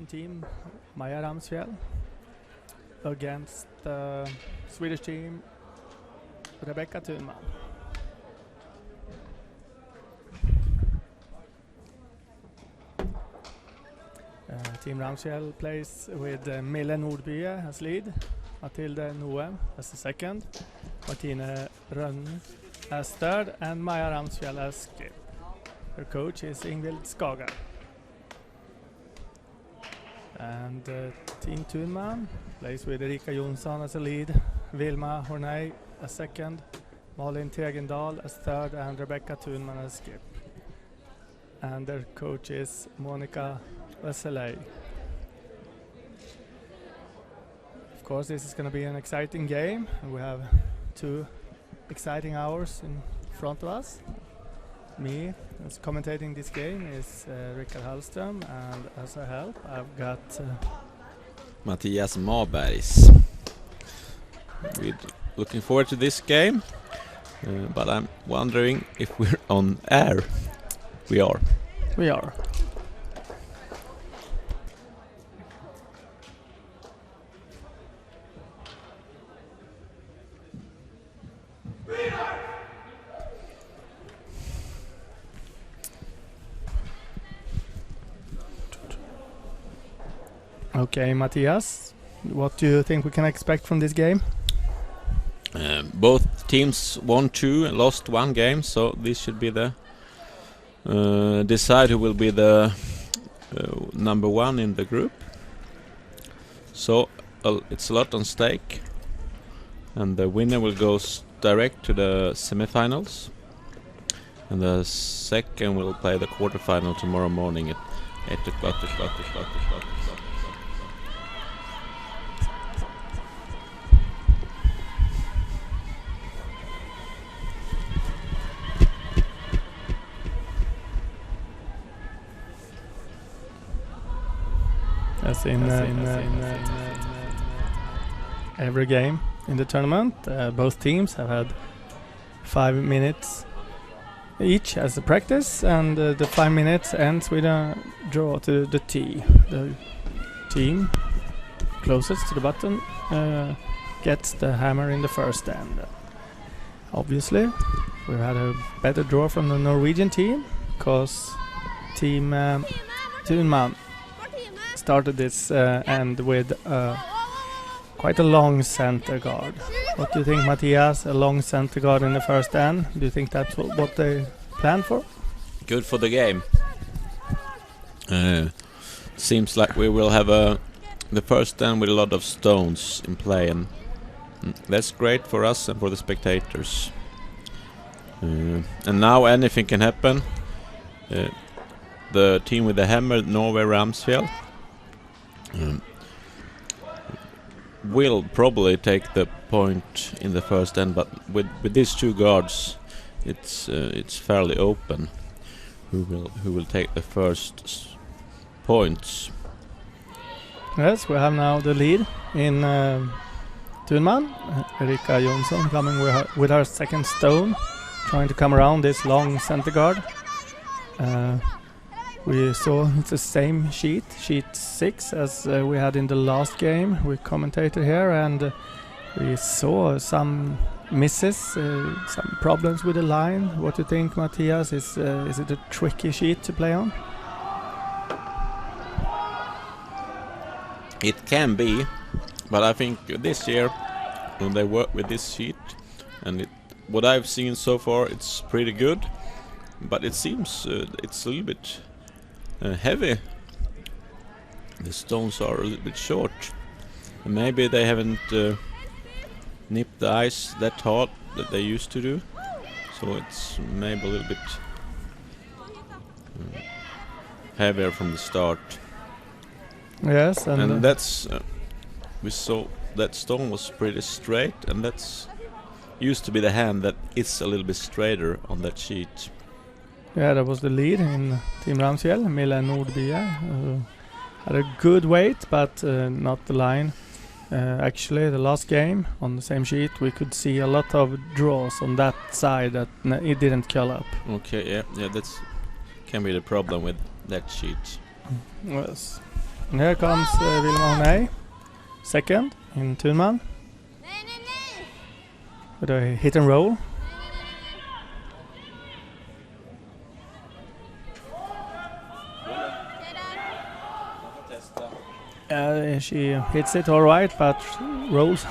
team, Maja Ramsfjell, against the Swedish team, Rebecca Thunman. Team Ramsfjell plays with Mille Nordbye as lead, Mathilde Noem as the second, Martine Rönn as third, and Maja Ramsfjell as skip. Her coach is Ingvild Skaga. And Team Thunman plays with Erika Jonsson as a lead, Vilma Horney as second, Malin Tegendal as third, and Rebecca Thunman as skip. And their coach is Monica Vesely. Of course, this is going to be an exciting game. We have 2 exciting hours in front of us. Me, as commentating this game, is Rickard Hallström, and as a help, I've got Mattias Marbergs. We're looking forward to this game, but I'm wondering if we're on air. We are. We are. Okay, Matthias, what do you think we can expect from this game? Both teams won 2 and lost 1 game, so this should be the decide who will be the number 1 in the group. So it's a lot on stake, and the winner will go direct to the semifinals, and the second will play the quarterfinal tomorrow morning at 8 o'clock. As in every game in the tournament, both teams have had 5 minutes each as a practice, and the 5 minutes ends with a draw to the tee. The team closest to the button gets the hammer in the first end. Obviously, we had a better draw from the Norwegian team, because Team Thunman started this end with quite a long center guard. What do you think, Matthias? A long center guard in the first end? Do you think that's what they planned for? Good for the game. Seems like we will have the first end with a lot of stones in play, and that's great for us and for the spectators. And now anything can happen. The team with the hammer, Norway Ramsfjell, will probably take the point in the first end, but with these 2 guards, it's fairly open who will take the first points. Yes, we have now the lead in Thunman. Erika Jonsson coming with her second stone, trying to come around this long center guard. We saw it's the same sheet 6 as we had in the last game. We commentated here, and we saw some misses, some problems with the line. What do you think, Matthias? Is it a tricky sheet to play on? It can be, but I think this year when they work with this sheet, and what I've seen so far, it's pretty good, but it seems it's a little bit heavy. The stones are a little bit short, and maybe they haven't nipped the ice that hard that they used to do, so it's maybe a little bit heavier from the start. Yes, and that's we saw that stone was pretty straight, and that's used to be the hand that is a little bit straighter on that sheet. Yeah, that was the lead in Team Ramsfjell, Mille Nordbye, had a good weight, but not the line. Actually, the last game on the same sheet, we could see a lot of draws on that side that it didn't curl up. Okay, yeah, that's can be the problem with that sheet. Yes. And here comes Wilma second in Thunman with a hit and roll. She hits it all right, but rolls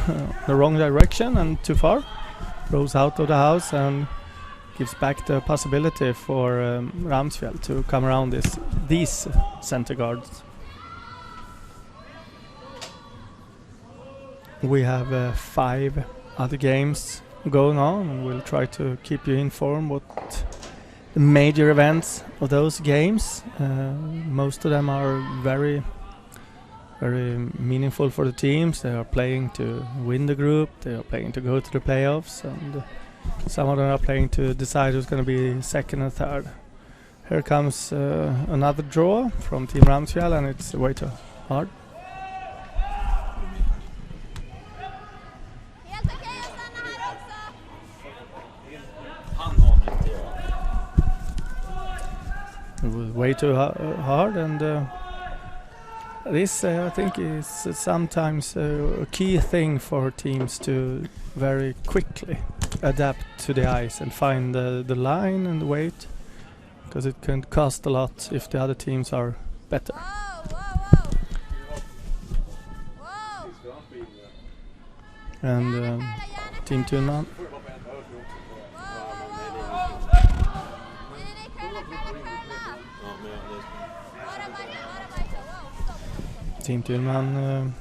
the wrong direction and too far. Rolls out of the house and gives back the possibility for Ramsfjell to come around these center guards. We have 5 other games going on, and we'll try to keep you informed what the major events of those games. Most of them are very meaningful for the teams. They are playing to win the group, they are playing to go to the playoffs, and some of them are playing to decide who's going to be second and third. Here comes another draw from Team Ramsfjell, and it's way too hard. It was way too hard, and this I think is sometimes a key thing for teams to very quickly adapt to the ice and find the line and the weight, because it can cost a lot if the other teams are better. And Team Thunman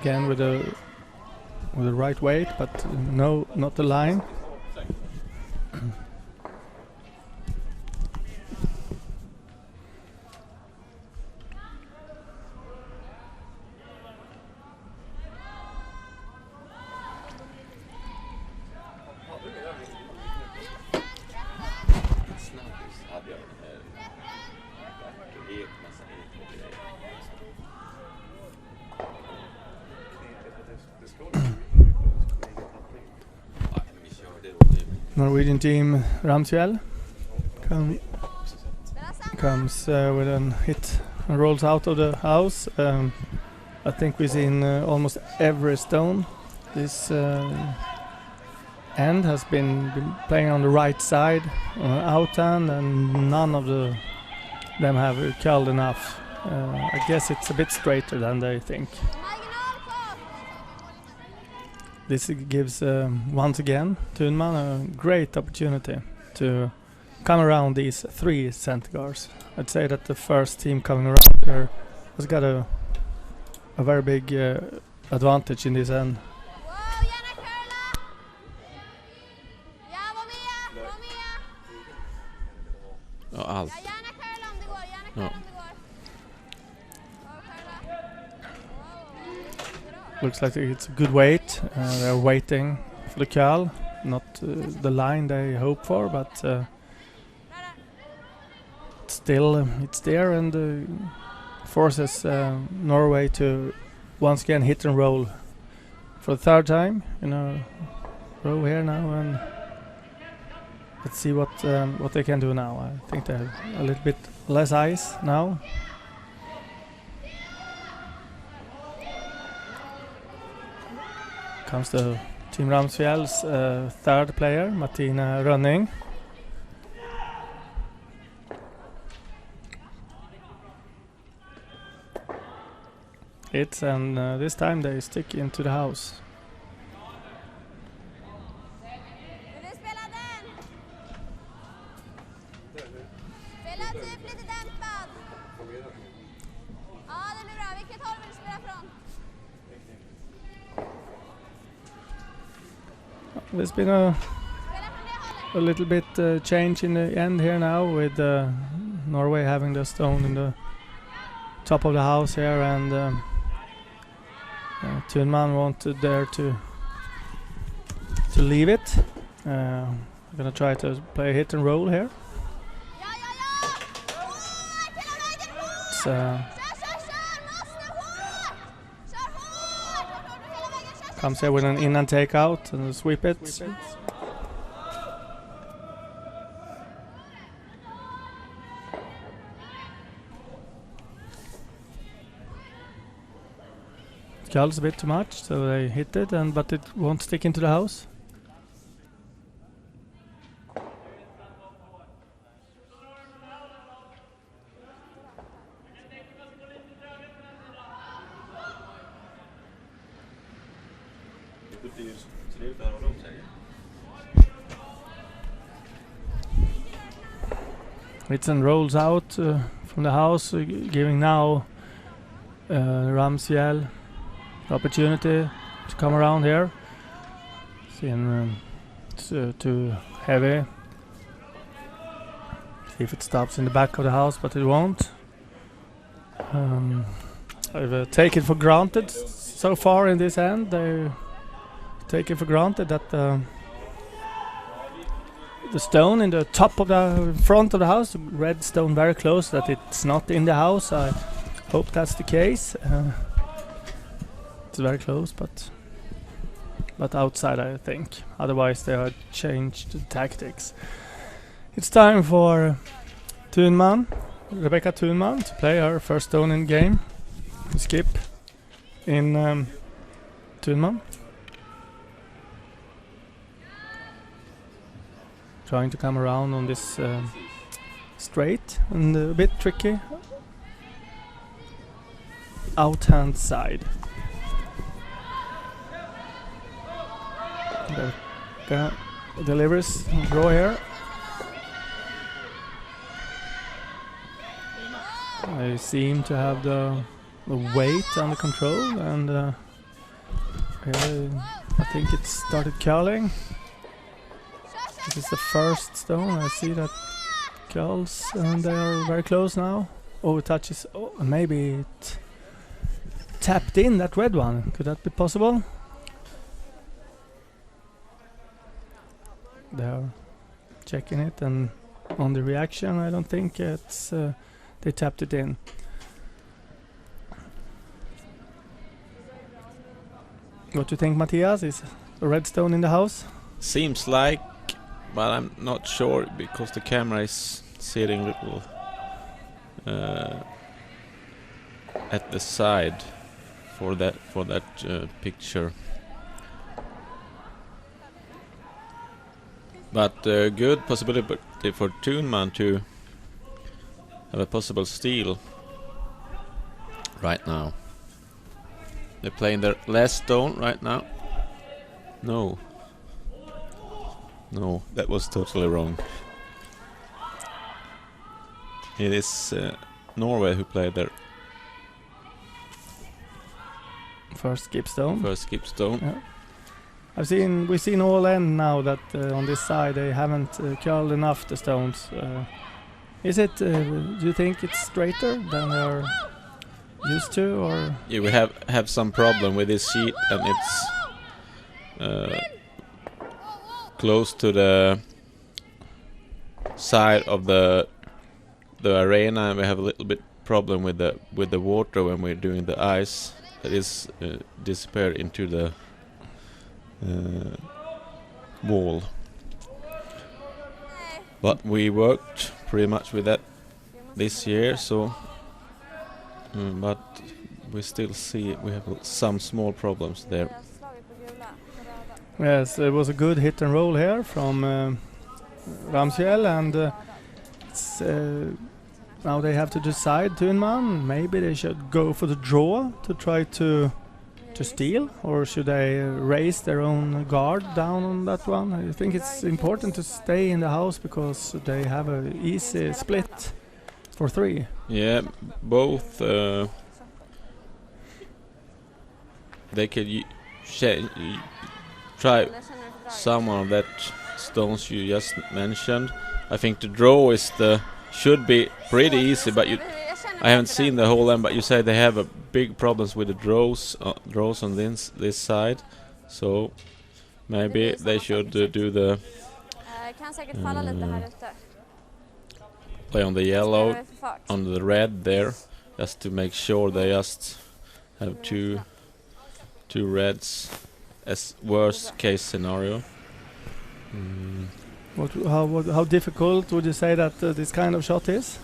again with the right weight, but no, not the line. Norwegian team Ramsfjell comes with a hit and rolls out of the house. I think we've seen almost every stone. This end has been playing on the right side, out hand, and none of them have curled enough. I guess it's a bit straighter than they think. This gives, once again, Thunman a great opportunity to come around these 3 center guards. I'd say that the first team coming around here has got a very big advantage in this end. Allt. Ja. Looks like it's a good weight. They're waiting for the curl, not the line they hope for, but still it's there, and forces Norway to once again hit and roll for the 3rd time in a row here now, and let's see what they can do now. I think they have a little bit less ice now. Comes the Team Ramsfjell's 3rd player, Martina Rönning. Hits, and this time they stick into the house. There's been a little bit change in the end here now, with Norway having the stone in the top of the house here, and Thunman wanted there to leave it. I'm gonna try to play a hit and roll here. It's, comes here with an in and take out and sweep it. curls a bit too much, so they hit it, but it won't stick into the house. Whitson rolls out from the house, giving now Ramsfjell the opportunity to come around here. Seeing it's too heavy. See if it stops in the back of the house, but it won't. I've taken for granted so far in this end. They take it for granted that the stone in the top of the front of the house, the red stone very close, that it's not in the house. I hope that's the case. It's very close, but outside, I think. Otherwise, they have changed the tactics. It's time for Thunman, Rebecca Thunman, to play her first stone in game. Skip in Thunman. Trying to come around on this straight and a bit tricky out-hand side. Delivers draw here. I seem to have the weight under control, and I think it started curling. This is the first stone. I see that curls, and they are very close now. Oh, it touches. Oh, maybe it tapped in that red one. Could that be possible? They are checking it, and on the reaction, I don't think it's they tapped it in. What do you think, Matthias? Is a red stone in the house? Seems like, but I'm not sure because the camera is sitting a little at the side for that picture. But good possibility for Thunman to have a possible steal right now. They're playing their last stone right now. No, that was totally wrong. It is Norway who played their first skip stone. Yeah. We've seen all end now that on this side they haven't curled enough the stones. Is it? Do you think it's straighter than they're used to, or? Yeah, we have some problem with this sheet, and it's close to the side of the arena, and we have a little bit problem with the water when we're doing the ice. It is disappeared into the wall. But we worked pretty much with that this year, so but we still see we have some small problems there. Yes, it was a good hit and roll here from Ramsfjell, and it's, now they have to decide, Thunman. Maybe they should go for the draw to try to steal, or should they raise their own guard down on that one? I think it's important to stay in the house because they have an easy split for 3. Yeah, both they could try some of that stones you just mentioned. I think the draw should be pretty easy, but I haven't seen the whole end, but you say they have a big problems with the draws on this side, so maybe they should do the play on the yellow, on the red there, just to make sure they just have two reds as worst case scenario. How difficult would you say that this kind of shot is?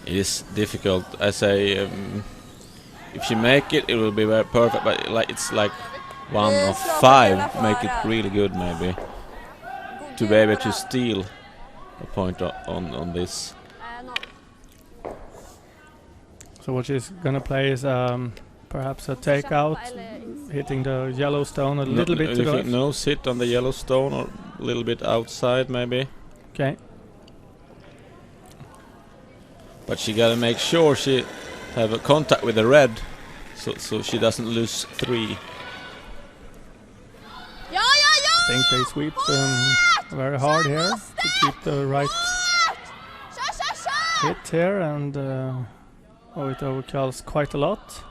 It is difficult. I say if she make it, it will be very perfect. But it's like 1 of 5 make it really good, maybe, to be able to steal a point on this. So what she's gonna play is perhaps a takeout, hitting the yellow stone a little bit to the left. No sit on the yellow stone, or a little bit outside, maybe. Okay. But she gotta make sure she have a contact with the red, so she doesn't lose 3. I think they sweep very hard here to keep the right hit here, and it overcalls quite a lot.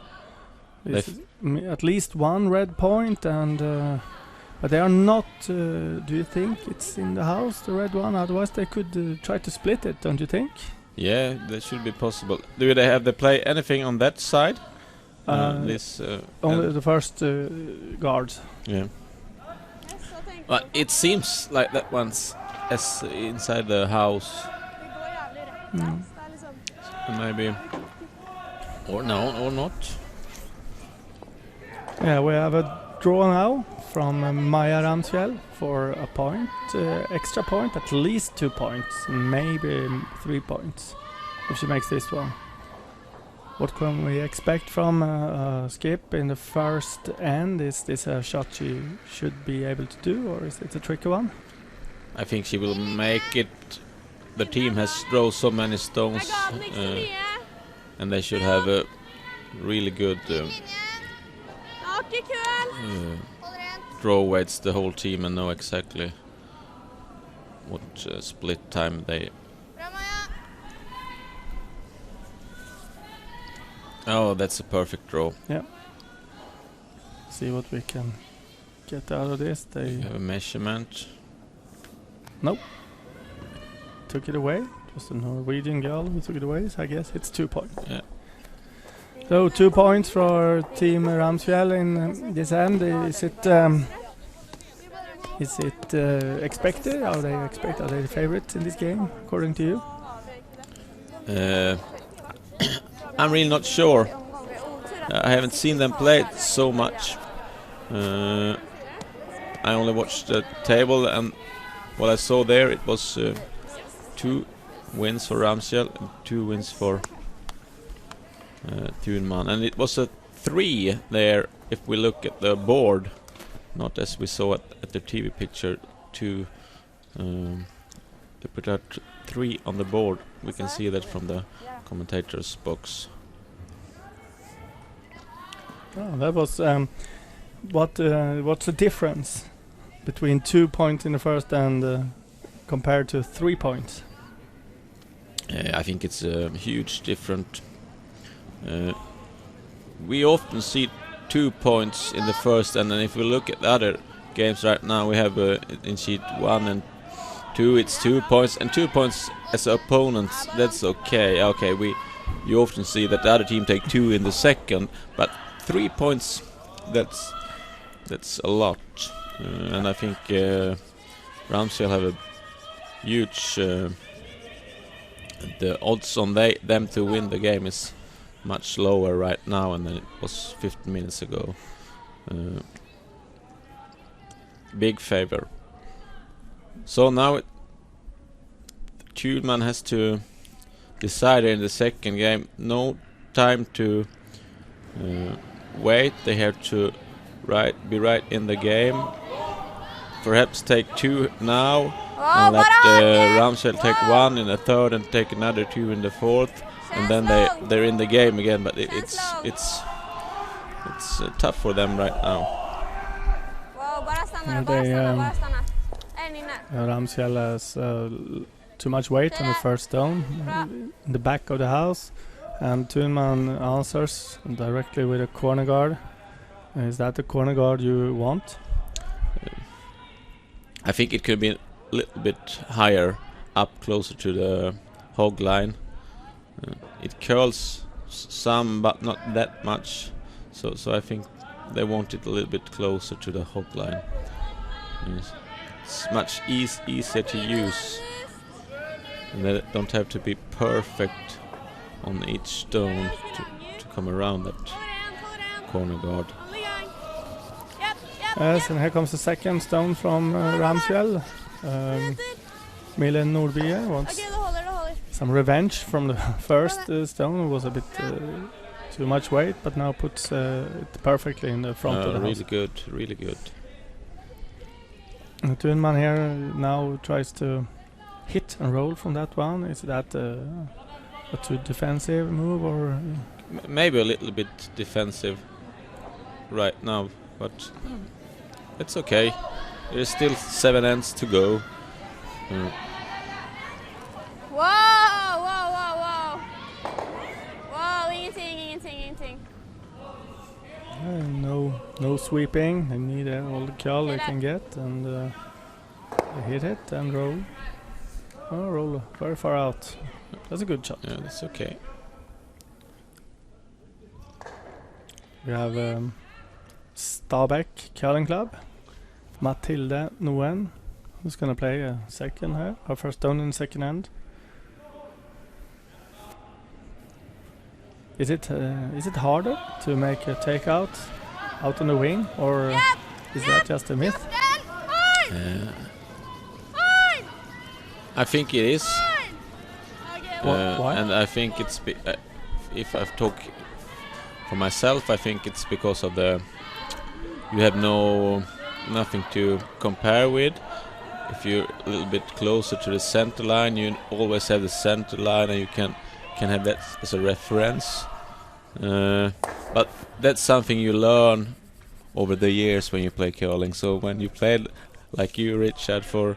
At least 1 red point, and but they are not. Do you think it's in the house, the red one? Otherwise, they could try to split it, don't you think? Yeah, that should be possible. Do they have to play anything on that side? Only the first guards. Yeah. But it seems like that one's as inside the house. Maybe. Or no, or not. Yeah, we have a draw now from Maja Ramsfjell for a point, extra point, at least 2 points, maybe 3 points, if she makes this one. What can we expect from Skip in the first end? Is this a shot she should be able to do, or is it a tricky one? I think she will make it. The team has thrown so many stones, and they should have a really good draw weights, the whole team, and know exactly what split time they... Oh, that's a perfect draw. Yeah. See what we can get out of this. They have a measurement. Nope. Took it away. It was a Norwegian girl who took it away, so I guess it's 2 points. Yeah. So 2 points for Team Ramsfjell in this end. Is it expected? Are they the favorites in this game, according to you? I'm really not sure. I haven't seen them play it so much. I only watched the table, and what I saw there, it was 2 wins for Ramsfjell and 2 wins for Thunman, and it was a 3 there if we look at the board, not as we saw at the TV picture. They put out 3 on the board. We can see that from the commentator's box. Oh, that was what's the difference between 2 points in the first and compared to 3 points? I think it's a huge difference. We often see 2 points in the first, and then if we look at the other games right now, we have in sheet 1 and 2, it's 2 points, and 2 points as opponents, that's okay. You often see that the other team take 2 in the second, but 3 points, that's a lot. And I think Ramsfjell have a huge... the odds on them to win the game is much lower right now than it was 15 minutes ago. Big favor. So now Thunman has to decide in the second game. No time to wait. They have to be right in the game. Perhaps take 2 now, and let Ramsfjell take 1 in the third and take another 2 in the fourth, and then they're in the game again. But it's tough for them right now. Ramsfjell has too much weight on the first stone in the back of the house, and Thunman answers directly with a corner guard. Is that the corner guard you want? I think it could be a little bit higher, up closer to the hog line. It curls some, but not that much. So I think they want it a little bit closer to the hog line. It's much easier to use, and they don't have to be perfect on each stone to come around that. corner guard. Yes, and here comes the second stone from Ramsfjell. Milen Nordbye wants some revenge from the first stone. It was a bit too much weight, but now puts it perfectly in the front of the really house. good, really good. Thunman here now tries to hit and roll from that one. Is that a too defensive move, or Maybe a little bit defensive right now, but it's okay. There's still 7 ends to go. Wow, ingenting. No sweeping. They need all the curl they can get, and they hit it and roll. Oh, roll very far out. That's a good shot. Yeah, that's okay. We have Stabæk Curling Club. Matilde Noen, who's gonna play a second here. Her first stone in the second end. Is it harder to make a takeout out on the wing, or is that just a myth? I think it is. Why? And I think it's if I talk for myself, I think it's because of you have nothing to compare with. If you're a little bit closer to the center line, you always have the center line, and you can have that as a reference. But that's something you learn over the years when you play curling. So when you play like you, Richard, for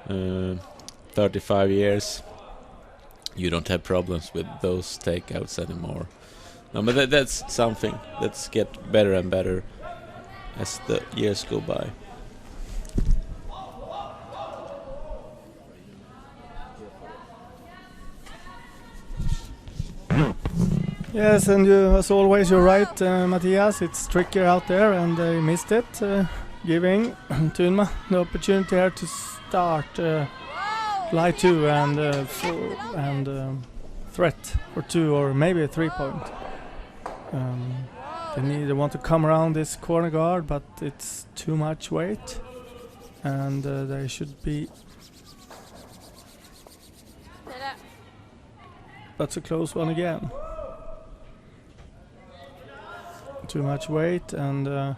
35 years, you don't have problems with those takeouts anymore. No, but that's something that's get better and better as the years go by. Yes, and as always, you're right, Matthias. It's trickier out there, and they missed it, giving Thunman the opportunity here to start lie 2 and threat for 2 or maybe a 3-point. They want to come around this corner guard, but it's too much weight, and they should be. That's a close one again. Too much weight, and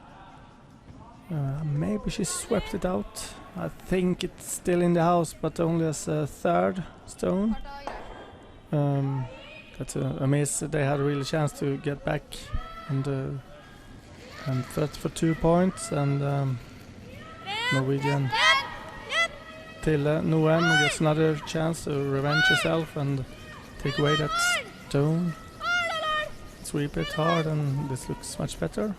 maybe she swept it out. I think it's still in the house, but only as a third stone. That's a miss. They had a real chance to get back and threat for 2 points, and Norwegian Tille Noen gets another chance to revenge herself and take away that stone. Sweep it hard, and this looks much better.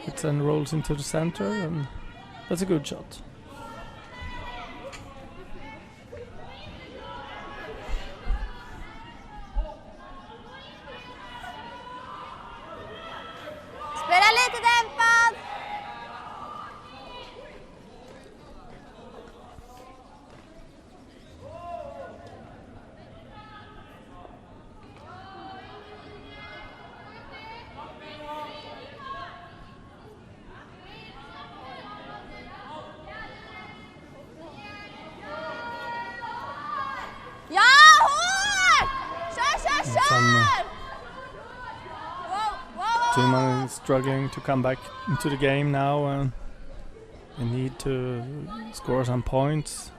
It then rolls into the center, and that's a good shot. Spela lite dämpad! Ja, hårt! Kör! Thunman is struggling to come back into the game now, and they need to score some points.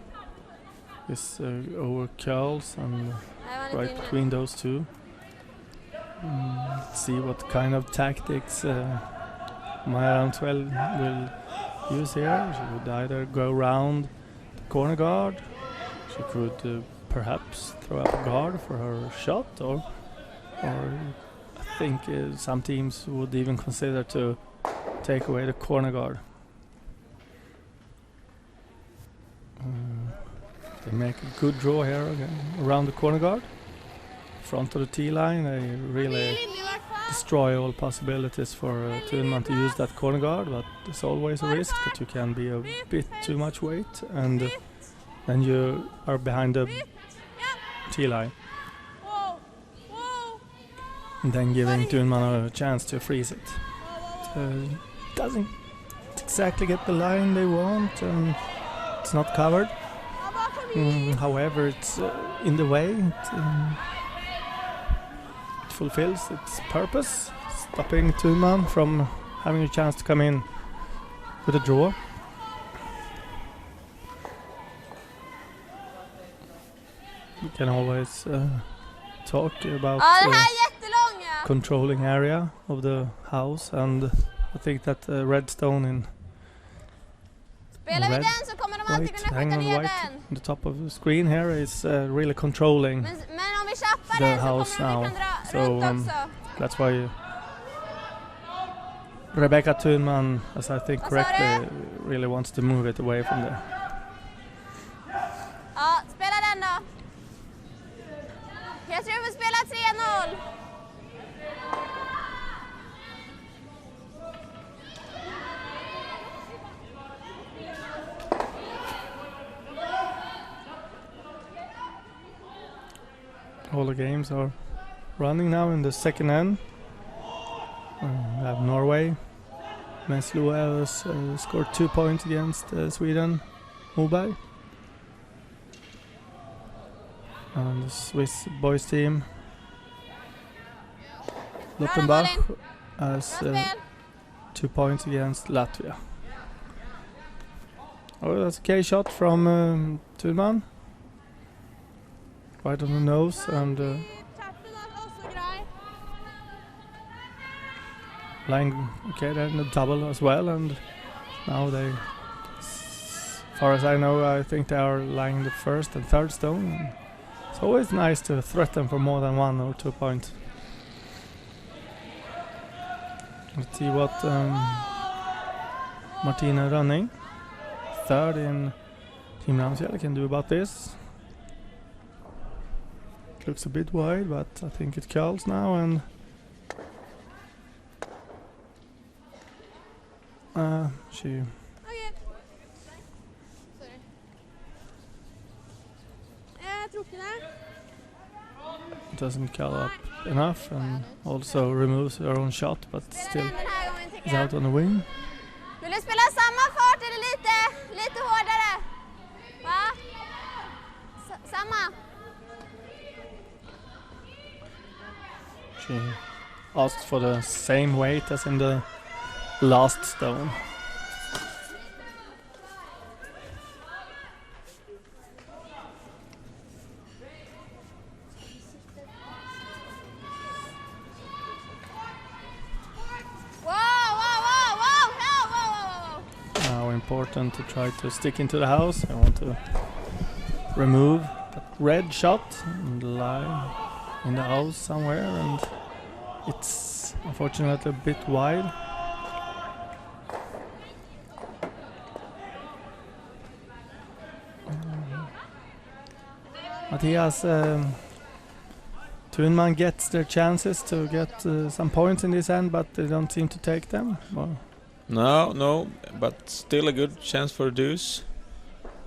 This over curls and right between those two. Let's see what kind of tactics Ramsfjell will use here. She would either go around the corner guard, she could perhaps throw up a guard for her shot, or I think some teams would even consider to take away the corner guard. They make a good draw here again around the corner guard. Front of the tee line, they really destroy all possibilities for Thunman to use that corner guard, but there's always a risk that you can be a bit too much weight, and then you are behind the tee line. and then giving Thunman a chance to freeze it. Doesn't exactly get the line they want, and it's not covered. However, it's in the way. It fulfills its purpose, stopping Thunman from having a chance to come in with a draw. We can always talk about controlling area of the house, and I think that redstone in red, white, hanging on white on the top of the screen here is really controlling the house now. So that's why Rebecca Thunman, as I think correctly, really wants to move it away from there. Ja, spela den då. Jag tror vi spelar 3-0. All the games are running now in the second end. We have Norway. SWE has scored 2 points against Sweden, Moberg. And the Swiss boys team, Loppenbach, has 2 points against Latvia. Oh, that's a K shot from Thunman. Right on the nose, and lying okay there in the double as well, and now they, as far as I know, I think they are lying the first and third stone. It's always nice to threaten for more than 1 or 2 points. Let's see what Martina Rönning, third in Team Ramsfjell, can do about this. It looks a bit wide, but I think it curls now, and she doesn't curl up enough, and also removes her own shot, but still is out on the wing. Vill du spela samma fart eller lite hårdare? Va? Samma? She asked for the same weight as in the last stone. Now important to try to stick into the house. I want to remove that red shot and lie in the house somewhere, and it's unfortunately a bit wide. Mattias, Thunman gets their chances to get some points in this end, but they don't seem to take them. Well, No, but still a good chance for a deuce.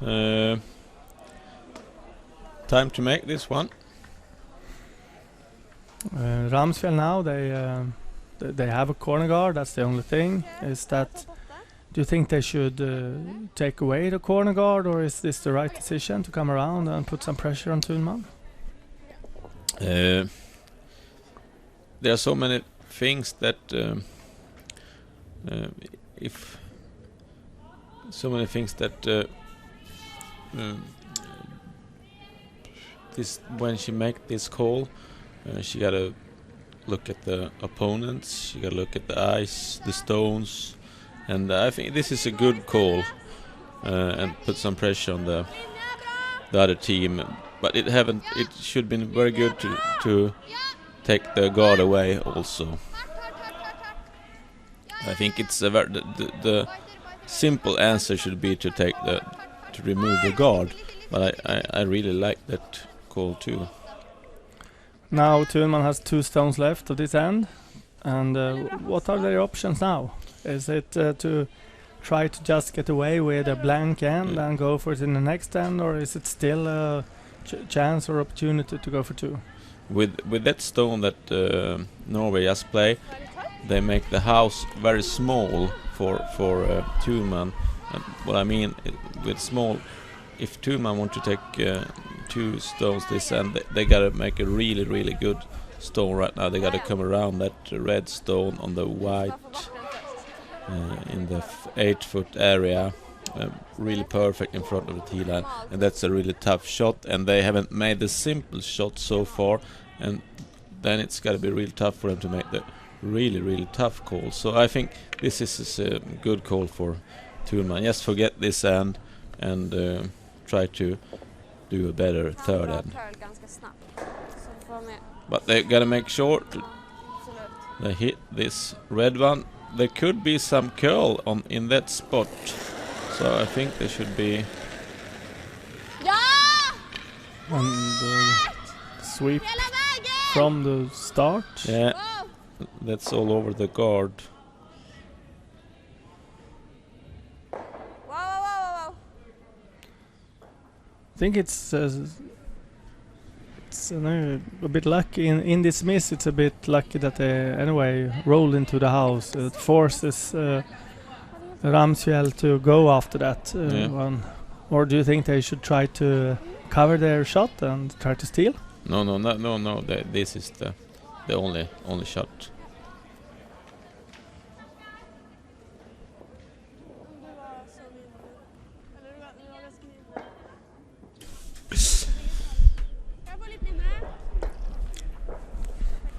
Time to make this one. Ramsfjell now, they have a corner guard. That's the only thing. Is that, do you think they should take away the corner guard, or is this the right decision to come around and put some pressure on Thunman? There are so many things that this, when she make this call, she gotta look at the opponents, she gotta look at the ice, the stones, and I think this is a good call, and put some pressure on the other team. But it should been very good to take the guard away also. I think it's the simple answer should be to remove the guard, but I really like that call too. Now Thunman has 2 stones left of this end, and what are their options now? Is it to try to just get away with a blank end and go for it in the next end, or is it still a chance or opportunity to go for 2? with that stone that Norway just play, they make the house very small for Thunman. And what I mean with small, if Thunman want to take 2 stones this end, they gotta make a really good stone right now. They gotta come around that red stone on the white in the 8-foot area, really perfect in front of the tee line, and that's a really tough shot. And they haven't made the simple shot so far, and then it's gotta be real tough for them to make the really tough call. So I think this is a good call for Thunman. Just forget this end and try to do a better third end. But they gotta make sure they hit this red one. There could be some curl in that spot, so I think they should be. And sweep from the start. Yeah, that's all over the guard. I think it's a bit lucky in this miss. It's a bit lucky that they anyway rolled into the house. It forces Ramsfjell to go after that one. Or do you think they should try to cover their shot and try to steal? No. This is the only shot.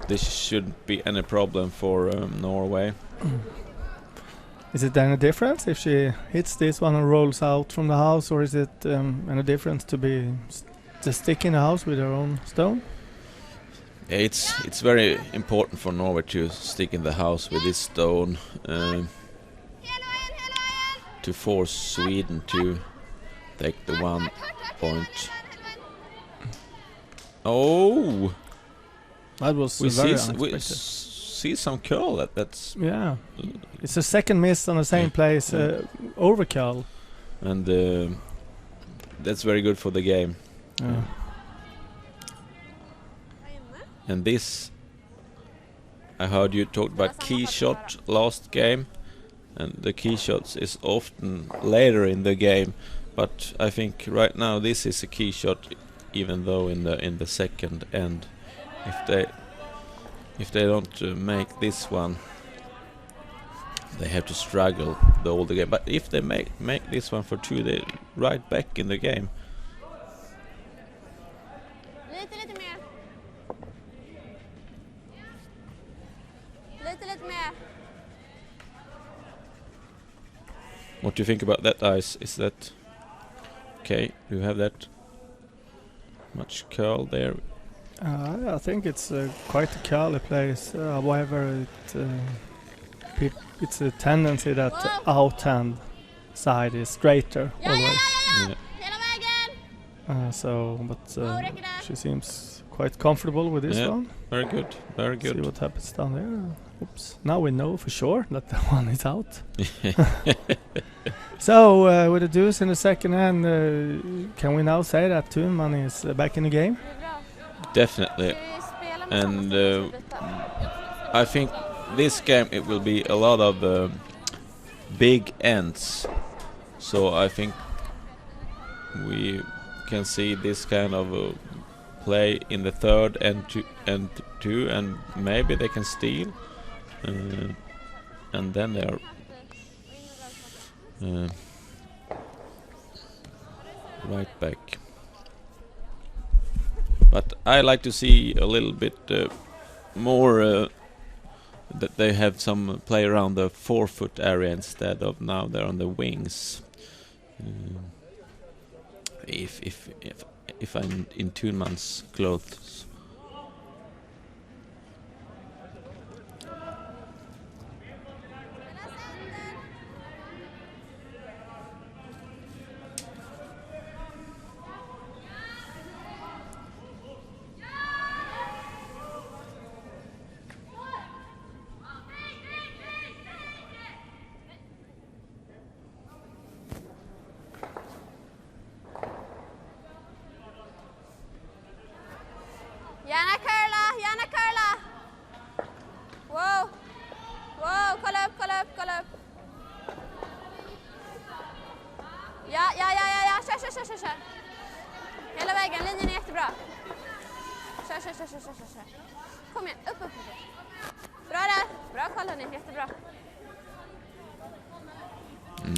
This shouldn't be any problem for Norway. Is it any difference if she hits this one and rolls out from the house, or is it any difference to stick in the house with her own stone? Yeah, it's very important for Norway to stick in the house with this stone to force Sweden to take the 1 point. Oh! That was we very see unexpected. See some curl. That's yeah. It's a second miss on the same place, over curl, and that's very good for the game. And this, I heard you talked about key shot last game, and the key shots is often later in the game, but I think right now this is a key shot, even though in the second end. If they don't make this one, they have to struggle the whole game. But if they make this one for 2, they're right back in the game. Lite mer. Lite mer. What do you think about that, Ice? Is that okay? Do you have that much curl there? I think it's quite a curly place. However, it's a tendency that outhand side is straighter always. Hela vägen. But she seems quite comfortable with this one. Very good, very good. See what happens down there. Oops. Now we know for sure that the one is out. So with the deuce in the second hand, can we now say that Thunman is back in the game? Definitely. And I think this game it will be a lot of big ends. So I think we can see this kind of play in the third and two, and maybe they can steal, and then they are right back. But I like to see a little bit more that they have some play around the 4-foot area instead of now they're on the wings. If I'm in Thunman's clothes. Wow, kolla upp, kolla upp, kolla upp. Ja. Kör. Hela vägen, linjen är jättebra. Kör. Kom igen, upp. Bra där. Bra koll hörni, jättebra.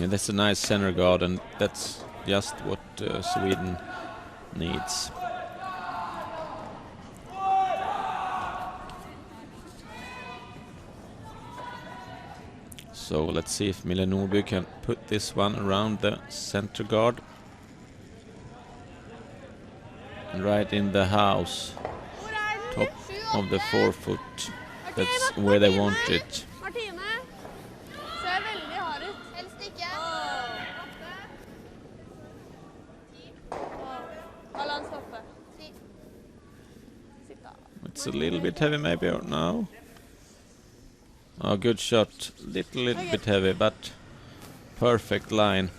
That's a nice center guard, and that's just what Sweden needs. So let's see if Mille Norby can put this one around the center guard. Right in the house. Top of the 4-foot. That's where they want it. Martine, ser väldigt hard ut. Helst inte. Balans uppe. Sitta. It's a little bit heavy maybe, or no? Oh, good shot. Little bit heavy, but perfect line.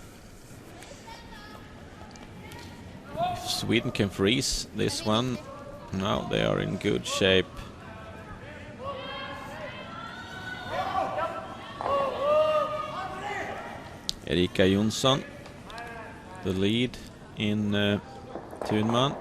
If Sweden can freeze this one, now they are in good shape. Erika Jonsson, the lead in Thunman.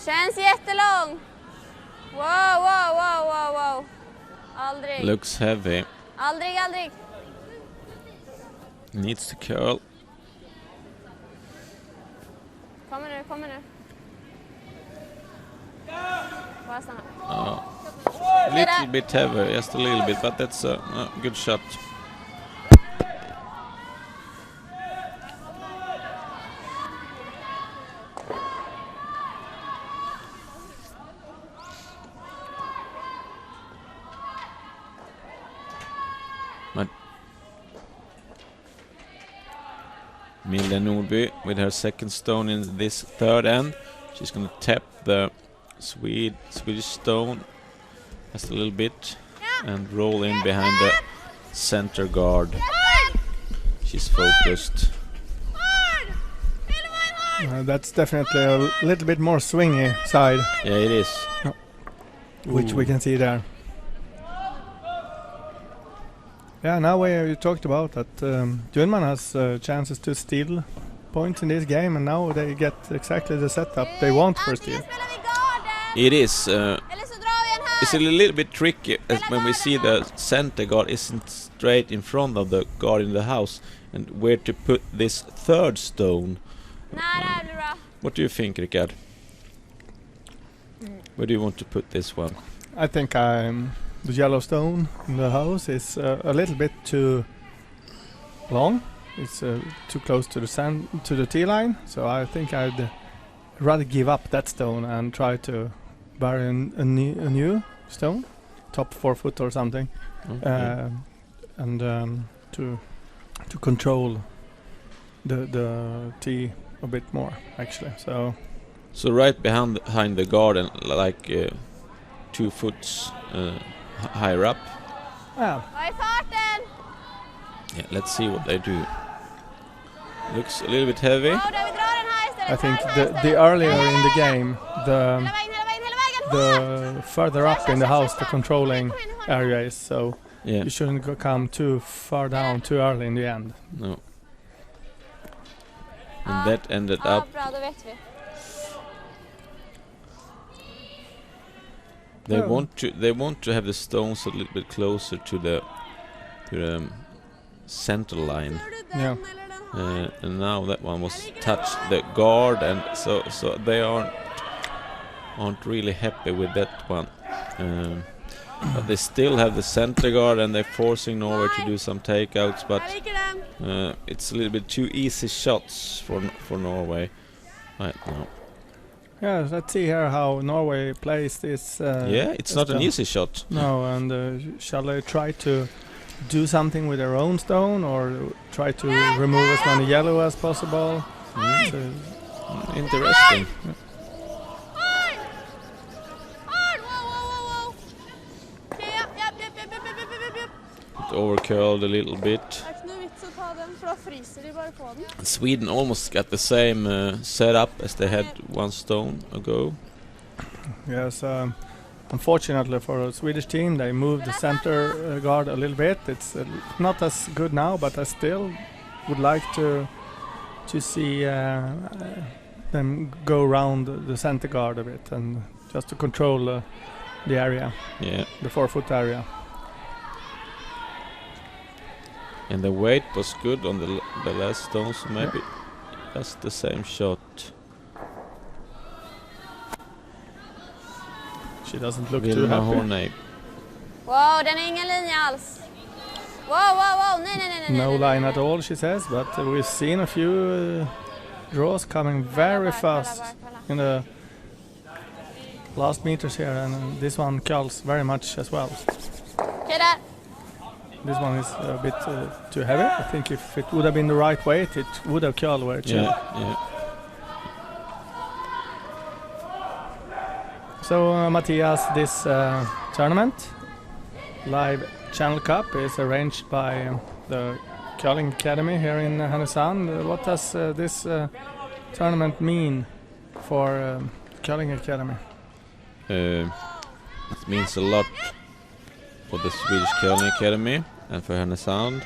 Känns jättelång. Wow. Aldrig. Looks heavy. Aldrig. Needs to curl. Kommer nu. Bara stanna. Little bit heavy, just a little bit, but that's a good shot. Mille Norby with her second stone in this third end. She's going to tap the Swedish stone just a little bit and roll in behind the center guard. She's focused. That's definitely a little bit more swingy side. Yeah, it is. Which we can see there. Yeah, now you talked about that Thunman has chances to steal points in this game, and now they get exactly the setup they want for steal. It is. It's a little bit tricky as when we see the center guard isn't straight in front of the guard in the house, and where to put this third stone. What do you think, Rickard? Where do you want to put this one? I think the yellow stone in the house is a little bit too long. It's too close to the T line, so I think I'd rather give up that stone and try to bury a new stone, top 4 foot or something, and to control the T a bit more actually. So right behind the garden, like 2 foot higher up. Yeah. Yeah, let's see what they do. Looks a little bit heavy. I think the earlier in the game, the further up in the house the controlling area is, so you shouldn't come too far down too early in the end. No. And that ended up. They want to have the stones a little bit closer to the center line. Yeah. And now that one was touched the guard, and so they aren't really happy with that one. But they still have the center guard, and they're forcing Norway to do some takeouts, but it's a little bit too easy shots for Norway right now. Yeah, let's see here how Norway plays this. It's not an easy shot. No, and shall they try to do something with their own stone, or try to remove as many yellow as possible? Interesting. It overcurled a little bit. för då fryser det bara på den. Sweden almost got the same setup as they had one stone ago. Yes, unfortunately for the Swedish team, they moved the center guard a little bit. It's not as good now, but I still would like to see them go around the center guard a bit and just to control the area, the 4-foot area. And the weight was good on the last stone, so maybe that's the same shot. She doesn't look too happy. Wow, den är ingen linje alls. Wow, nej. No line at all, she says, but we've seen a few draws coming very fast in the last meters here, and this one curls very much as well. Okej där. This one is a bit too heavy. I think if it would have been the right weight, it would have curled where it should. Yeah. So Matthias, this tournament, Livechannel Cup, is arranged by the Curling Academy here in Härnösand. What does this tournament mean for Curling Academy? It means a lot for the Swedish Curling Academy and for Härnösand.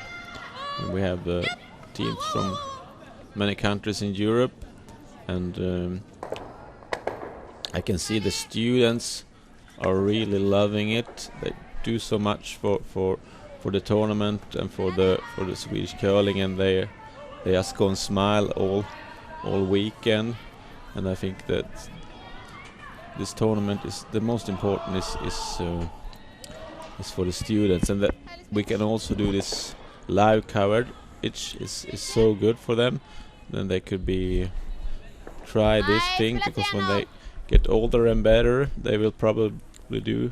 We have teams from many countries in Europe, and I can see the students are really loving it. They do so much for the tournament and for the Swedish curling, and they just go and smile all weekend. And I think that this tournament is the most important is for the students, and that we can also do this live coverage. It is so good for them. Then they could try this thing, because when they get older and better, they will probably do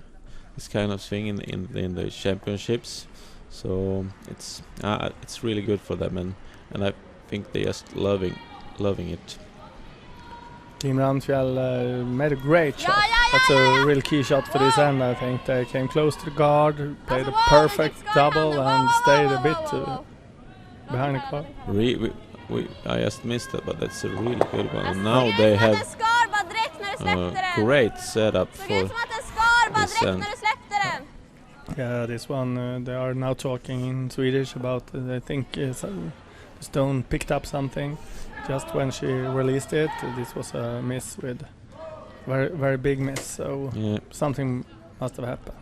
this kind of thing in the championships. So it's really good for them, and I think they just loving it. Team Ramsfjell made a great shot. That's a real key shot for this end. I think they came close to the guard, played a perfect double, and stayed a bit behind the guard. I just missed that, but that's a really good one. And now they have a great setup for this end. Yeah, this one they are now talking in Swedish about. I think the stone picked up something just when she released it. This was a miss, with very big miss. So something must have happened.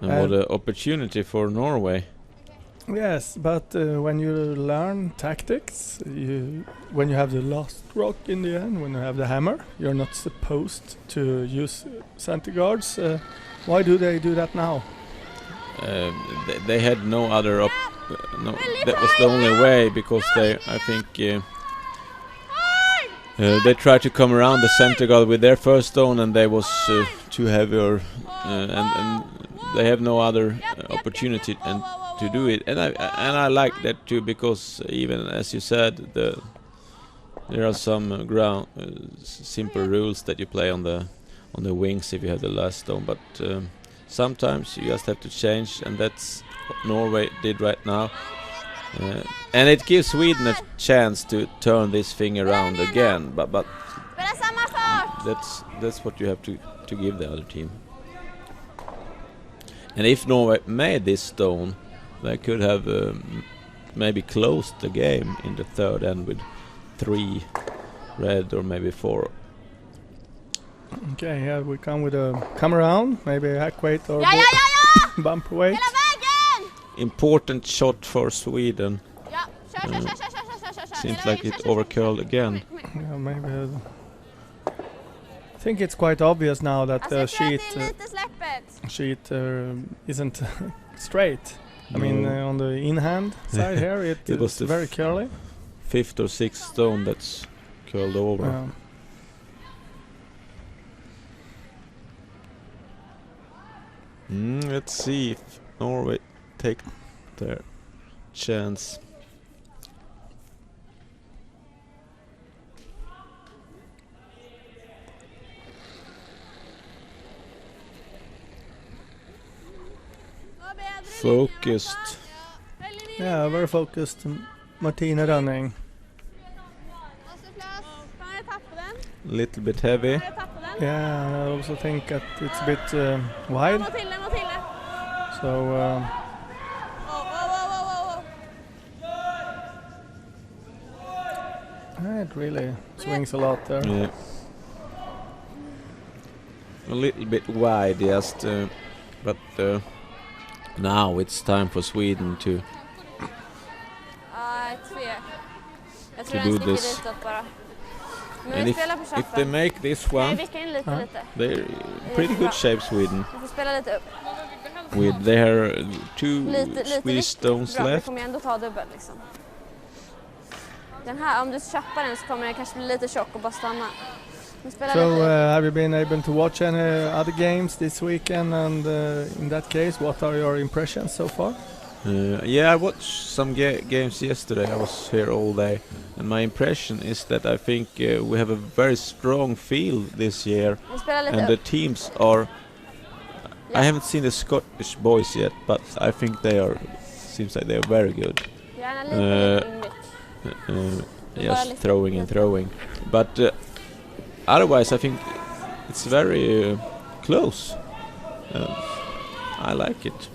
And what an opportunity for Norway. Yes, but when you learn tactics, when you have the last rock in the end, when you have the hammer, you're not supposed to use center guards. Why do they do that now? They had no other no, that was the only way, because I think they tried to come around the center guard with their first stone, and they was too heavy, and they have no other opportunity to do it. And I like that too, because even as you said, there are some simple rules that you play on the wings if you have the last stone, but sometimes you just have to change, and that's what Norway did right now. And it gives Sweden a chance to turn this thing around again, but that's what you have to give the other team. And if Norway made this stone, they could have maybe closed the game in the third end with 3 red or maybe 4. Okay, here we come around, maybe a hack weight or bumper weight. Important shot for Sweden. Seems like it overcurled again. Yeah, maybe. I think it's quite obvious now that the sheet isn't straight. I mean, on the in-hand side here, it was very curly. 5th or 6th stone that's curled over. Let's see if Norway take their chance. Focused. Yeah, very focused. Martina running. Little bit heavy. Yeah, I also think that it's a bit wide. So it really swings a lot there. Yeah. A little bit wide, just, but now it's time for Sweden to do this. And if they make this one, they're pretty good shape, Sweden. With their 2 Swedish stones left. Den här, om du köper den så kommer den kanske bli lite tjock och bara stanna. So have you been able to watch any other games this weekend, and in that case what are your impressions so far? Yeah, I watched some games yesterday. I was here all day, and my impression is that I think we have a very strong field this year, and the teams are... I haven't seen the Scottish boys yet, but I think seems like they are very good. Just throwing and throwing, but otherwise I think it's very close. I like it.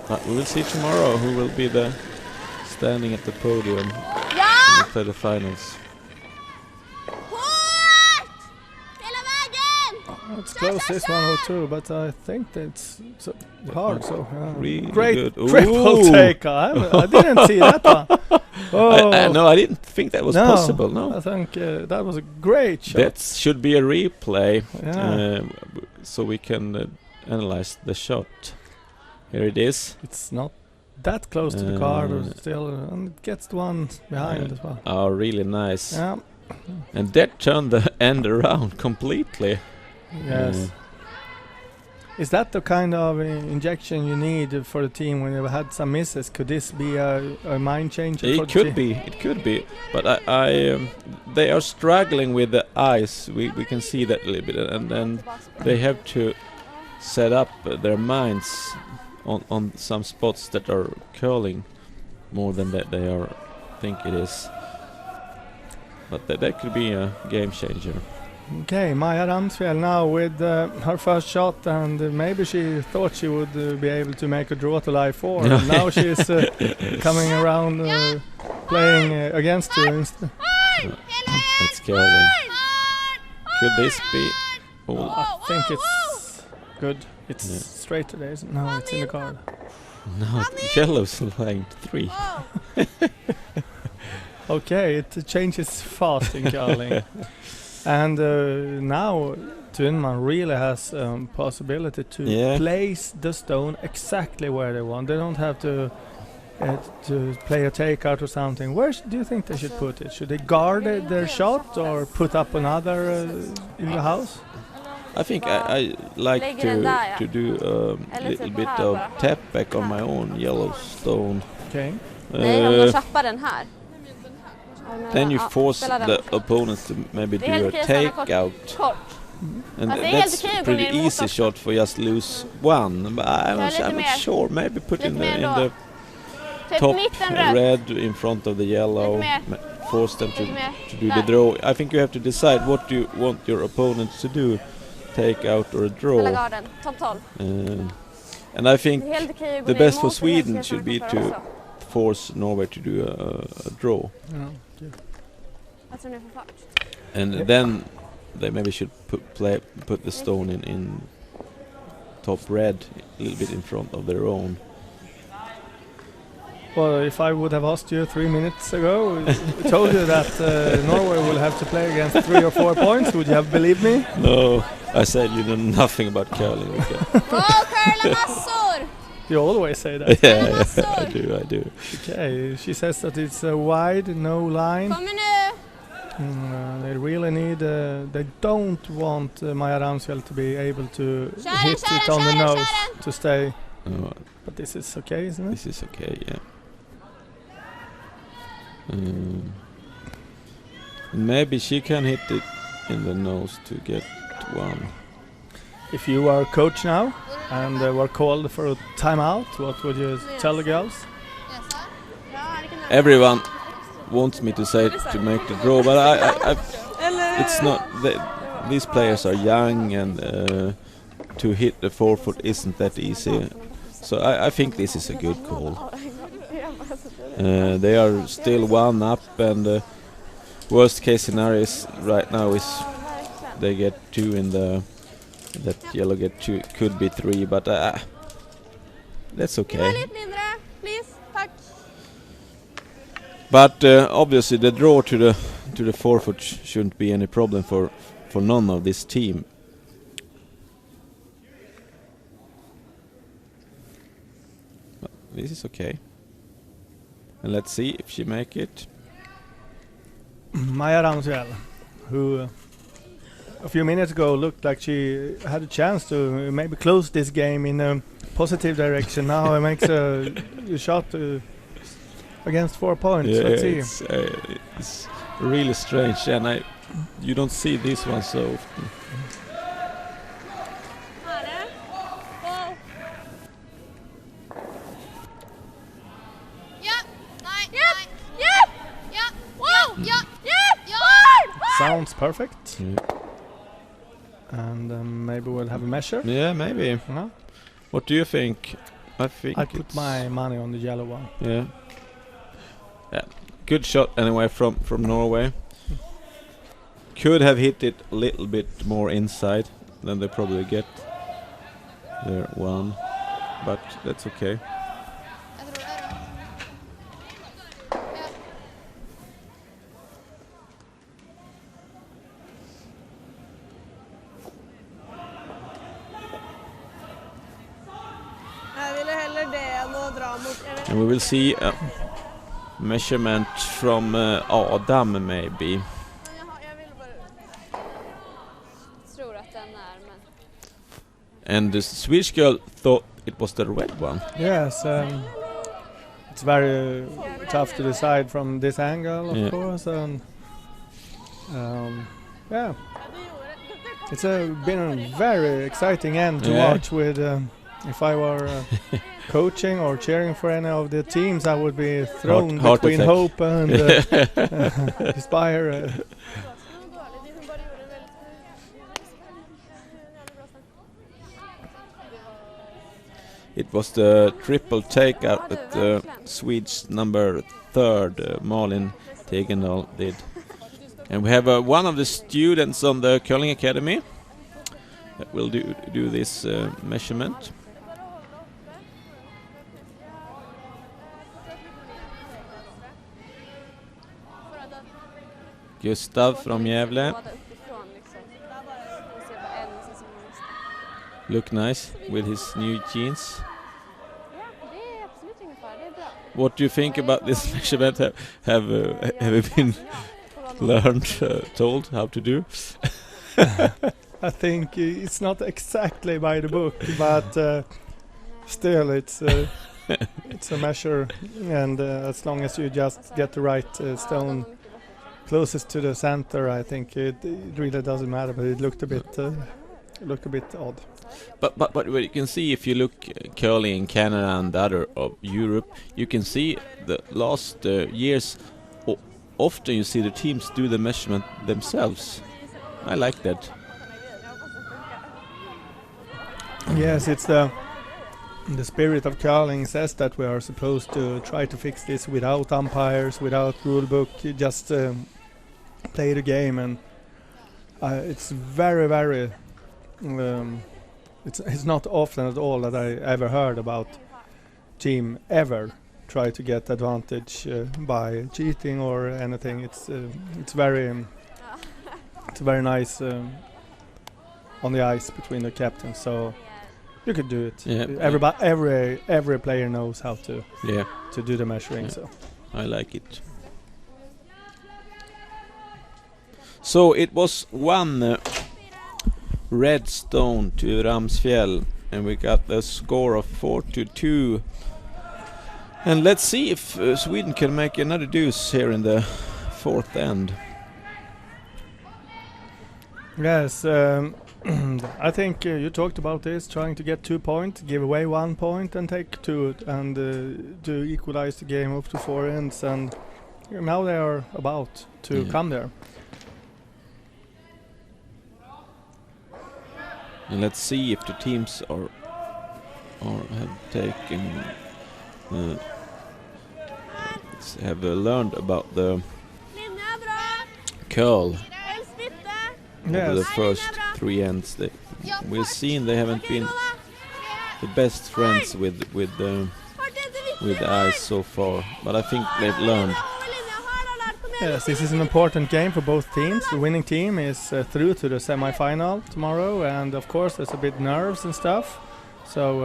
But we will see tomorrow who will be standing at the podium for the finals. It's close, this one or two, but I think that's so hard. So really great good. triple take. I didn't see that one. Oh. No, I didn't think that was possible. No, I think that was a great shot. That should be a replay, so we can analyze the shot. Here it is. It's not that close to the card, or still, and it gets the one behind as well. Oh, really nice. Yeah. And that turned the end around completely. Yes. Is that the kind of injection you need for the team when you've had some misses? Could this be a mind changer? It could be. It could be. But they are struggling with the ice. We can see that a little bit, and then they have to set up their minds on some spots that are curling more than that they think it is. But that could be a game changer. Okay, Maja Ramsfjell now with her first shot, and maybe she thought she would be able to make a draw to lie 4. And now she's coming around playing against you instead. That's curling. Could this be? I think it's good. It's straight today, isn't it? No, it's in the card. No, yellow's lying 3. Okay, it changes fast in curling. And now Thunman really has possibility to place the stone exactly where they want. They don't have to play a takeout or something. Where do you think they should put it? Should they guard their shot or put up another in the house? I think I like to do a little bit of tap back on my own yellow stone. Okay. Then you force the opponents to maybe do a takeout. And that's a pretty easy shot for just lose 1. But I'm not sure. Maybe put in the top red in front of the yellow. Force them to do the draw. I think you have to decide what you want your opponents to do. Take out or a draw. And I think the best for Sweden should be to force Norway to do a draw. And then they maybe should put the stone in top red a little bit in front of their own. Well, if I would have asked you 3 minutes ago, I told you that Norway will have to play against 3 or 4 points, would you have believed me? No, I said you know nothing about curling. You always say that. Yeah, I do. Okay, she says that it's wide, no line. They really need, they don't want Maja Ramsfjell to be able to hit it on the nose to stay. But this is okay, isn't it? This is okay, yeah. Maybe she can hit it in the nose to get 1. If you are coach now, and were called for a timeout. What would you tell the girls? Everyone wants me to say to make the draw, but it's not. These players are young, and to hit the 4 foot isn't that easy. So I think this is a good call. They are still 1 up, and worst case scenario is right now is they get 2 in the. That yellow get 2, could be 3, but that's okay. But obviously the draw to the 4 foot shouldn't be any problem for none of this team. But this is okay. And let's see if she make it. Maja Ramsfjell, who a few minutes ago looked like she had a chance to maybe close this game in a positive direction. Now it makes a shot against 4 points. Yeah, let's see. It's really strange, and you don't see this one so often. Sounds perfect. Yeah. And maybe we'll have a measure. Yeah, maybe. No? What do you think? I think I put my money on the yellow one. Yeah. Good shot anyway from Norway. Could have hit it a little bit more inside, then they probably get their 1, but that's okay. And we will see a measurement from Adam maybe. And the Swedish girl thought it was the red one. Yes, it's very tough to decide from this angle, of course, and yeah, it's been a very exciting end to watch. With if I were coaching or cheering for any of the teams, I would be thrown between hope and despair. It was the triple takeout that the Swedes number 3rd, Malin Tegendal, did. And we have one of the students on the curling academy that will do this measurement. Gustav from Gävle. Look nice with his new jeans. What do you think about this measurement? Have you been told how to do? I think it's not exactly by the book, but still it's a measure, and as long as you just get the right stone closest to the center, I think it really doesn't matter. But it looked a bit odd. But what you can see if you look curling in Canada and other of Europe, you can see the last years. Often you see the teams do the measurement themselves. I like that. Yes, it's the spirit of curling says that we are supposed to try to fix this without umpires, without rule book, just play the game, and it's very it's not often at all that I ever heard about team ever try to get advantage by cheating or anything. It's very nice on the ice between the captains, so you could do it. Yeah. Every player knows how to do the measuring. Yeah. So I like it. So it was 1 red stone to Ramsfjell, and we got a score of 4-2. And let's see if Sweden can make another deuce here in the 4th end. yes, I think you talked about this, trying to get 2 points, give away 1 point and take 2, and to equalize the game up to 4 ends, and now they are about to come there. And let's see if the teams are have taken have learned about the curl over the first 3 ends. We've seen they haven't been the best friends with the ice so far, but I think they've learned. Yes, this is an important game for both teams. The winning team is through to the semi-final tomorrow, and of course there's a bit nerves and stuff. So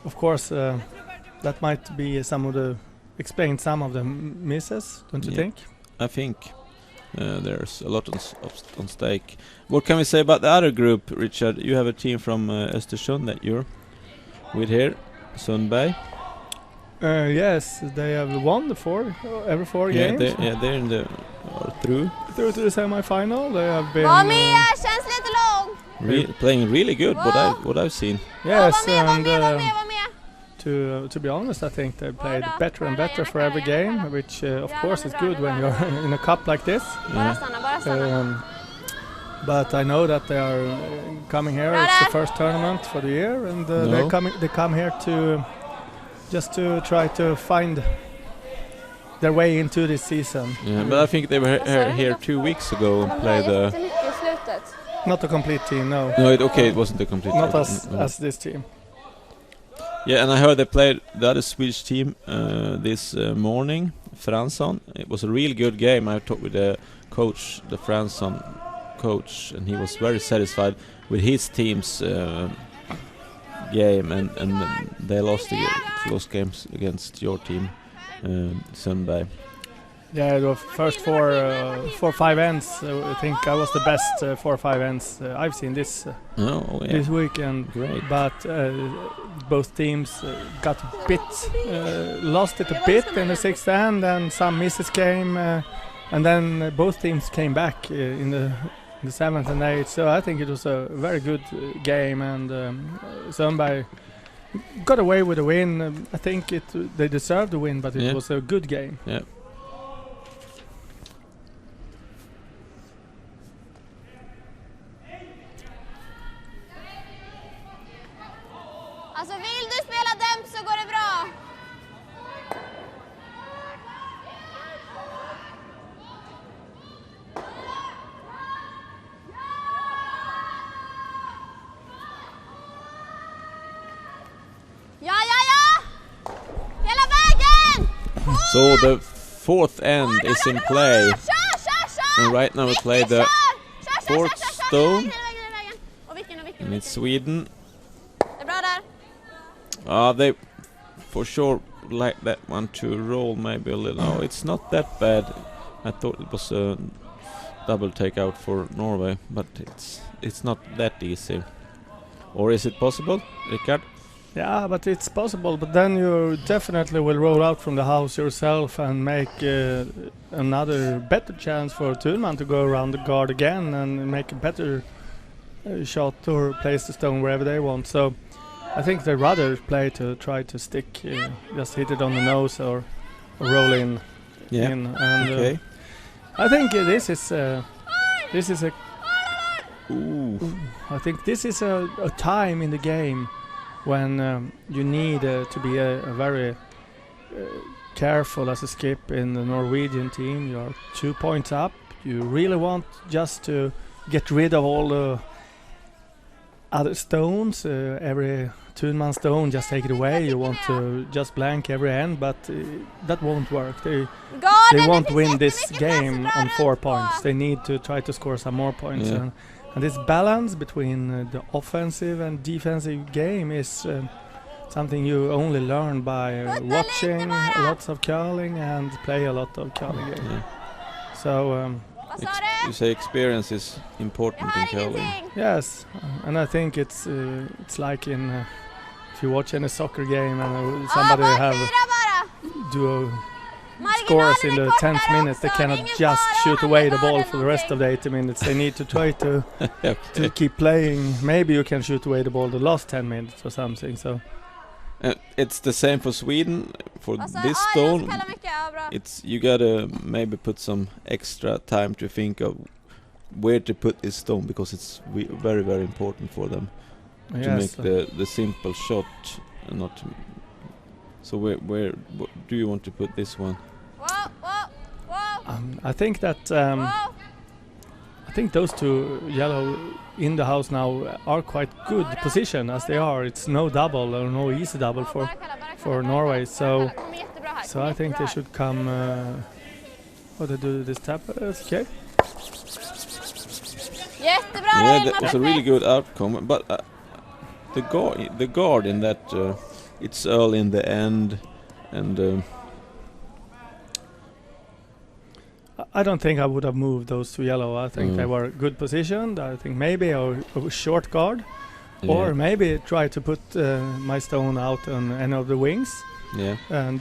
of course that might be explain some of the misses, don't you think? I think there's a lot on stake. What can we say about the other group, Richard? You have a team from Östersund that you're with here, Sundberg. Yes, they have won every 4 games. They're in the through to the semi-final. They have been känns lite lång. playing really good. What I've seen. Yes, and to be honest, I think they played better and better for every game, which of course is good when you're in a cup like this. But I know that they are coming here. It's the first tournament for the year, and they come here to just to try to find their way into this season. Yeah, but I think they were here 2 weeks ago and played not a complete team, no. No, it wasn't a complete team. Not as this team. Yeah, and I heard they played the other Swedish team this morning, Fransson. It was a real good game. I talked with the coach, the Fransson coach, and he was very satisfied with his team's game, and they lost the close games against your team, Sundberg. Yeah, the first 4-5 ends. I think I was the best 4-5 ends I've seen this weekend. Great. But both teams got a bit lost it a bit in the 6th end, and some misses came, and then both teams came back in the 7th and 8th. So I think it was a very good game, and Sundberg got away with a win. I think they deserved the win, but it was a good game. Yeah. Alltså vill du spela dämp så går det bra. Ja! Hela vägen! So the 4th end is in play, and right now we play the 4th stone, and it's Sweden. Det är bra där. They for sure like that one to roll maybe a little. No, it's not that bad. I thought it was a double takeout for Norway, but it's not that easy. Or is it possible, Richard? Yeah, but it's possible, but then you definitely will roll out from the house yourself and make another better chance for Thunman to go around the guard again and make a better shot or place the stone wherever they want. So I think they rather play to try to stick, just hit it on the nose or roll in. Yeah. And okay. I think this is a. Ooh. I think this is a time in the game when you need to be a very careful as a skip in the Norwegian team. You are 2 points up. You really want just to get rid of all the other stones. Every Thunman stone, just take it away. You want to just blank every end, but that won't work. They won't win this game on 4 points. They need to try to score some more points. Yeah. And this balance between the offensive and defensive game is something you only learn by watching lots of curling and play a lot of curling game. Yeah. So you say experience is important in curling. Yes, and I think it's like in if you watch any soccer game and somebody have do scores in the 10th minute, they cannot just shoot away the ball for the rest of the 80 minutes. They need to try to keep playing. Maybe you can shoot away the ball the last 10 minutes or something. So it's the same for Sweden. For this stone, it's you gotta maybe put some extra time to think of where to put this stone, because it's very, very important for them to make the simple shot and not. So where do you want to put this one? I think that I think those two yellow in the house now are quite good position as they are. It's no double or no easy double for Norway. So I think they should come. What they do this tap? Okay. Yeah, that was a really good outcome. But the guard in that it's early in the end, and I don't think I would have moved those two yellow. I think they were good positioned. I think maybe a short guard, or maybe try to put my stone out on any of the wings. Yeah. And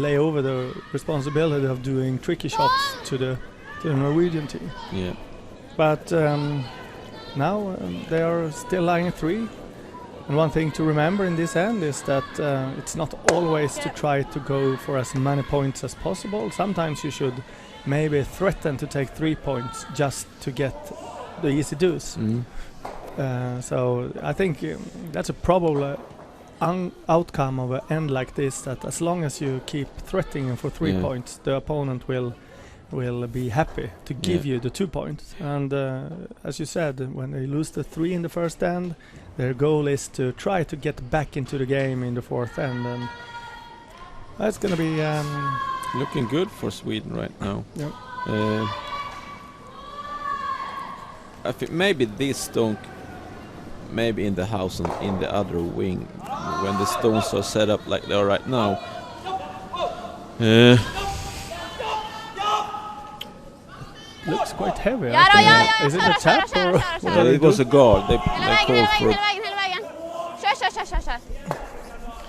lay over the responsibility of doing tricky shots to the Norwegian team. Yeah. But now they are still lying at 3. And one thing to remember in this end is that it's not always to try to go for as many points as possible. Sometimes you should maybe threaten to take 3 points just to get the easy deuce. So I think that's a probable outcome of an end like this, that as long as you keep threatening for 3 points, the opponent will be happy to give you the 2 points. And as you said, when they lose the 3 in the first end, their goal is to try to get back into the game in the 4th end, and that's going to be looking good for Sweden right now. Yep. I think maybe this stone, maybe in the house and in the other wing, when the stones are set up like they are right now. Looks quite heavy. Is it a tap or? It was a guard. They called for.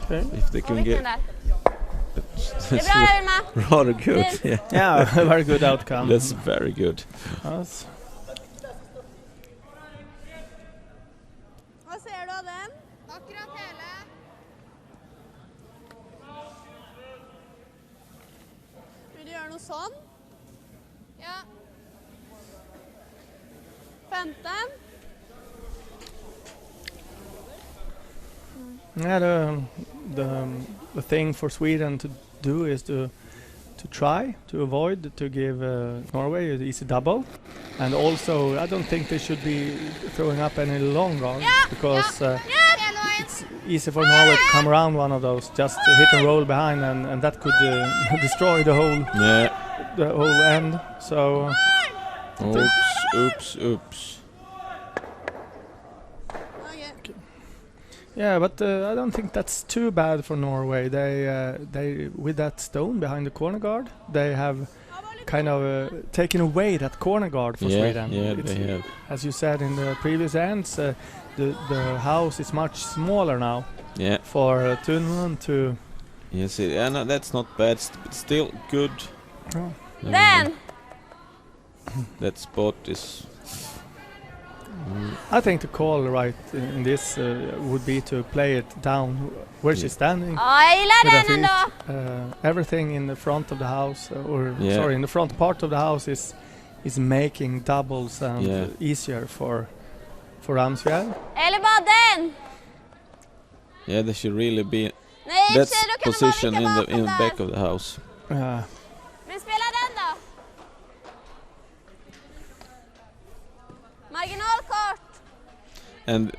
Okay. If they can get. That's rather good. Yeah, a very good outcome. That's very good. Yes. Hva ser du av den? Akkurat hele. Vil du gjøre noe sånn? Ja. 15. Yeah, the thing for Sweden to do is to try to avoid to give Norway an easy double, and also I don't think they should be throwing up any long guard, because it's easy for Norway to come around one of those, just hit and roll behind, and that could destroy the whole end. So oops. Yeah, but I don't think that's too bad for Norway. They with that stone behind the corner guard, they have kind of taken away that corner guard for Sweden. Yeah, they have. As you said in the previous ends, the house is much smaller now. Yeah. For Thunman to. Yes, and that's not bad. Still good. Oh. Den! That spot is. I think the call right in this would be to play it down where she's standing. Jeg gillar den ändå! Everything in the front of the house, in the front part of the house is making doubles and easier for Ramsfjell. Eller bara den! Yeah, they should really be. Nej, That's du kan position in bara the back of the house. Vill spela den då? Marginalkort! And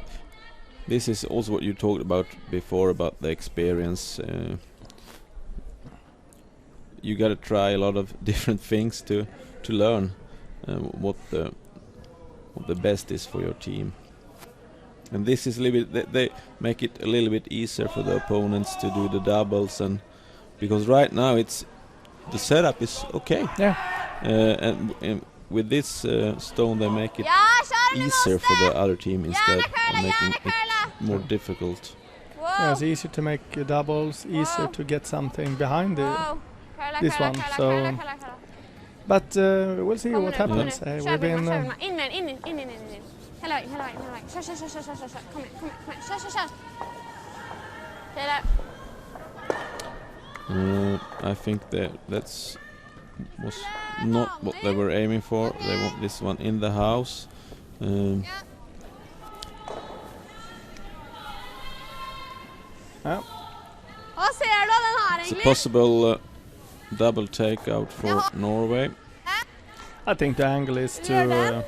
this is also what you talked about before about the experience. You got to try a lot of different things to learn what the best is for your team. And this is a little bit. They make it a little bit easier for the opponents to do the doubles, and because right now the setup is okay. Yeah. And with this stone, they make it easier for the other team instead of making it more difficult. Yeah, it's easier to make doubles, easier to get something behind the this one. So, but we'll see what happens. We've been. In. Hela vägen. Kör. Kom igen. Kör. I think that's was not what they were aiming for. They want this one in the house. Vad ser du den här, It's a possible double takeout for Norway. I think the angle is to.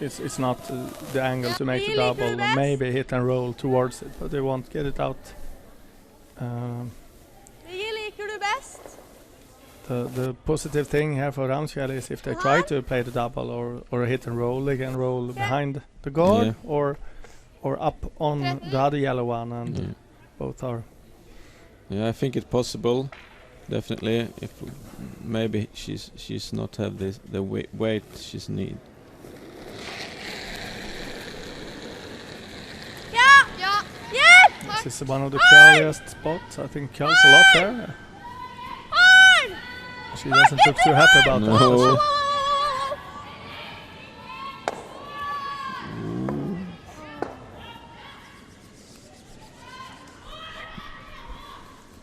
It's not the angle to make the double. Maybe hit and roll towards it, but they won't get it out. Liker du bäst? The positive thing here for Ramsfjell is if they try to play the double or a hit and roll, they can roll behind the guard or up on the other yellow one, and both are. Yeah, I think it's possible. Definitely, if maybe she's not have the weight she's need. This is one of the curliest spots. I think curls a lot there. She doesn't look too happy about that. does she?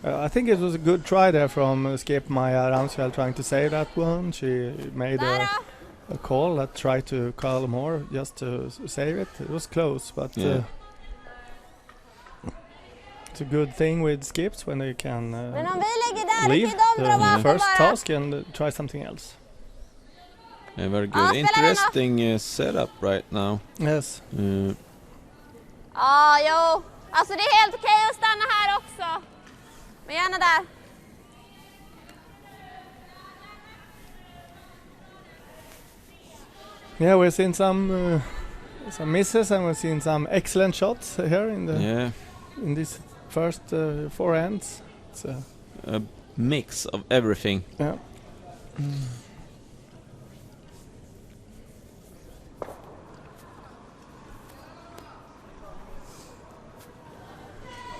I think it was a good try there from Skip Maja Ramsfjell trying to save that one. She made a call that tried to curl more just to save it. It was close, but it's a good thing with skips when they can leave the first task and try something else. A very good, interesting setup right now. Yes. Jo. Alltså det är helt okej att stanna här också. Men gärna där. Yeah, we've seen some misses and we've seen some excellent shots here in this first four ends. It's a mix of everything. Yeah.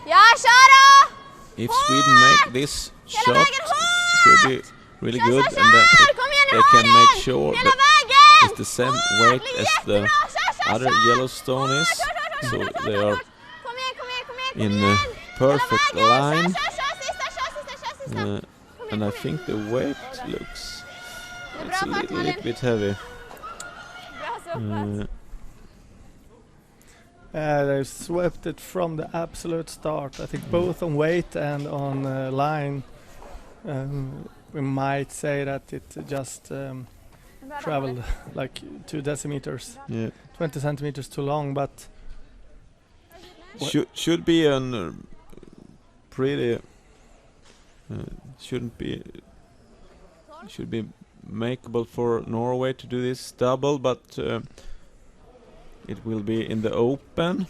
Ja, kör då! If Sweden make this shot, it could be really good, and then they can make sure that it's the same weight as the other Yellowstone is, so they are in a perfect line. And I think the weight looks it's a little bit heavy. They swept it from the absolute start. I think both on weight and on line. We might say that it just traveled like 2 decimeters, 20 centimeters too long, but should be a pretty should be makeable for Norway to do this double, but it will be in the open.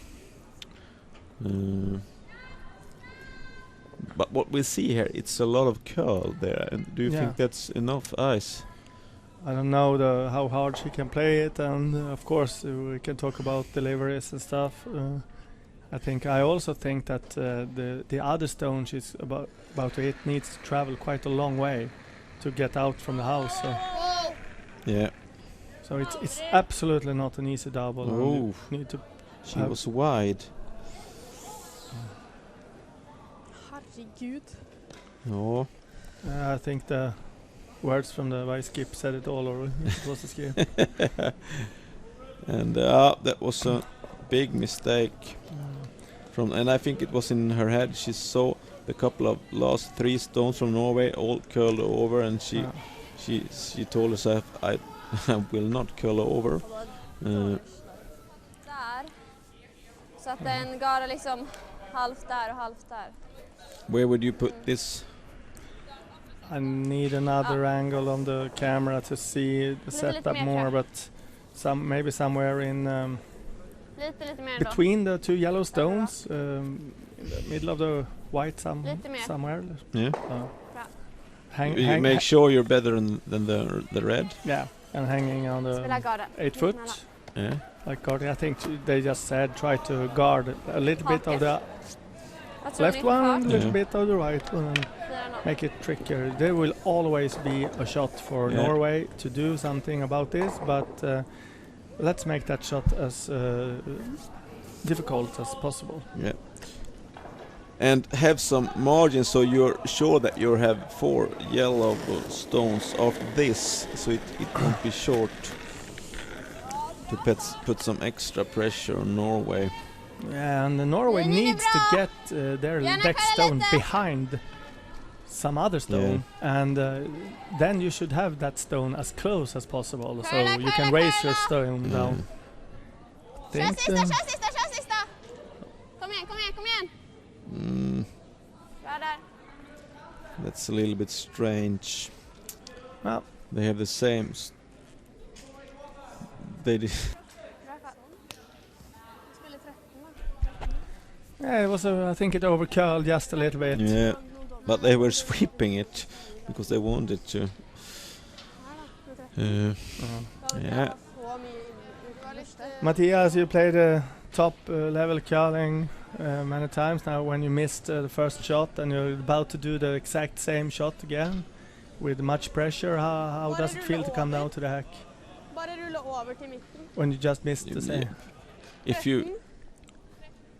But what we see here, it's a lot of curl there. And do you think that's enough ice? I don't know how hard she can play it, and of course we can talk about deliveries and stuff. I also think that the other stone she's about to hit needs to travel quite a long way to get out from the house. So. Yeah. So it's absolutely not an easy double. Oh, need to she was wide. Herregud. No. I think the words from the vice skip said it all, or it was a skip. And that was a big mistake. And I think it was in her head. She saw the couple of last 3 stones from Norway all curled over, and she told herself, I will not curl over. Där. Så att den går liksom halvt där och halvt där. Where would you put this? I need another angle on the camera to see the setup more, but maybe somewhere in lite mer between the 2 yellow stones, in the middle of the white somewhere. Yeah. Hang make sure you're better than the red. Yeah, and hanging on the 8 foot. Yeah. Like guarding, I think they just said try to guard a little bit of the left one, a little bit of the right one. make it trickier. There will always be a shot for Norway to do something about this, but let's make that shot as difficult as possible. Yeah. And have some margin so you're sure that you have 4 yellow stones after this, so it won't be short. To put some extra pressure on Norway. Yeah, and Norway needs to get their next stone behind some other stone, and then you should have that stone as close as possible, so you can raise your stone down. Kör sista! Kom igen! Bra där. That's a little bit strange. Well, they have the same. They did. Yeah, it was. I think it overcurled just a little bit. Yeah, but they were sweeping it because they wanted to. Yeah. Matthias, you played top level curling many times now. When you missed the first shot and you're about to do the exact same shot again with much pressure, how does it feel to come down to the hack? When you just missed the same.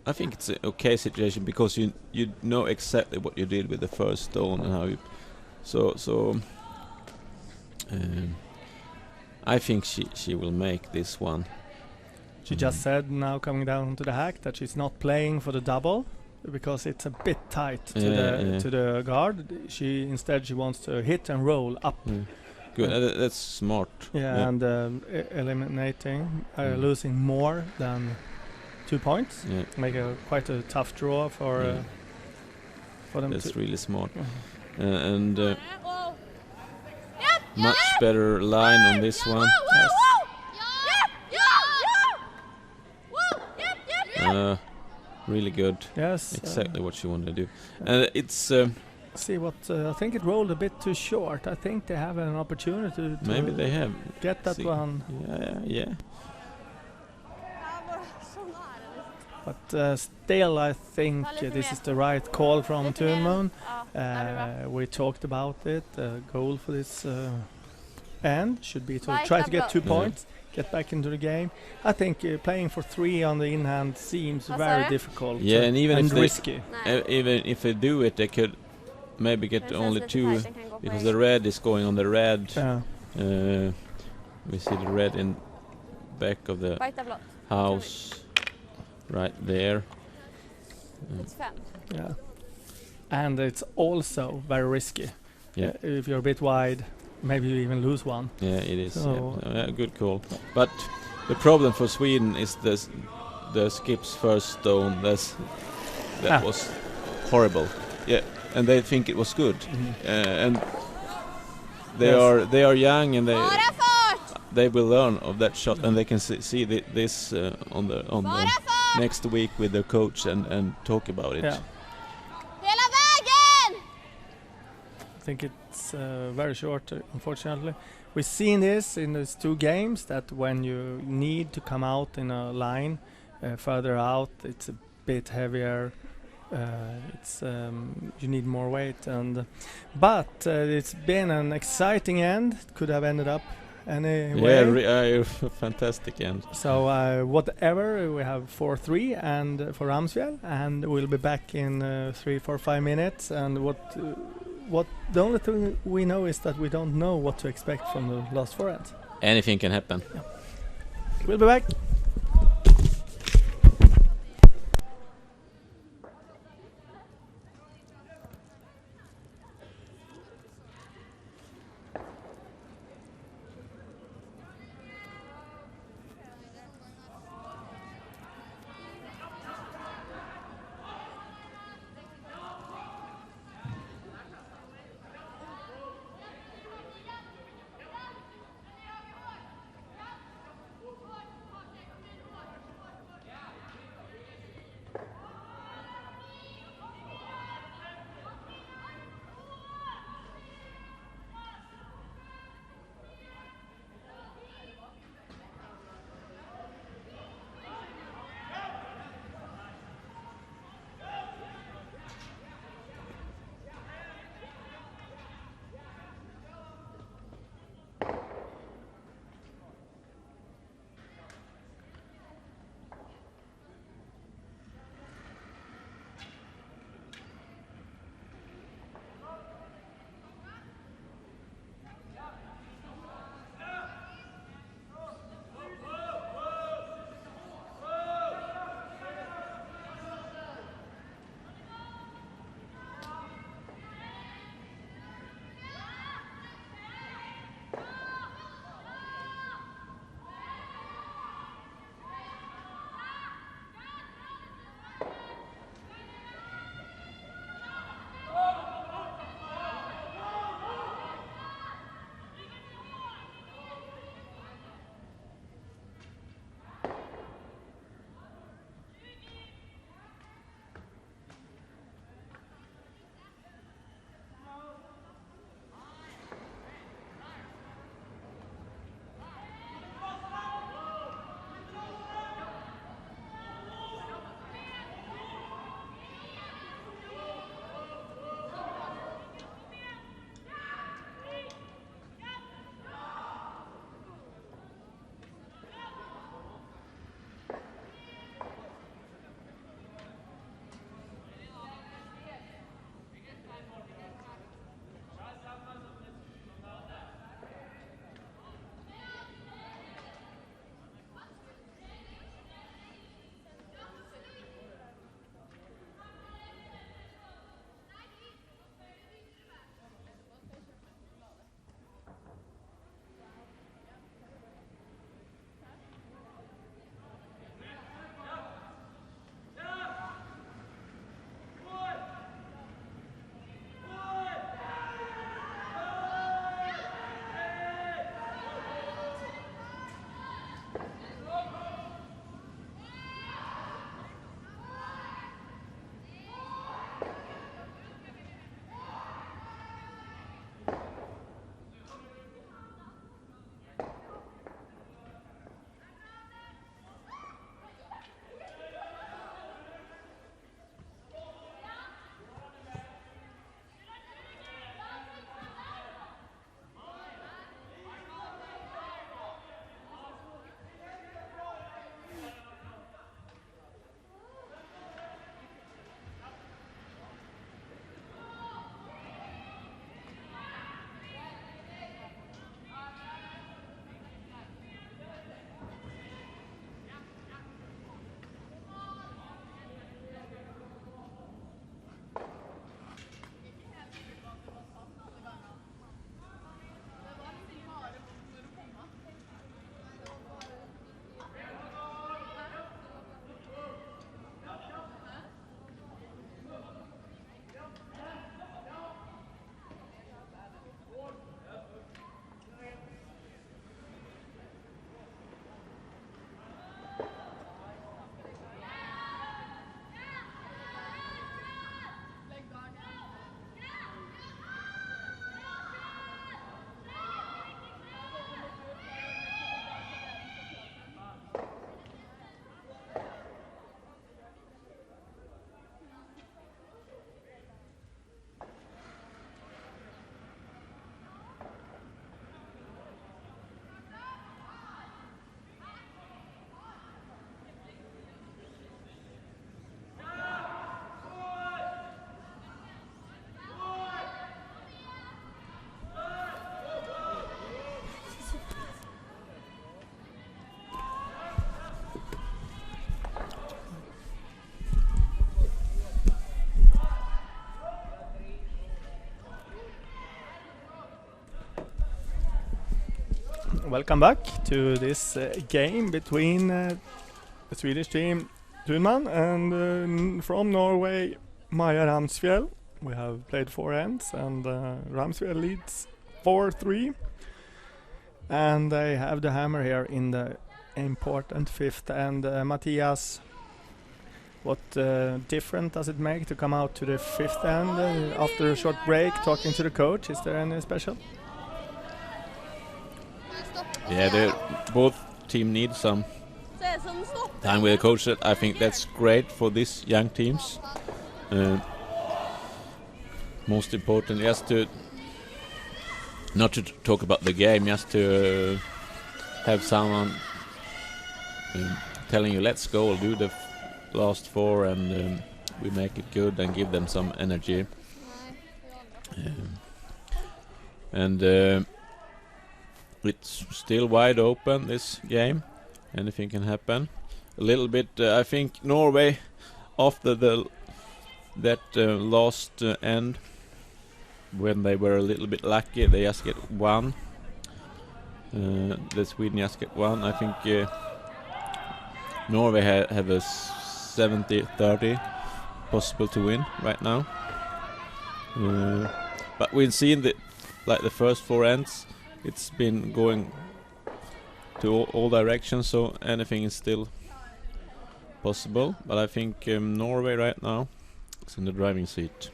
I think it's an okay situation because you know exactly what you did with the first stone and how you. So I think she will make this one. She just said now coming down to the hack that she's not playing for the double because it's a bit tight to the guard. She wants to hit and roll up. Good, that's smart. Yeah. And eliminating, losing more than 2 points. Yeah. Make quite a tough draw for them. That's really smart. And much better line on this one. Yes. Really good. Yes. Exactly what you want to do. And it's. See what I think it rolled a bit too short. I think they have an opportunity to maybe they have get that one. Yeah. But still, I think this is the right call from Thunman. We talked about it. Goal for this end should be to try to get 2 points, get back into the game. I think playing for 3 on the in-hand seems very difficult. Yeah, and even if risky. Even if they do it, they could maybe get only 2 because the red is going on the red. We see the red in back of the house. Right there. It's 5. Yeah. And it's also very risky. Yeah. If you're a bit wide, maybe you even lose one. Yeah, it is. Good call. But the problem for Sweden is the skip's first stone. That was horrible. Yeah, and they think it was good. And they are young and they will learn of that shot, and they can see this on the next week with their coach and talk about it. Yeah. I think it's very short, unfortunately. We've seen this in these 2 games, that when you need to come out in a line further out, it's a bit heavier. You need more weight, but it's been an exciting end. It could have ended up anyway. Yeah, fantastic end. So whatever, we have 4-3 and for Ramsfjell, and we'll be back in 3-5 minutes. And what the only thing we know is that we don't know what to expect from the last 4 ends. Anything can happen. Yeah. We'll be back. Welcome back to this game between the Swedish team Thunman and from Norway Maja Ramsfjell. We have played 4 ends and Ramsfjell leads 4-3, and they have the hammer here in the important 5th end. Matthias, what difference does it make to come out to the 5th end after a short break, talking to the coach? Is there any special? Yeah, both team need some time with the coach. I think that's great for these young teams. Most important, just to not to talk about the game, just to have someone telling you, let's go, do the last 4 and we make it good, and give them some energy. It's still wide open, this game. Anything can happen. A little bit, I think Norway, after that last end, when they were a little bit lucky, they just get 1. The Sweden just get 1. I think Norway have a 70-30 possible to win right now. But we've seen the first 4 ends. It's been going to all directions, so anything is still possible. But I think Norway right now is in the driving seat.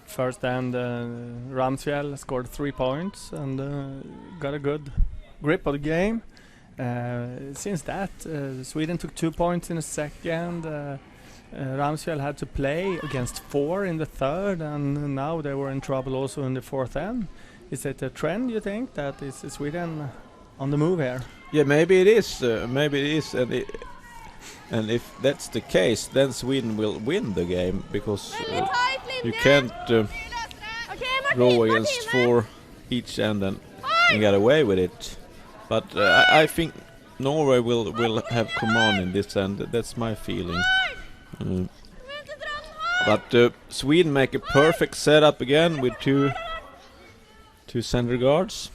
First end, Ramsfjell scored 3 points and got a good grip of the game. Since that, Sweden took 2 points in the second. Ramsfjell had to play against 4 in the third, and now they were in trouble also in the 4th end. Is it a trend, you think, that is Sweden on the move here? Yeah, maybe it is. And if that's the case, then Sweden will win the game, because you can't go against 4 each end and get away with it. But I think Norway will have command in this end. That's my feeling. But Sweden make a perfect setup again with two center guards.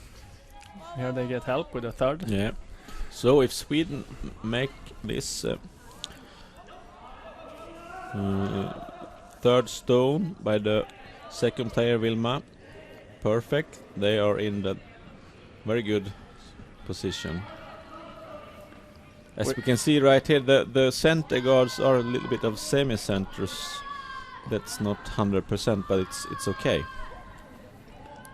Here they get help with a third. Yeah. So if Sweden make this third stone by the second player Vilma, perfect. They are in the very good position. As we can see right here, the center guards are a little bit of semi-centers. That's not 100%, but it's okay.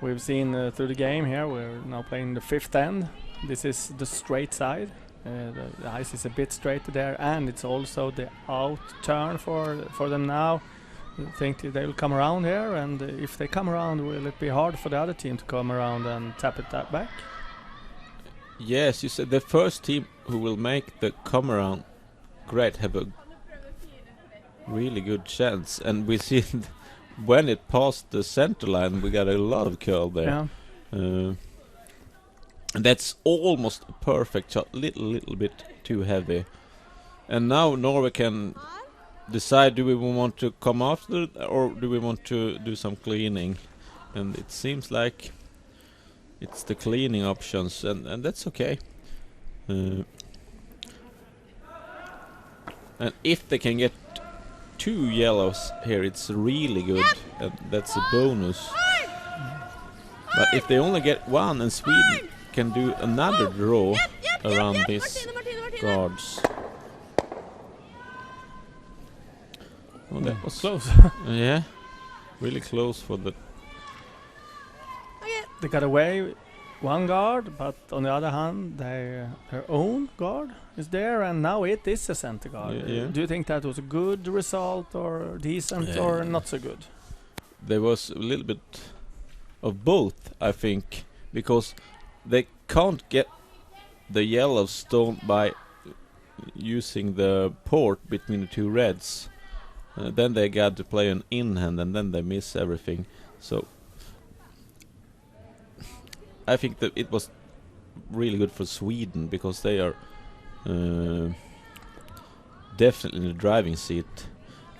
We've seen through the game here, we're now playing the 5th end. This is the straight side. The ice is a bit straight there, and it's also the out turn for them now. I think they will come around here, and if they come around, will it be hard for the other team to come around and tap it back? Yes, you said the first team who will make the come around great have a really good chance, and we see when it passed the center line, we got a lot of curl there. Yeah. And that's almost a perfect shot, little bit too heavy. And now Norway can decide, do we want to come after or do we want to do some cleaning? And it seems like it's the cleaning options, and that's okay. And if they can get 2 yellows here, it's really good, and that's a bonus. But if they only get 1 and Sweden can do another draw around these guards. Oh, that was close. Yeah, really close for the... They got away 1 guard, but on the other hand, their own guard is there, and now it is a center guard. Yeah. Do you think that was a good result, or decent, or not so good? There was a little bit of both, I think, because they can't get the yellow stone by using the port between the 2 reds. Then they got to play an in-hand, and then they miss everything. So I think that it was really good for Sweden, because they are definitely in the driving seat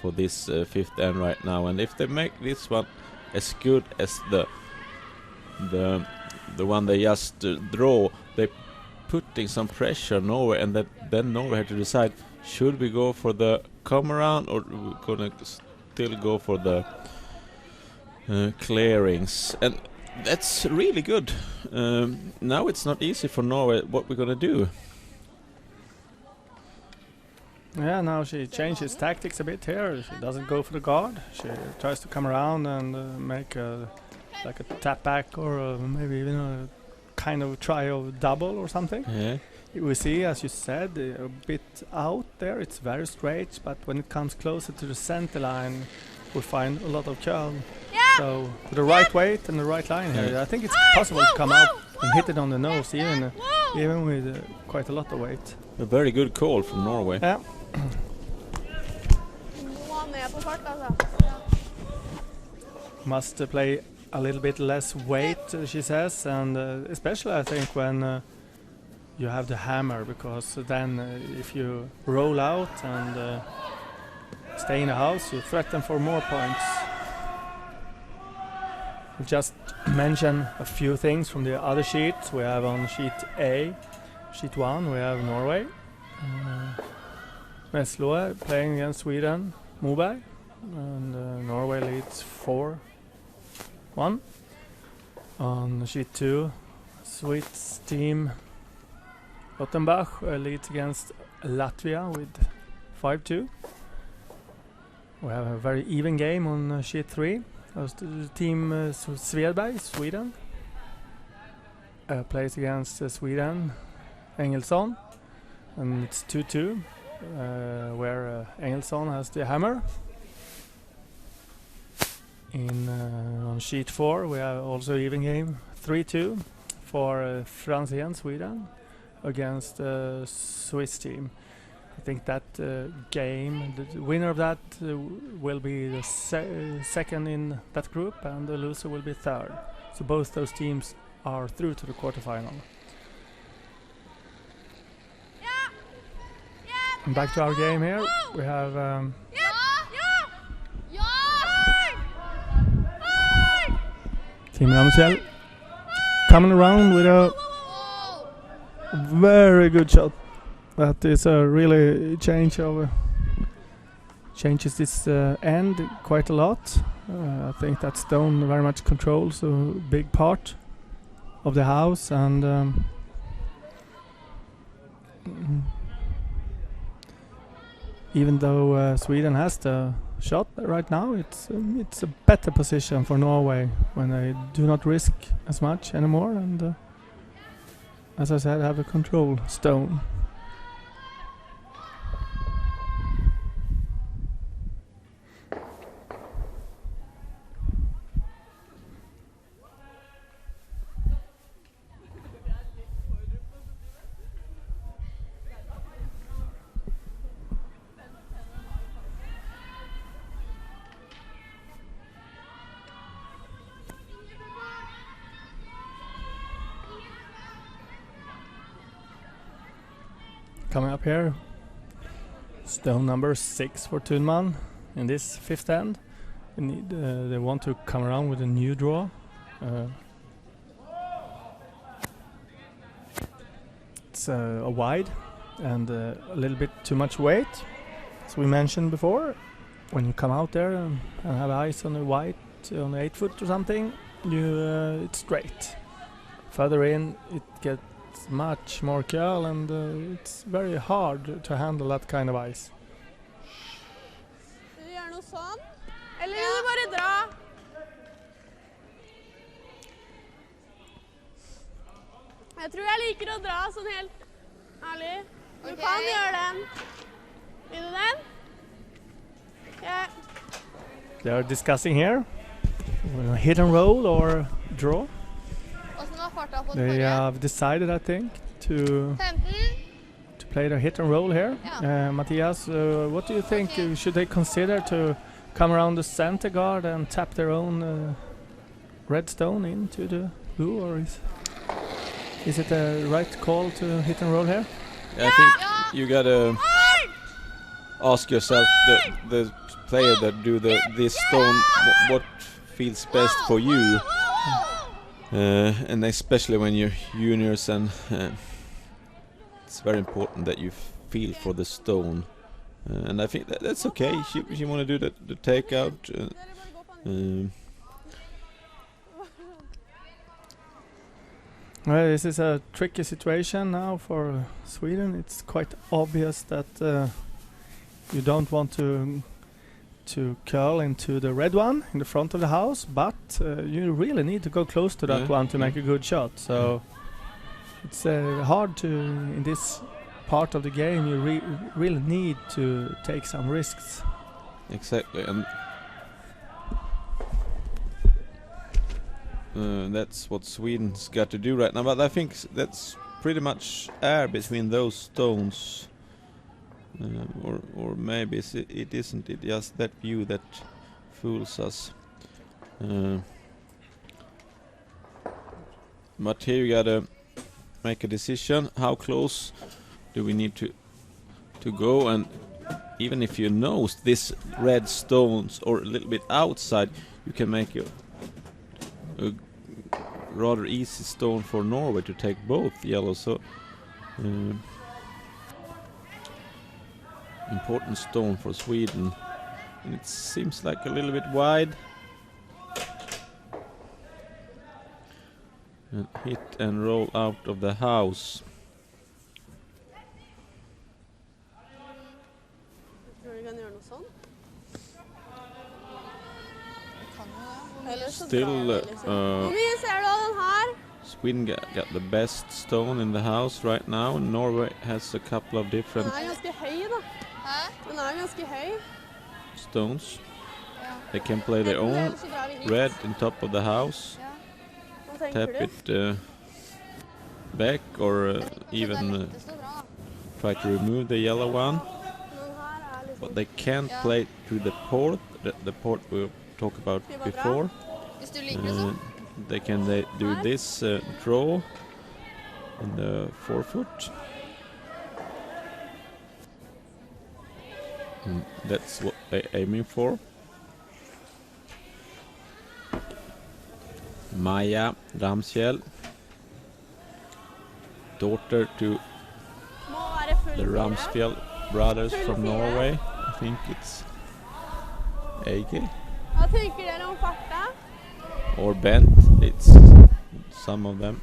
for this 5th end right now. And if they make this one as good as the the one they just draw, they putting some pressure on Norway, and then Norway had to decide, should we go for the come around or we're gonna still go for the clearings, and that's really good. Now it's not easy for Norway what we're gonna do. Yeah, now she changes tactics a bit here. She doesn't go for the guard. She tries to come around and make like a tap back, or maybe even a kind of try of double or something. Yeah. We see, as you said, a bit out there. It's very straight, but when it comes closer to the center line, we find a lot of curl. So with the right weight and the right line here, I think it's possible to come out and hit it on the nose, even with quite a lot of weight. A very good call from Norway. Yeah. Must play a little bit less weight, she says, and especially I think when you have the hammer, because then if you roll out and stay in the house, you threaten for more points. We'll just mention a few things from the other sheets. We have on sheet A, sheet 1, we have Norway. SWE playing against Sweden, Moberg, and Norway leads 4-1. On sheet 2, Swedes team Rottenbach leads against Latvia with 5-2. We have a very even game on sheet 3. The team Svedberg, Sweden, plays against Sweden, Engelsson, and it's 2-2, where Engelsson has the hammer. On sheet 4 we have also even game, 3-2 for Franzén, Sweden, against the Swiss team. I think that game, the winner of that will be the second in that group, and the loser will be third. So both those teams are through to the quarterfinal. And back to our game here. We have Team Ramsfjell coming around with a very good shot. That is a really changes this end quite a lot. I think that stone very much controls a big part of the house, and even though Sweden has the shot right now, it's a better position for Norway when they do not risk as much anymore, and as I said, have a control stone. Coming up here, stone number 6 for Thunman in this fifth end. They want to come around with a new draw. It's a wide and a little bit too much weight. As we mentioned before, when you come out there and have eyes on the white, on 8 foot or something, it's straight. Further in, it gets much more curl, and it's very hard to handle that kind of ice. Skal du gjøre noe sånn? Eller vil du bare dra? Jeg tror jeg liker å dra sånn helt ærlig. Du kan gjøre den. Vil du den? Okay. They are discussing here. Hit and roll or draw. They have decided, I think, to play the hit and roll here. Matthias, what do you think? Should they consider to come around the center guard and tap their own red stone into the blue, or is it a right call to hit and roll here? I think you gotta ask yourself, the player that do this stone, what feels best for you. and especially when you're juniors, and it's very important that you feel for the stone. And I think that's okay. She want to do the takeout. Well, this is a tricky situation now for Sweden. It's quite obvious that you don't want to curl into the red one in the front of the house, but you really need to go close to that one to make a good shot. So it's hard to, in this part of the game, you really need to take some risks. Exactly, and that's what Sweden's got to do right now. But I think that's pretty much air between those stones. Or maybe it isn't. It just that view that fools us. But here you gotta make a decision. How close do we need to go? And even if you know this red stones or a little bit outside, you can make a rather easy stone for Norway to take both yellow. So. Important stone for Sweden, and it seems like a little bit wide, and hit and roll out of the house. Still Sweden got the best stone in the house right now. Norway has a couple of different stones. They can play their own red in top of the house, tap it back, or even try to remove the yellow one. But they can't play through the port, the port we'll talk about before. They can do this draw in the forefoot. That's what they're aiming for. Maja Ramsfjell, daughter to the Ramsfjell brothers from Norway. I think it's Egil or Bent. It's some of them.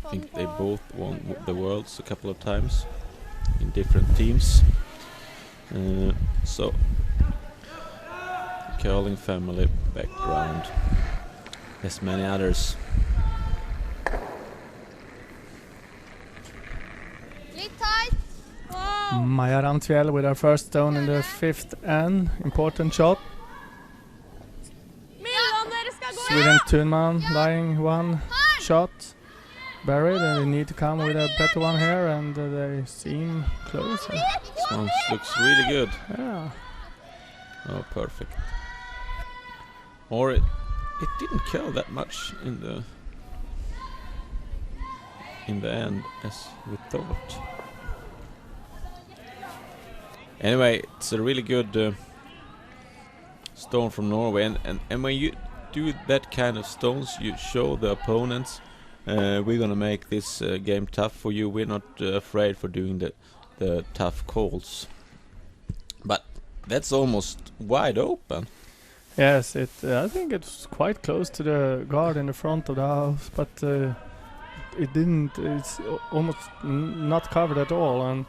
I think they both won the Worlds a couple of times in different teams. So, curling family background, as many others. Maja Ramsfjell with her first stone in the 5th N. Important shot. Sweden Thunman lying one shot. Buried, and they need to come with a better one here, and they seem close. This one looks really good. Yeah. Oh, perfect. Or it didn't curl that much in the end as we thought. Anyway, it's a really good stone from Norway, and when you do that kind of stones, you show the opponents, we're gonna make this game tough for you. We're not afraid for doing the tough calls. But that's almost wide open. Yes, I think it's quite close to the guard in the front of the house, but it didn't. It's almost not covered at all,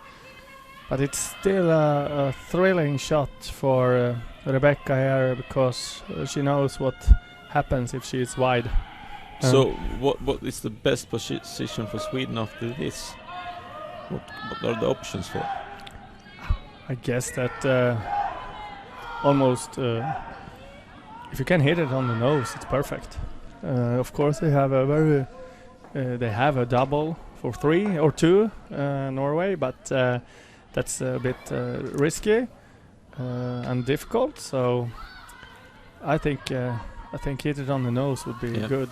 but it's still a thrilling shot for Rebecca here, because she knows what happens if she is wide. So what is the best position for Sweden after this? What are the options for? I guess that almost if you can hit it on the nose, it's perfect. Of course, they have a double for 3 or 2 Norway, but that's a bit risky and difficult. So I think hit it on the nose would be good.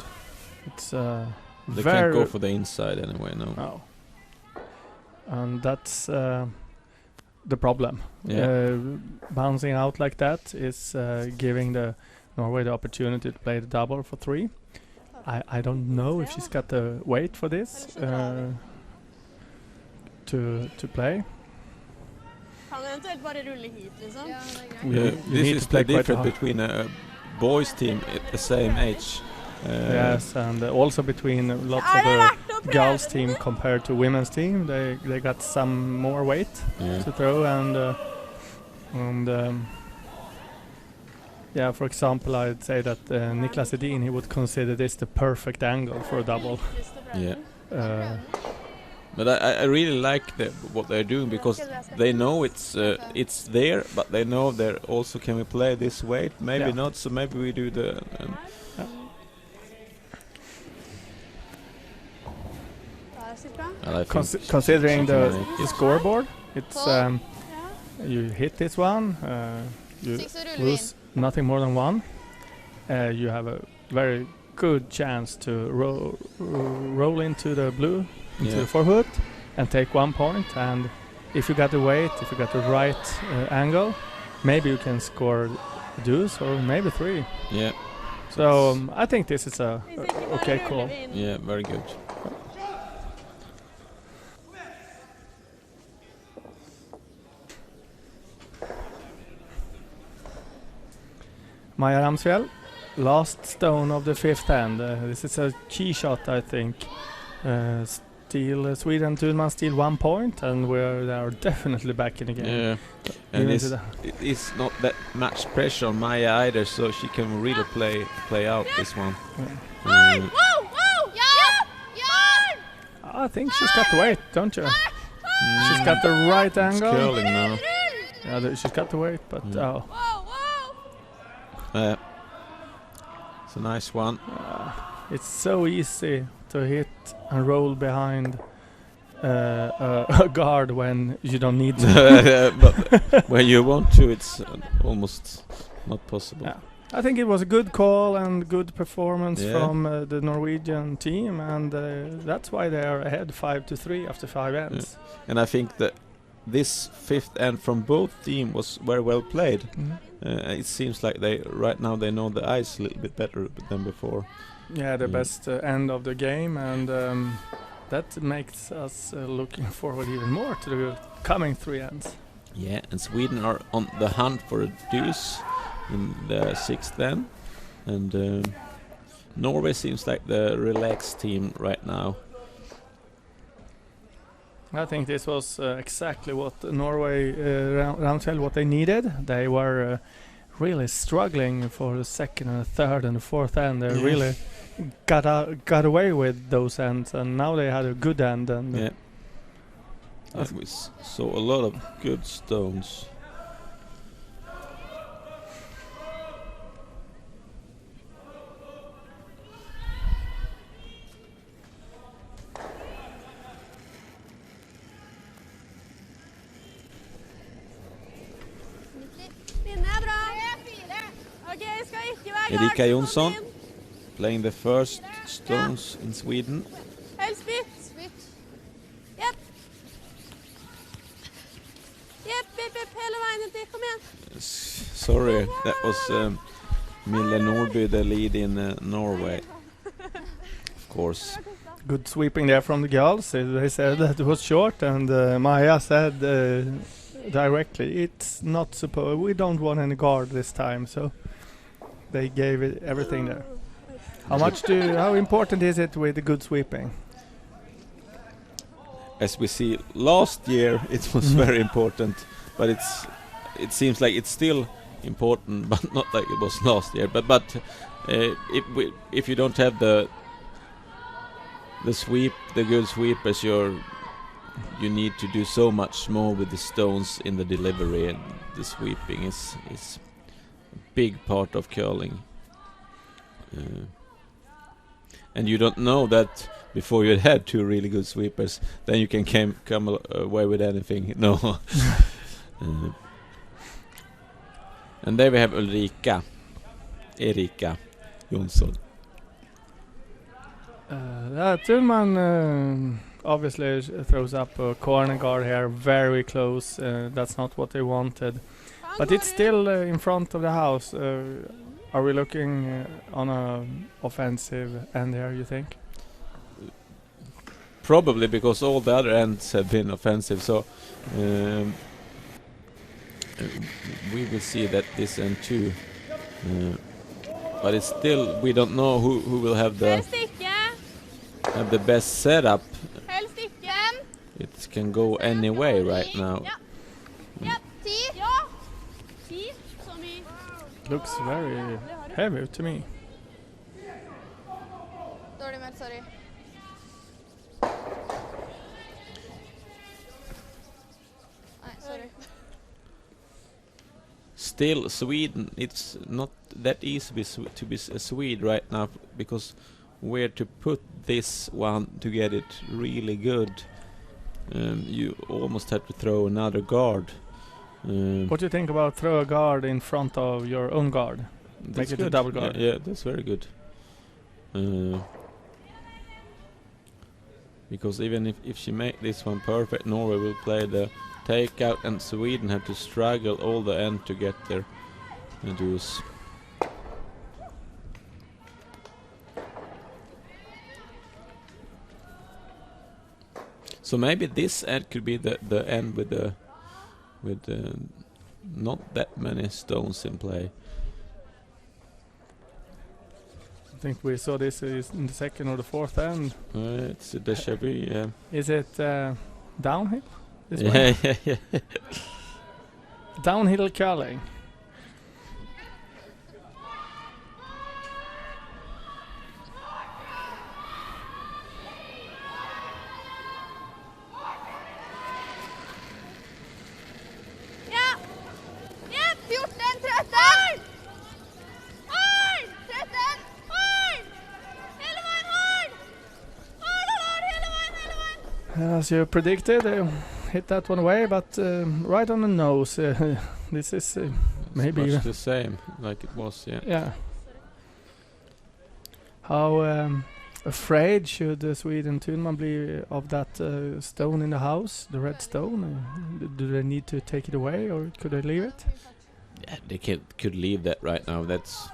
It's they can't go for the inside anyway. No. And that's the problem. Yeah. Bouncing out like that is giving the Norway the opportunity to play the double for 3. I don't know if she's got the weight for this to play. Kan eventuelt bare rulle hit, liksom. Ja, det er greit. You need This to is play the quite difference hard. between a boys team at the same age. Yes, and also between lots of Er det the verdt å prøve girls den, team eller? compared to women's team. They got some more weight Yeah. to throw, and yeah, for example, I'd say that Niklas Edin, he would consider this the perfect angle for a double. Lyst til å prøve Yeah. den. But I really like what they're doing, because they know it's there, but they know they're also, can we play this weight? Maybe Yeah. not, so maybe we do the... Der, cirka. and I think Considering the Yeah. scoreboard, it's Ja. you hit this one, you Six og ruller vi lose nothing more than 1. You have a very good chance to roll into the blue, into Yeah. the forefoot, and take 1 point. And if you got the weight, if you got the right angle, maybe you can score deuce or maybe 3. Yeah, So I think this is a Hvis ikke bare okay ruller call. vi inn. yeah, very good. Maja Ramsfjell, last stone of the 5th hand. This is a key shot, I think. Sweden, Thunman steal 1 point, and they are definitely back in the game. Yeah, Even and to the- it's not that much pressure on Maya either, so she can really play out this one. Wow, wow! Ja! Ja! I think she's got the weight, don't you? She's got the right It's angle. curling now. Yeah, she's got the weight, but Mm. Wow, wow! It's a nice one. it's so easy to hit and roll behind a guard when you don't need to. But when you want to, it's almost not possible. Yeah. I think it was a good call and good performance Yeah. from the Norwegian team, and that's why they are ahead 5-3 after 5 ends. And I think that this 5th end from both teams was very well played. It seems like right now they know the ice a little bit better than before. Yeah, the Mm. best end of the game, and that makes us looking forward even more to the coming 3 ends. Yeah, and Sweden are on the hunt for a deuce in the 6th end, and Norway seems like the relaxed team right now. I think this was exactly what Norway, Ramsfjell, what they needed. They were really struggling for the 2nd and the 3rd and the 4th end. They Yeah. really got away with those ends, and now they had a good end. And Yeah, we saw a lot of good stones. Linje er bra. Ok, skal ikke være galt. Erika Jonsson Kom inn. playing the first stones in Sweden. Helt spytt. Spytt. Jepp. Jepp, jepp, jepp, hele veien inntil. Kom igjen. Sorry, that was Mille Nordby, the lead in Norway. Of course. good sweeping there from the girls. They said that it was short, and Maja said directly, "It's not supposed. We don't want any guard this time." So they gave it everything there. How important is it with the good sweeping? As we see, last year it was very important, but it seems like it's still important, but not like it was last year. But if you don't have the sweep, the good sweepers, you need to do so much more with the stones in the delivery, and the sweeping is a big part of curling. And you don't know that before you had two really good sweepers, then you can come away with anything. No. And there we have Erika Jonsson. Thunman obviously throws up a corner guard here, very close. That's not what they wanted. But it's still in front of the house. Are we looking on a offensive end here, you think? Probably because all the other ends have been offensive. So we will see that this end too. But it's still, we don't know who will have the best setup. Helst ikke. It can go any way right now. Ja. 10. Ja. 10. Som i... Looks very heavy to me. Dårlig meldt, sorry. Nei, sorry. Still, Sweden, it's not that easy to be a Swede right now, because where to put this one to get it really good, you almost have to throw another guard. What do you think about throw a guard in front of your own guard? Make it a double guard. Yeah, that's very good. Because even if she make this one perfect, Norway will play the takeout, and Sweden have to struggle all the end to get their deuce. So maybe this end could be the end with not that many stones in play. I think we saw this is in the second or the fourth end. It's a déjà vu, yeah. Is it downhill? This Yeah, way? yeah. Downhill curling. Ja. Ja. 14, 13. Hold! 13. Hold! Hele veien, hold! Hold, hele veien. As you predicted, hit that one away, but right on the nose. This is maybe Much the same like it was, yeah. yeah. How afraid should Sweden Thunman be of that stone in the house, the red stone? Do they need to take it away, or could they leave it? Yeah, they could leave that right now. That's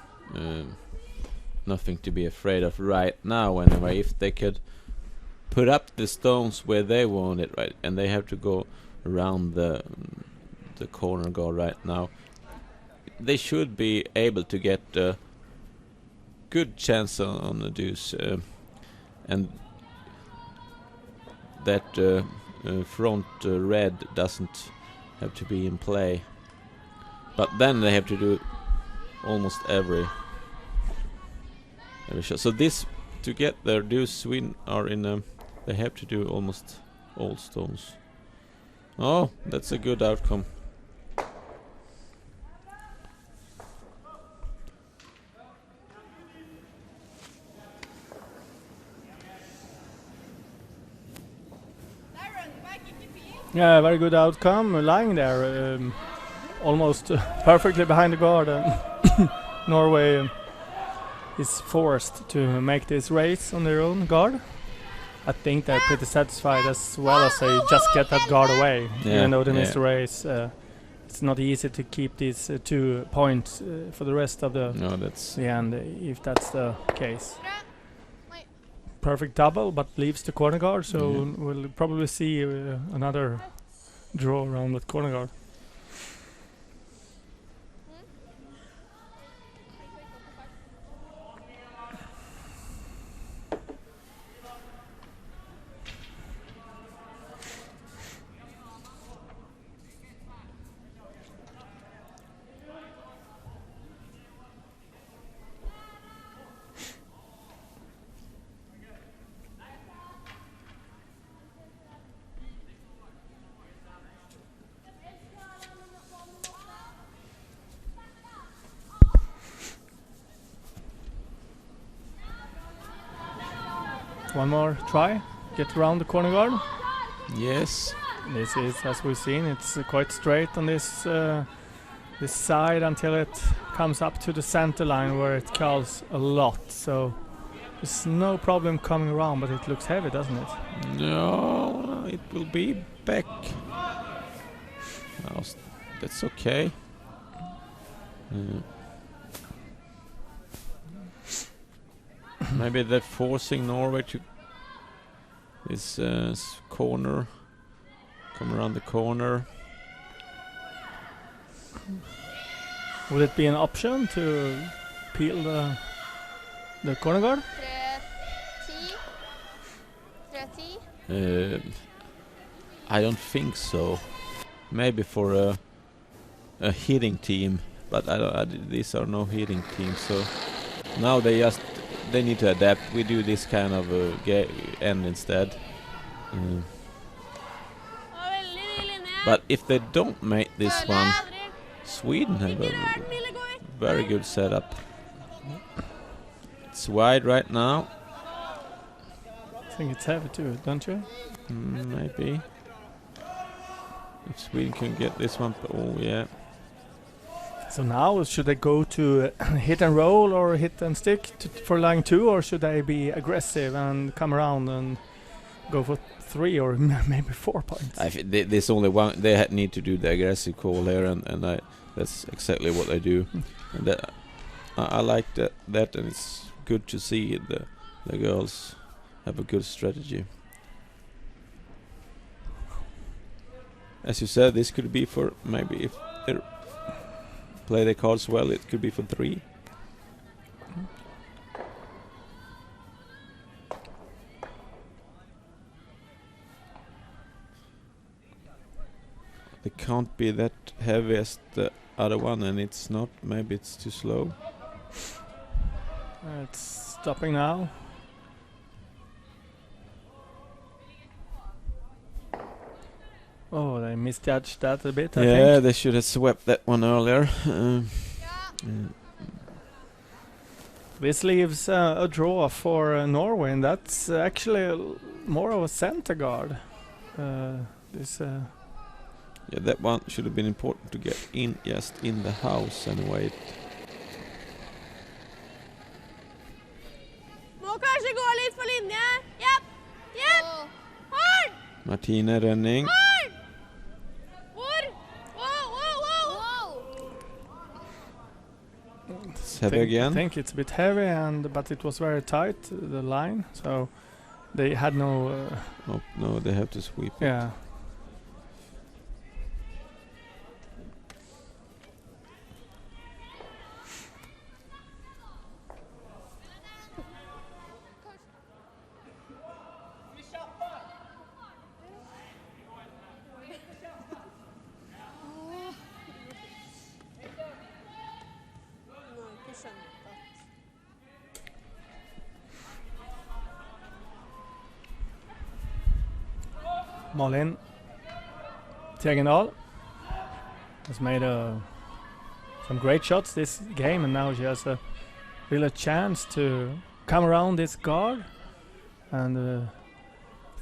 nothing to be afraid of right now. Anyway, if they could put up the stones where they want it, right, and they have to go around the corner guard right now, they should be able to get a good chance on the deuce, and that front red doesn't have to be in play. But then they have to do almost every shot. So this, to get their deuce win, are in they have to do almost all stones. Oh, that's a good outcome. Yeah, very good outcome. Lying there, almost perfectly behind the guard. Norway is forced to make this race on their own guard. I think they're pretty satisfied as well as they just get that guard away. Yeah, Even though they missed yeah. the race, it's not easy to keep these 2 points for the rest of the No, that's end, if that's the case. Perfect double, but leaves the corner guard, so we'll probably see another draw around that corner guard. One more try, get around the corner guard. yes. This is, as we've seen, it's quite straight on this this side until it comes up to the center line where it curls a lot. So There's no problem coming around, but it looks heavy, doesn't it? No, it will be back. Now, that's okay. Maybe they're forcing Norway to this corner. Come around the corner. Would it be an option to peel the corner guard? 3-10. I don't think so. Maybe for a hitting team, but these are no hitting teams. So now they need to adapt. We do this kind of end instead. But if they don't make this one, Sweden have a very good setup. It's wide right now. I think it's heavy too, don't you? Maybe. If Sweden can get this one, oh yeah. So now, should they go to hit and roll or hit and stick for line 2, or should they be aggressive and come around and go for 3 or maybe 4 points? There's only one. They need to do the aggressive call here, and that's exactly what they do. And I like that, and it's good to see the girls have a good strategy. As you said, this could be for maybe if they play their cards well, it could be for 3. They can't be that heavy as the other one, and it's not. Maybe it's too slow. It's stopping now. Oh, they misjudged that a bit, I think. Yeah, they should have swept that one earlier. This leaves a draw for Norway, and that's actually more of a center guard. Yeah, that one should have been important to get in, just in the house anyway. Må kanskje gå litt for linje. Jepp. Jepp. Hold. Martine running. Hold. Hvor? Wow. It's heavy again. I think it's a bit heavy, but it was very tight, the line, so they had no... No, they have to sweep it. Yeah. Malin Tegendal has made some great shots this game, and now she has a real chance to come around this guard and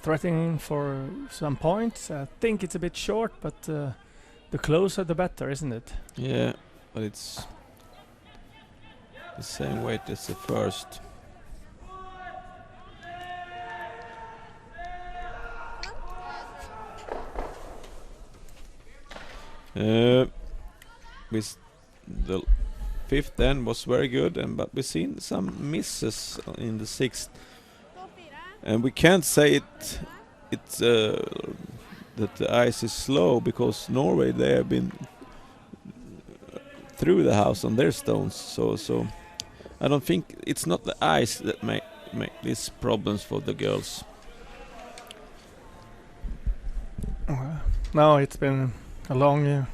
threatening for some points. I think it's a bit short, but the closer the better, isn't it? Yeah, but it's the same weight as the first. With the 5th end was very good, but we've seen some misses in the 6th, and we can't say it's that the ice is slow, because Norway, they have been through the house on their stones, so I don't think it's not the ice that make these problems for the girls. No, it's been a long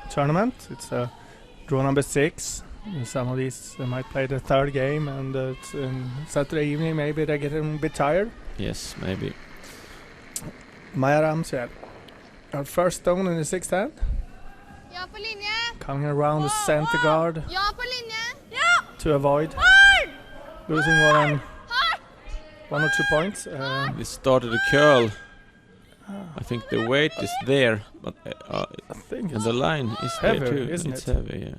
tournament. It's draw number 6. Some of these they might play the 3rd game, and it's Saturday evening. Maybe they're getting a bit tired. Yes, maybe. Maja Ramsfjell, our first stone in the 6th hand. Ja, på linje. Coming around the center guard Ja, på linje. Ja. to avoid losing one or 2 points. We started a curl. I think the weight is there, but I think and the line is heavy, there too. isn't It's it? heavy, yeah.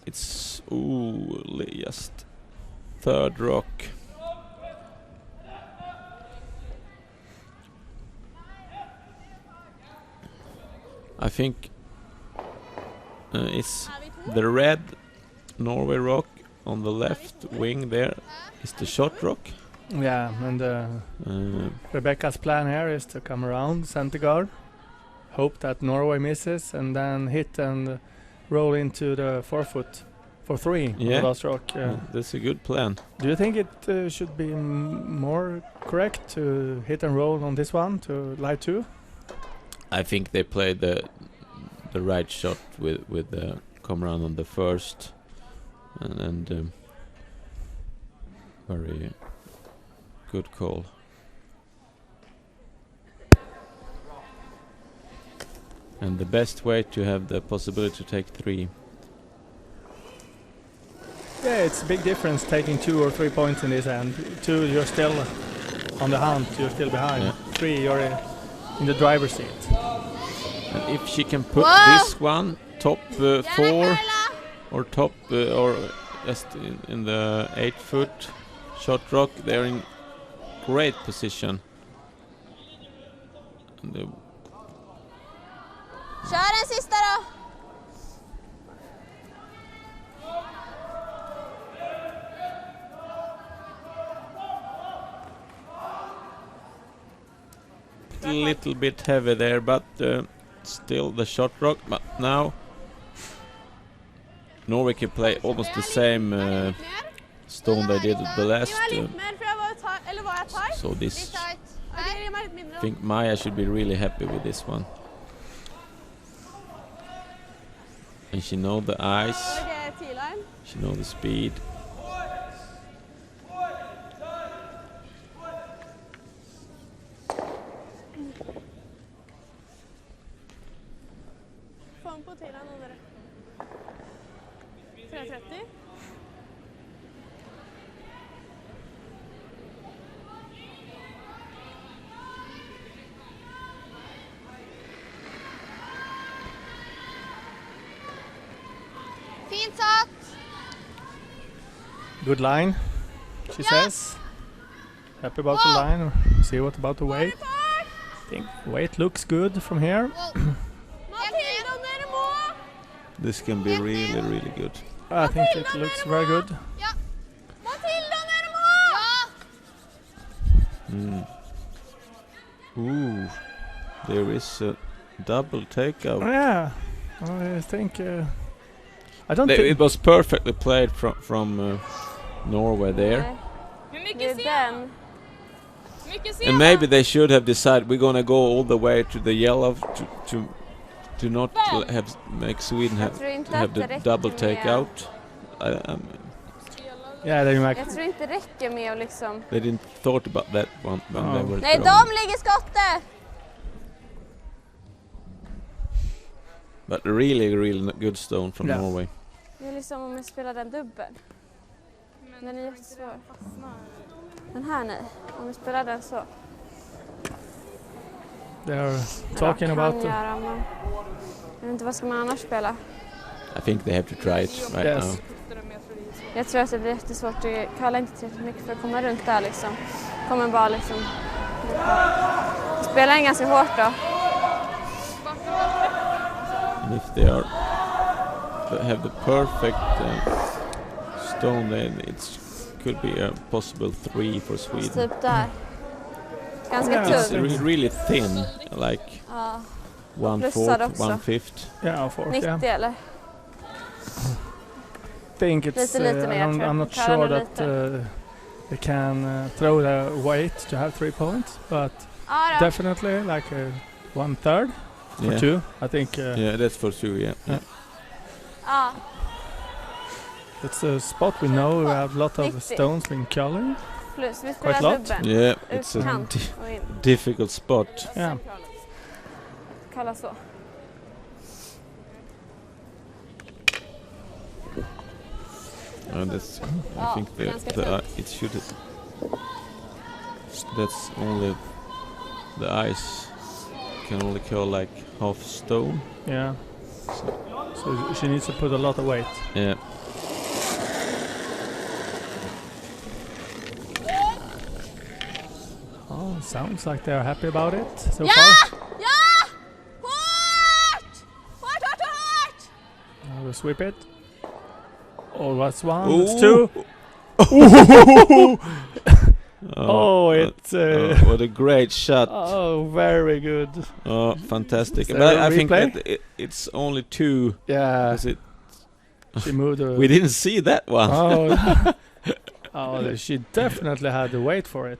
It's just third rock. I think it's the red Norway rock on the left wing. There is the shot rock. Yeah, and Rebecca's plan here is to come around center guard, hope that Norway misses, and then hit and roll into the 4-foot for 3 on the last rock. That's a good plan. Do you think it should be more correct to hit and roll on this one to lie 2? I think they played the right shot with the come around on the first, and very good call. And the best way to have the possibility to take 3. Yeah, it's a big difference taking 2 or 3 points in this end. 2, you're still on the hunt, you're still behind. Yeah. 3, you're in the driver's seat. And if she can put this one top 4 or top or just in the 8-foot shot rock, they're in great position. And Kör en sista då. little bit heavy there, but still the shot rock. But now Norway can play almost the same stone they did the last. So this, I think Maya should be really happy with this one. And she knows the ice, she knows the speed. Fint satt. Good line, she says. Happy about the line. See what about the weight? I think weight looks good from here. This can be really, really good. I think it looks very good. Ooh, there is a double takeout. Yeah, I think. I don't think it was perfectly played from Norway there. And maybe they should have decided we're gonna go all the way to the yellow to not make Sweden have the double takeout. Yeah, they might. Jag tror inte det räcker med att liksom... They didn't thought about that one when they were Nej, de ligger skottet! But really, really good stone from Norway. Det är liksom om vi spelar den dubbel. Den är jättesvår. Den här nej, om vi spelar den så. They are talking about. Jag vet inte vad ska man annars spela. I think they have to try it right now. Jag tror att det blir jättesvårt. Kalla inte tillräckligt mycket för att komma runt där liksom. Kommer bara liksom... Spelar den ganska hårt då. And if they have the perfect stone, then it could be a possible 3 for Sweden. Typ där. Ganska It's tungt. really thin, like 1/4, 1/5. Yeah, 1/4. 90 yeah. eller? I think it's. Lite mer, I'm not sure that they can throw the weight to have 3 points, but definitely like 1/3 for 2. I think. Yeah, that's for 2. Yeah. It's a spot we know. We have a lot of stones in curling. Plus, vi Quite spelar lot. dubbeln. Yeah, it's a difficult spot. Yeah. Kalla så. That's. I think it should. That's only the ice can only curl like half stone. Yeah. So she needs to put a lot of weight. Yeah. Oh, sounds like they're happy about it so Ja! far. Ja! Hårt! Hårt, hårt, hårt! Now we sweep it. Oh, that's one. Ooh. That's two. Oh, it's... what a great shot. Oh, very good. Oh, fantastic. Is But there a I think replay? that it's only two. Yeah. Is it? She moved her... We didn't see that one. Oh, oh, she definitely had the weight for it.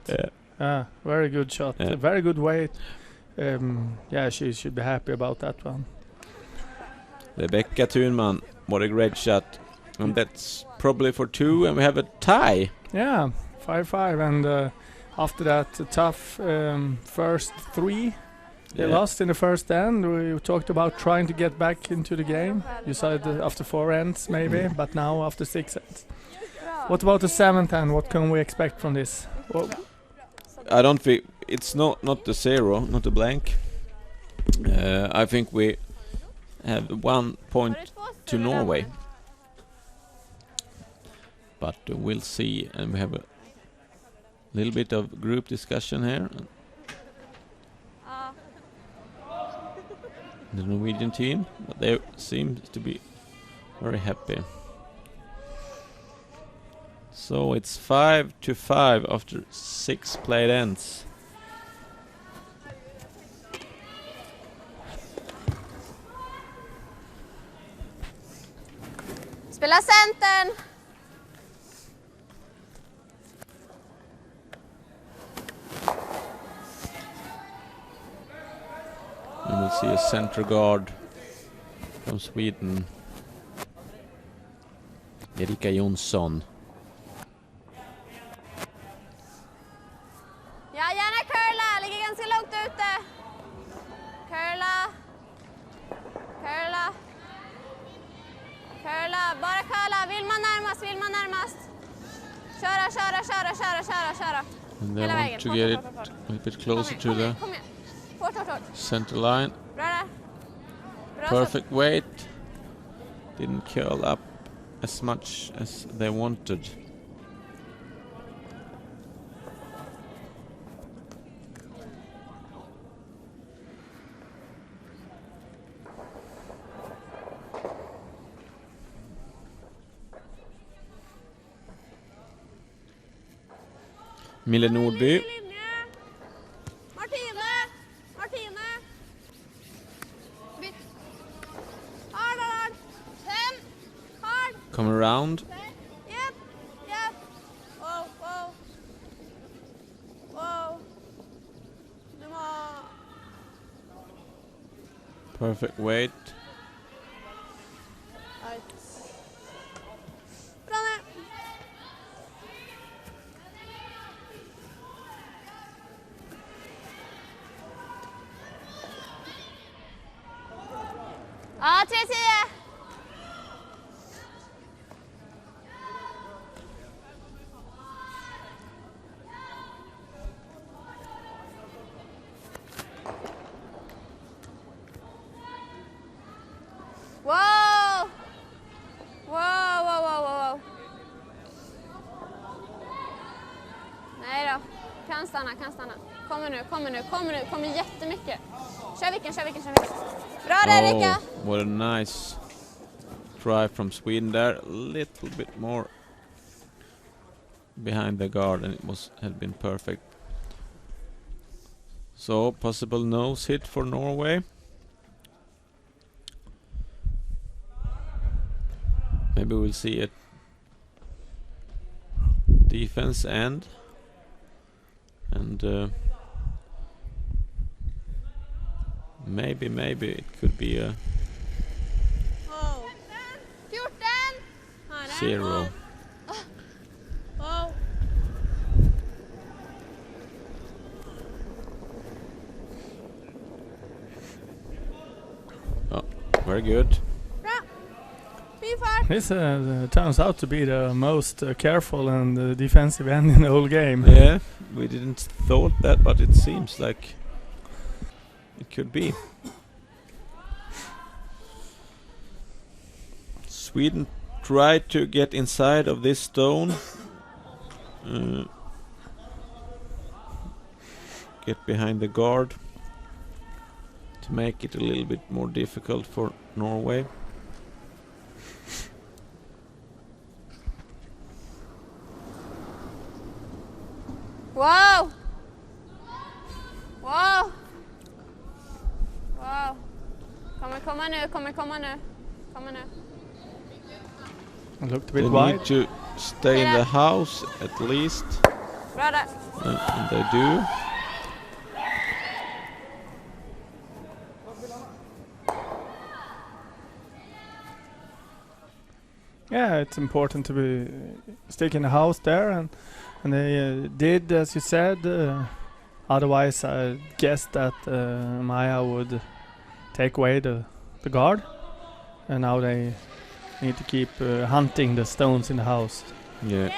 Yeah. Very good shot. Yeah. Very good weight. Yeah, she should be happy about that one. Rebecca Thunman, what a great shot. And that's probably for two, and we have a tie. Yeah, 5-5, and after that tough first three. They lost in the first end. We talked about trying to get back into the game. You said after 4 ends maybe, but now after 6 ends. What about the 7th end? What can we expect from this? Well, I don't think it's not the 0, not the blank. I think we have 1 point to Norway. But we'll see, and we have a little bit of group discussion here. The Norwegian team, but they seem to be very happy. So it's 5-5 after 6 played ends. Spela centern! And we'll see a center guard from Sweden, Erika Jonsson. Ja, gärna curla. Ligger ganska långt ute. Curla. Curla. Curla. Bara curla. Vill man närmast, vill man närmast. Köra, köra, köra, köra, köra, köra. And they Hela want vägen. to Hårt, get it hårt, hårt, hårt. a little bit closer to Kom the igen, kom igen. Hårt, hårt, hårt. center line. Bra där. Bra Perfect weight. Didn't curl up as much as they wanted. Mille Nordby. Linje. Martine. Martine. Bytt. Hard, hard. 5. Hard. Come around. Yep. Yep. Wow, wow. Wow. Du må... Perfect weight. Bra ned. Ja, 3-10. Wow! Wow, wow, wow, wow. Nej då. Kan stanna, kan stanna. Kommer nu, kommer nu, kommer nu. Kommer jättemycket. Kör vilken, kör vilken, kör vilken. Bra där, Erika. Oh, what a nice try from Sweden there. A little bit more behind the guard, and it had been perfect. So possible nose hit for Norway. Maybe we'll see a defense end, and maybe it could be a Wow. 14. Har det. 0. Wow. Wow. Oh, very good. Bra. Fin fart. This turns out to be the most careful and defensive end in the whole game. Yeah, we didn't thought that, but it seems like it could be. Sweden tried to get inside of this stone. Get behind the guard to make it a little bit more difficult for Norway. Wow! Wow! Wow! Kommer nu. It looked a bit They wide. need to stay in the house at least. Bra där. And they do. Yeah, it's important to be stick in the house there, and they did, as you said. Otherwise, I guessed that Maya would take away the guard, and now they need to keep hunting the stones in the house. Yeah.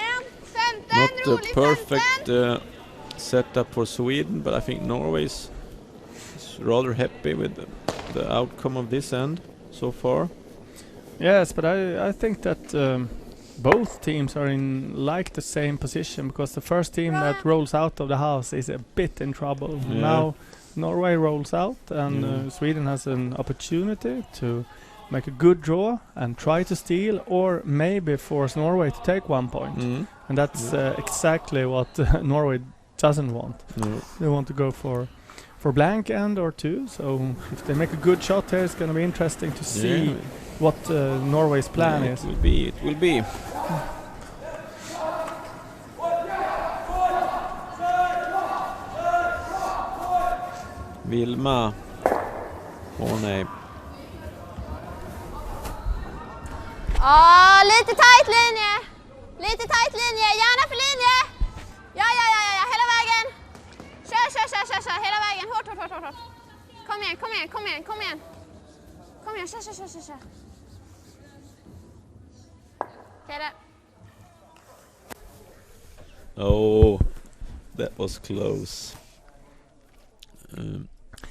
Not the perfect setup for Sweden, but I think Norway is rather happy with the outcome of this end so far. Yes, but I think that both teams are in like the same position, because the first team that rolls out of the house is a bit in trouble. Yeah. Now Norway rolls out, and Yeah. Sweden has an opportunity to make a good draw and try to steal, or maybe force Norway to take 1 point. Mm. And that's exactly what Norway doesn't want. No. They want to go for blank end or two. So if they make a good shot here, it's going to be interesting to see Yeah. what Norway's plan Yeah, is. It will be. Vilma. Åh nej. Lite tight linje. Gärna för linje. Ja. Hela vägen. Kör. Hela vägen. Hårt. Kom igen. Kom igen, kör. Okej där. Oh, that was close.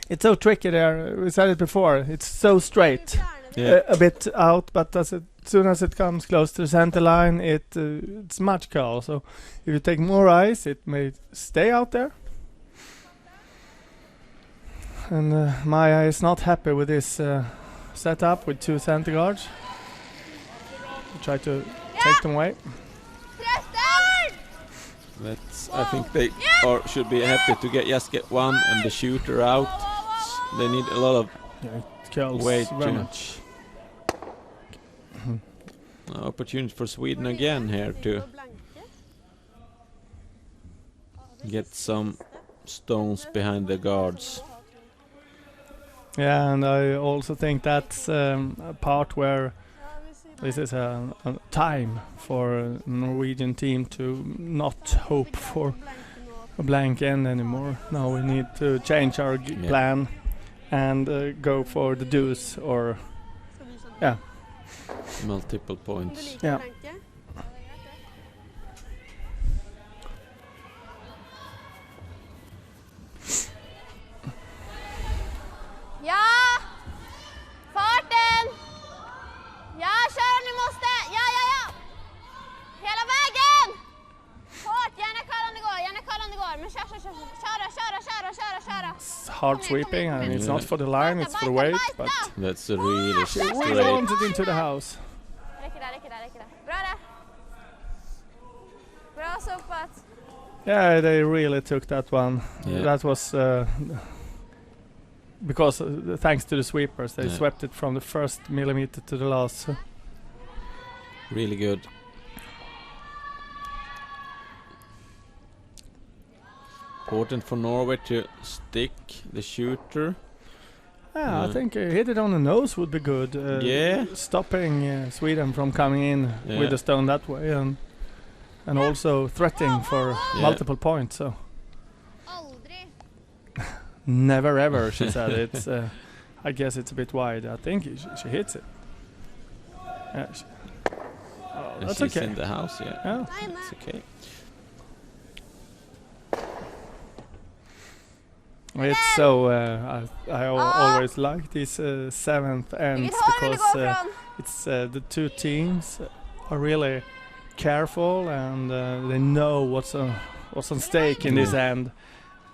It's so tricky there. We said it before. It's so straight. Yeah. A bit out, but as soon as it comes close to the center line, it's much curl. So if you take more ice, it may stay out there. And Maya is not happy with this setup with 2 center guards. Try to take them away. I think they should be happy to just get one and the shooter out. They need a lot of Yeah, it curls weight very to much. opportunity for Sweden again here to get some stones behind the guards. Yeah, and I also think that's a part where this is a time for a Norwegian team to not hope for a blank end anymore. Now we need to change our plan and go for the deuce or Multiple points. yeah. Ja! Farten! Ja, kör om ni måste! Ja! Hela vägen! Hårt, gärna kolla om det går. Men kör. It's hard sweeping and it's not for the line, it's for the weight, but That's a really she really straight. wants it into the house. Räcker där. Bra där. Bra sopat. Yeah, they really took that one. Yeah. That was because thanks to the sweepers, they swept it from the first millimeter to the last. So. Really good. Important for Norway to stick the shooter. Yeah, I think hit it on the nose would be good. Stopping Sweden from coming in with the stone that way, and also threatening for multiple points. So never ever, she said. It's I guess it's a bit wide. I think she hits it. Yeah, that's She's okay. in the house, Yeah. It's okay. It's so I always like these 7th ends because it's the two teams are really careful, and they know what's on stake in this end.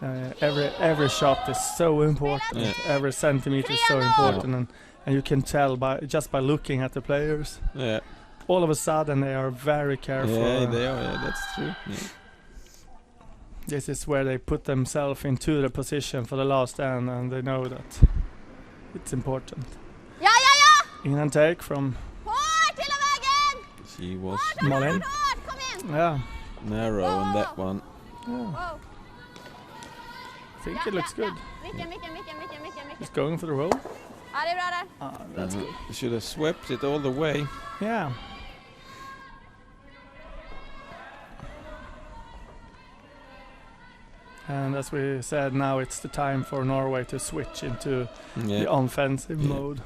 Every shot is so important. Yeah. Every centimeter is so important, and you can tell just by looking at the players. Yeah. All of a sudden, they are very careful. Yeah, they are. Yeah, that's true. Yeah. This is where they put themselves into the position for the last end, and they know that it's important. Ja, ja, ja! In and take from Hårt hela vägen! She was Malin. Hårt, kom igen! Yeah, narrow on that one. yeah. Wow. I think it looks good. Mycket. He's going for the roll. Ja, det är bra där. That's good. You should have swept it all the way. Yeah. And as we said, now it's the time for Norway to switch into the offensive mode.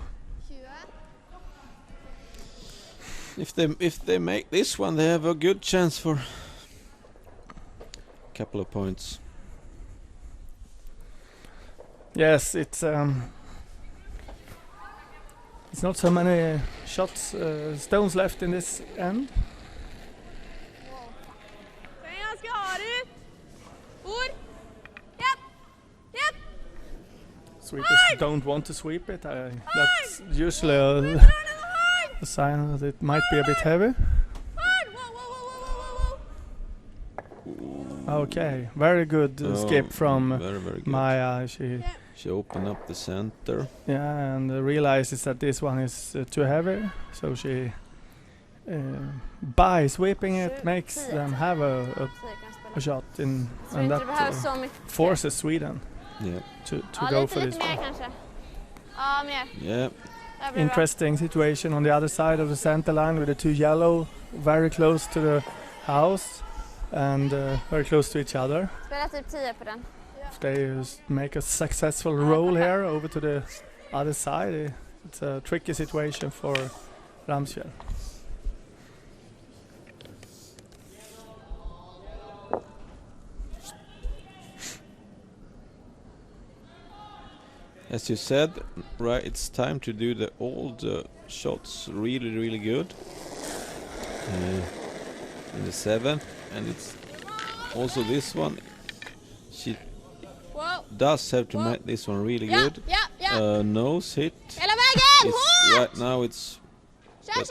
20. If they make this one, they have a good chance for a couple of points. Yes, it's not so many shots, stones left in this end. Den är ganska hard ut. Ord. Japp. Japp. Sweepers don't want to sweep it. That's usually a sign that it might be a bit heavy. Hard. Whoa. Okay, very good skip from very good. Maya. She opened up the center. Yeah, and realizes that this one is too heavy, so she by sweeping it makes them have a Så jag kan spela. shot in, Så and inte that det behövs så mycket. forces Sweden Yeah. to Ja, go for this lite mer one. kanske. Ja, mer. Yeah. Där blir det bra. Interesting situation on the other side of the center line with the two yellow very close to the house and very close to each other. Spela typ 10 på den. If they make a successful roll here over to the other side, it's a tricky situation for Ramsfjell. As you said, right, it's time to do the old shots really good in the 7th, and it's also this one. She Wow. does have to make this one really Ja, good. ja. Nose hit. Hela vägen! It's, Hårt! right now it's Kör.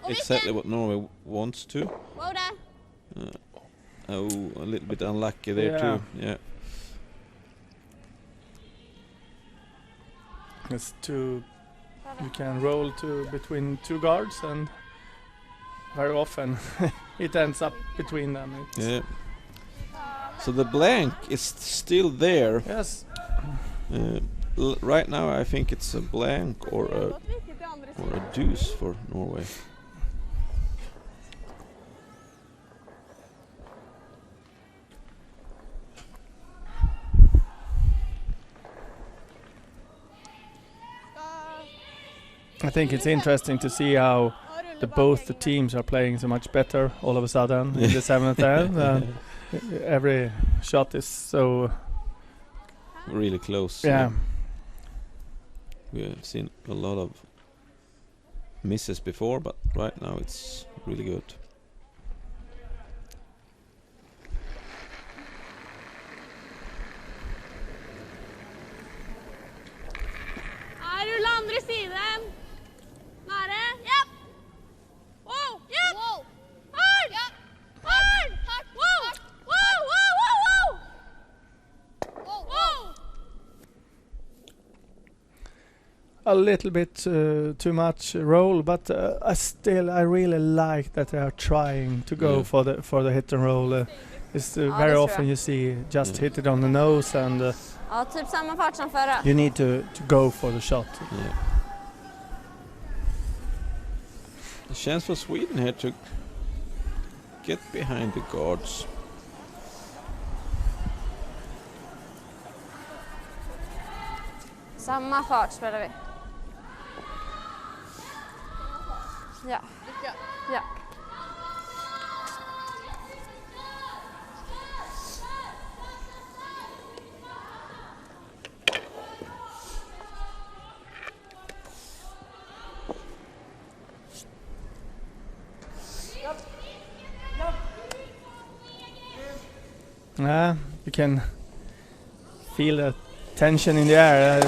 Och exactly vilken? what Norway wants to. Wow, där. Oh, a little bit unlucky there Yeah. too. Yeah. It's two. You can roll between two guards, and very often it ends up between them. Yeah. So the blank is still there. Yes. Right now, I think it's a blank or Gått mycket till andra a sidan. deuce for Norway. I think it's interesting to see how Ja, rulla both the baklänges. teams are playing so much better all of a sudden in the 7th end. Every shot is so Really close. yeah. We have seen a lot of misses before, but right now it's really good. Ja, rulla andra sidan. Nära. Japp. Wow. Japp. Wow. Hard. Ja. Hard. Hårt. Wow. Hårt. Wow. Wow. Wow. A little bit too much roll, but I really like that they are trying to go for the hit and roll. It's Ja, det very tror often jag. you see just hit it on the nose, and Ja, typ samma fart som förra. you need to go for the shot. Yeah. A chance for Sweden here to get behind the guards. Samma fart spelar vi. Ja. Ja. Yeah, you can feel the tension in the air.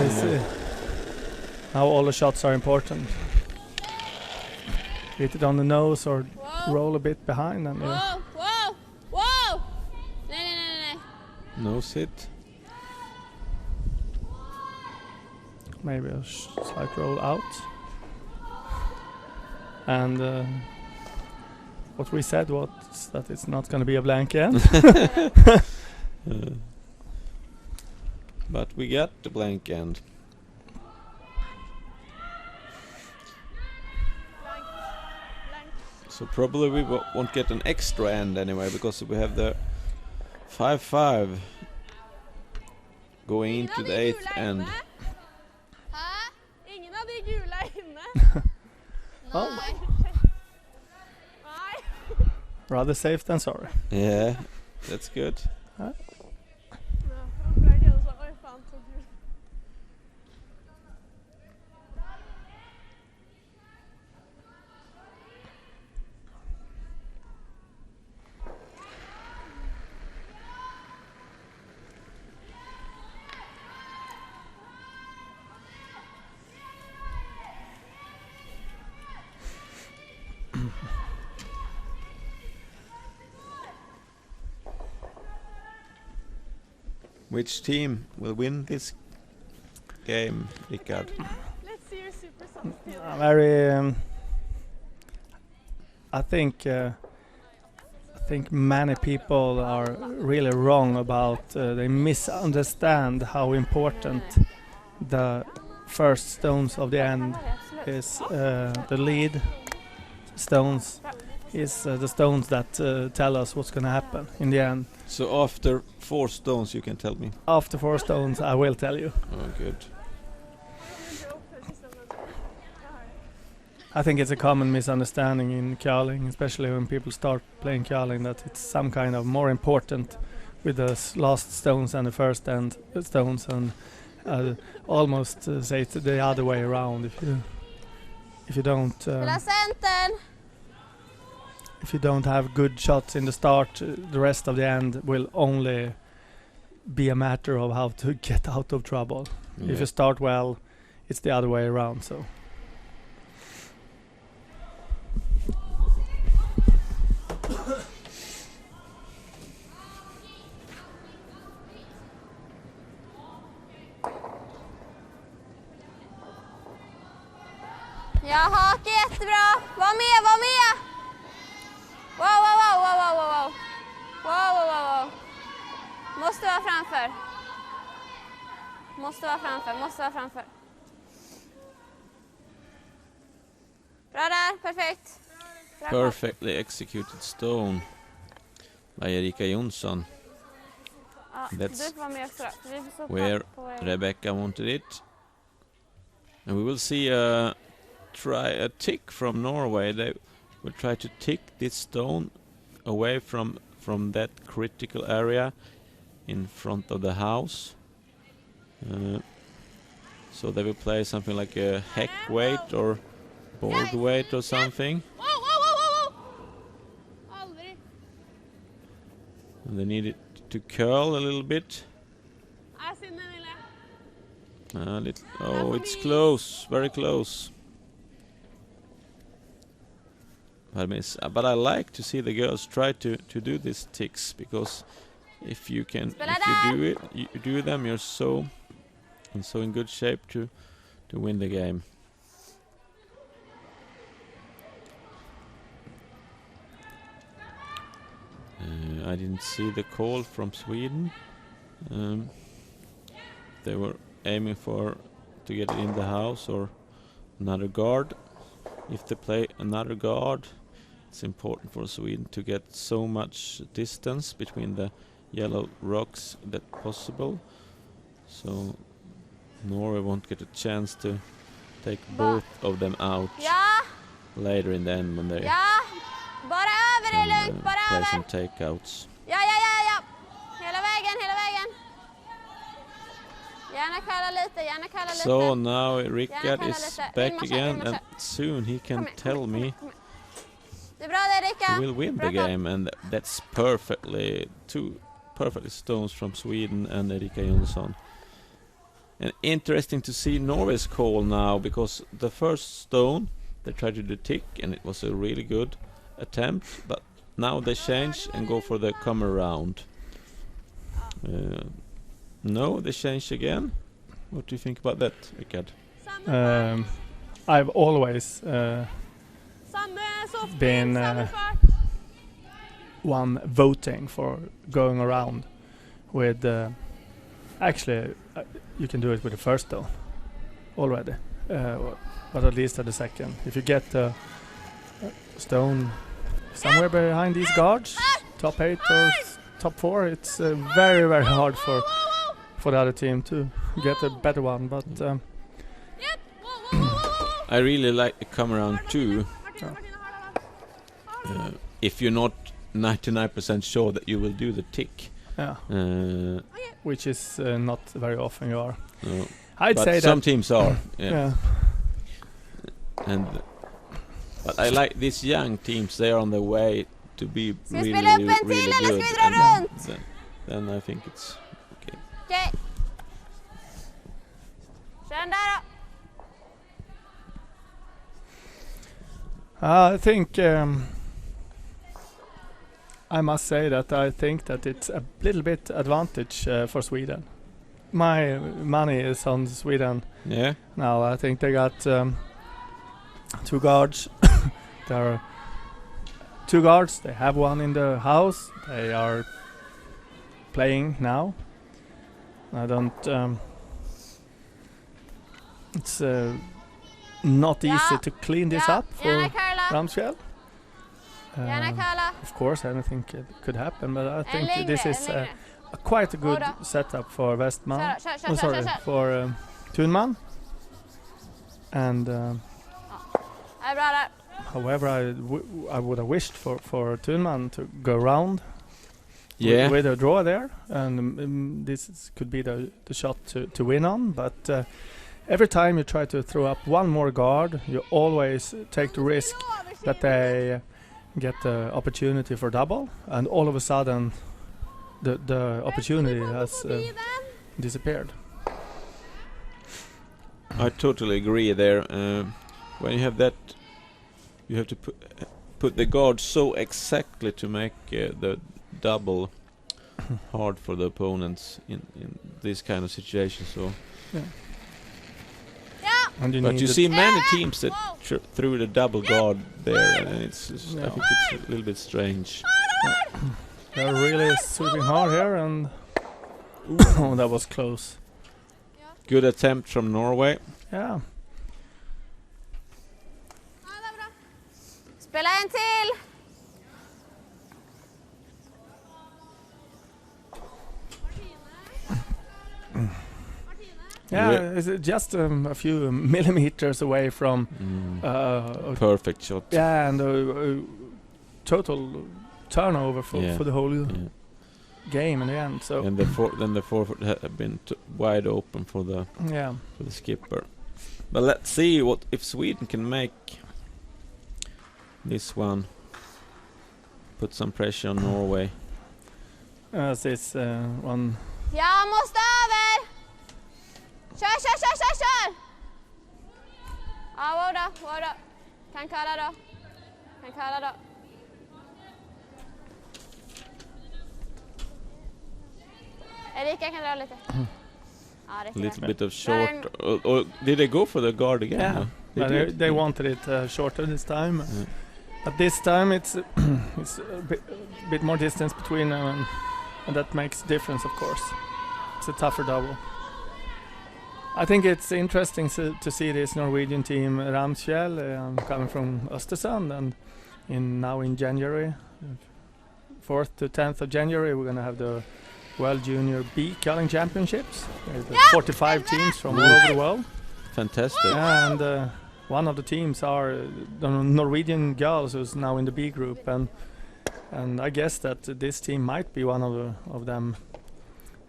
How all the shots are important. Hit it on the nose or Whoa. roll a bit behind and Whoa, whoa, whoa! Nej. Nose hit. maybe a slight roll out. And what we said was that it's not going to be a blank end. But we got the blank end. So probably we won't get an extra end anyway, because we have the 5-5 going into the 8th end. Ingen av de gula inne. Oh. Nej. Rather safe than sorry. Yeah, that's good. Ja, flaggen så, oj fan så kul. Which team will win this game, Rickard? Let's see your super soft skill. Very. I think many people are really wrong about. They misunderstand how important the first stones of the end is. The lead stones is the stones that tell us what's going to happen in the end. So after 4 stones you can tell me? After 4 stones I will tell you. Oh, good. I think it's a common misunderstanding in curling, especially when people start playing curling, that it's some kind of more important with the last stones and the first end stones, and almost say it the other way around. If you don't if you don't have good shots in the start, the rest of the end will only be a matter of how to get out of trouble. Yeah. If you start well, it's the other way around. So. Ja, hake jättebra. Var med, var med. Wow, wow, wow, wow, wow, wow. Wow, wow, wow, wow. Måste vara framför. Måste vara framför, måste vara framför. Bra där, perfekt. Bra. Perfectly executed stone by Erika Jonsson. Ja, That's du får vara med också då. Vi får stå Where på Rebecca wanted it. And we will see a tick from Norway. They will try to tick this stone away from that critical area in front of the house. So they will play something like a heck weight or board weight or something. Wow, wow, wow, wow, wow. Aldrig. And they need it to curl a little bit. Ass in den lilla. Oh, it's close, very close. But I like to see the girls try to do these ticks, because if you do it, you do them, you're so in good shape to win the game. I didn't see the call from Sweden. They were aiming to get it in the house or another guard. If they play another guard, it's important for Sweden to get so much distance between the yellow rocks that possible. So Norway won't get a chance to take both of them out later in the end when they Bara över, det är lugnt, bara play över. some takeouts. Ja. Hela vägen, hela vägen. Gärna kalla lite. So now Rickard Gärna is kalla lite. back In again, matcha. and soon he can tell me Det är bra där, Rickard. who will win Bra the kall. game, and that's perfectly 2 perfect stones from Sweden and Erika Jonsson. And interesting to see Norway's call now, because the first stone they tried to do tick and it was a really good attempt, but now they change and go for the come around. No, they change again. What do you think about that, Rickard? I've always been one voting for going around with. Actually, you can do it with the first stone already, but at least at the second. If you get the stone somewhere behind these guards, top 8 or top 4, it's very, very hard for the other team to get a better one. But I really like the come around too. If you're not 99% sure that you will do the tick. Which is not very often you are. No. I'd say some that teams are. But I like these young teams. They are on their way to be really good. And then I think it's okay. Okej. Kör den där då. I think I must say that I think that it's a little bit advantage for Sweden. My money is on Sweden. Yeah. Now I think they got 2 guards. There are 2 guards. They have one in the house. They are playing now. I don't. It's not easy to clean this up for Ramsfjell. Of course, anything could happen, but I think this is quite a good setup for Westman. For Thunman. And however, I would have wished for Thunman to go round with a draw there, and this could be the shot to win on. But every time you try to throw up one more guard, you always take the risk that they get the opportunity for double, and all of a sudden the opportunity has disappeared. I totally agree there. When you have that, you have to put the guard so exactly to make the double hard for the opponents in this kind of situation. So. But you see many teams that threw the double guard there, and it's I think it's a little bit strange. They're really sweeping hard here, and that was close. Good attempt from Norway. Yeah. Spela en till. Yeah, it's just a few millimeters away from perfect shot. Yeah, and total turnover for the whole game in the end. So and the forward had been wide open for the skipper. But let's see what if Sweden can make this one. Put some pressure on Norway. This one. Jag måste över. Kör. Ja, vårda. Kan kalla då. Erika kan dra lite. A little bit of short. Or did they go for the guard again? Yeah, no? They wanted it shorter this time. But this time it's a bit more distance between them, and that makes difference, of course. It's a tougher double. I think it's interesting to see this Norwegian team, Ramsfjell, coming from Östersund, and now in January, 4th to 10th of January, we're going to have the World Junior B Curling Championships. There's 45 teams from all over the world. Fantastic. And one of the teams are the Norwegian girls who's now in the B group, and I guess that this team might be one of them.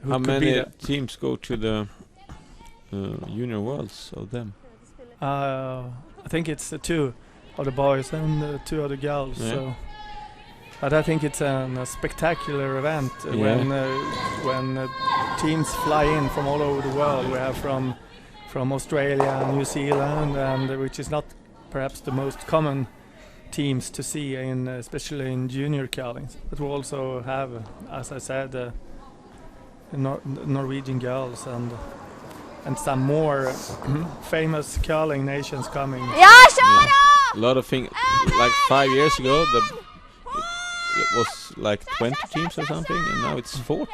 How many teams go to the Junior Worlds of them? I think it's 2 of the boys and 2 of the girls. Yeah. So But I think it's a spectacular event when teams fly in from all over the world. We have from Australia, New Zealand, and which is not perhaps the most common teams to see in especially in junior curling. But we also have, as I said, Norwegian girls and some more famous curling nations coming. A lot of things. Like 5 years ago, it was like 20 teams or something, and now it's 40.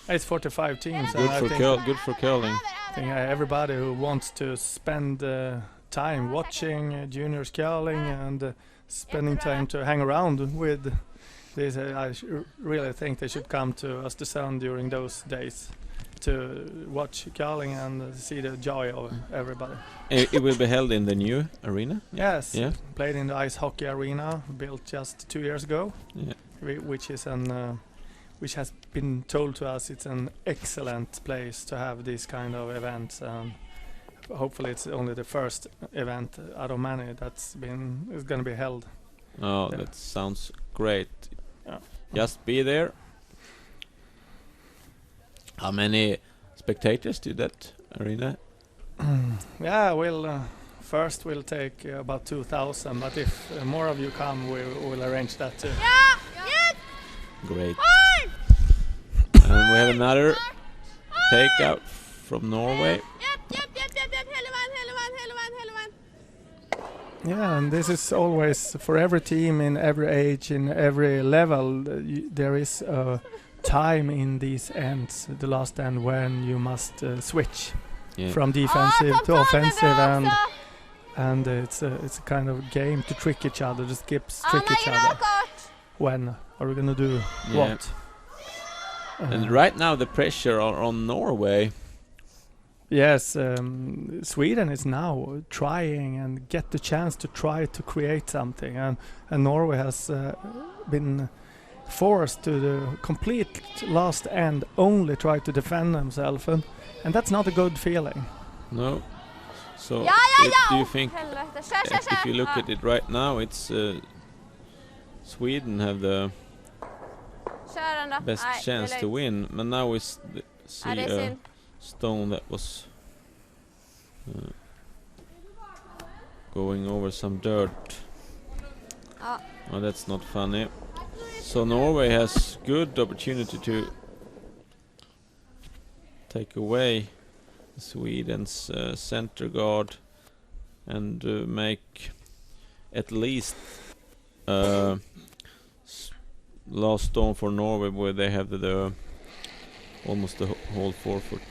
It's 45 teams. Good for curling. I think everybody who wants to spend time watching juniors curling and spending time to hang around with this, I really think they should come to Östersund during those days to watch curling and see the joy of everybody. It will be held in the new arena? Yes, yeah. Played in the ice hockey arena, built just 2 years ago, which is which has been told to us it's an excellent place to have these kind of events. Hopefully it's only the first event out of many is going to be held. Oh, there. That sounds great. Yeah. Just be there. How many spectators to that arena? First we'll take about 2,000, but if more of you come, we'll arrange that too. Great. And we have another takeout from Norway. Yeah, and this is always for every team in every age, in every level. There is a time in these ends, the last end, when you must switch from defensive to offensive, and it's a kind of game to trick each other. The skips trick each other. When are we gonna do what? And right now the pressure on Norway. Yes, Sweden is now trying and get the chance to try to create something, and Norway has been forced to the complete last end, only try to defend themselves, and that's not a good feeling. No. So do you think, if you look at it right now, it's Sweden have the best chance to win, but now we see a stone that was going over some dirt. Oh, that's not funny. So Norway has good opportunity to take away Sweden's center guard and make at least last stone for Norway, where they have the almost the whole forefoot.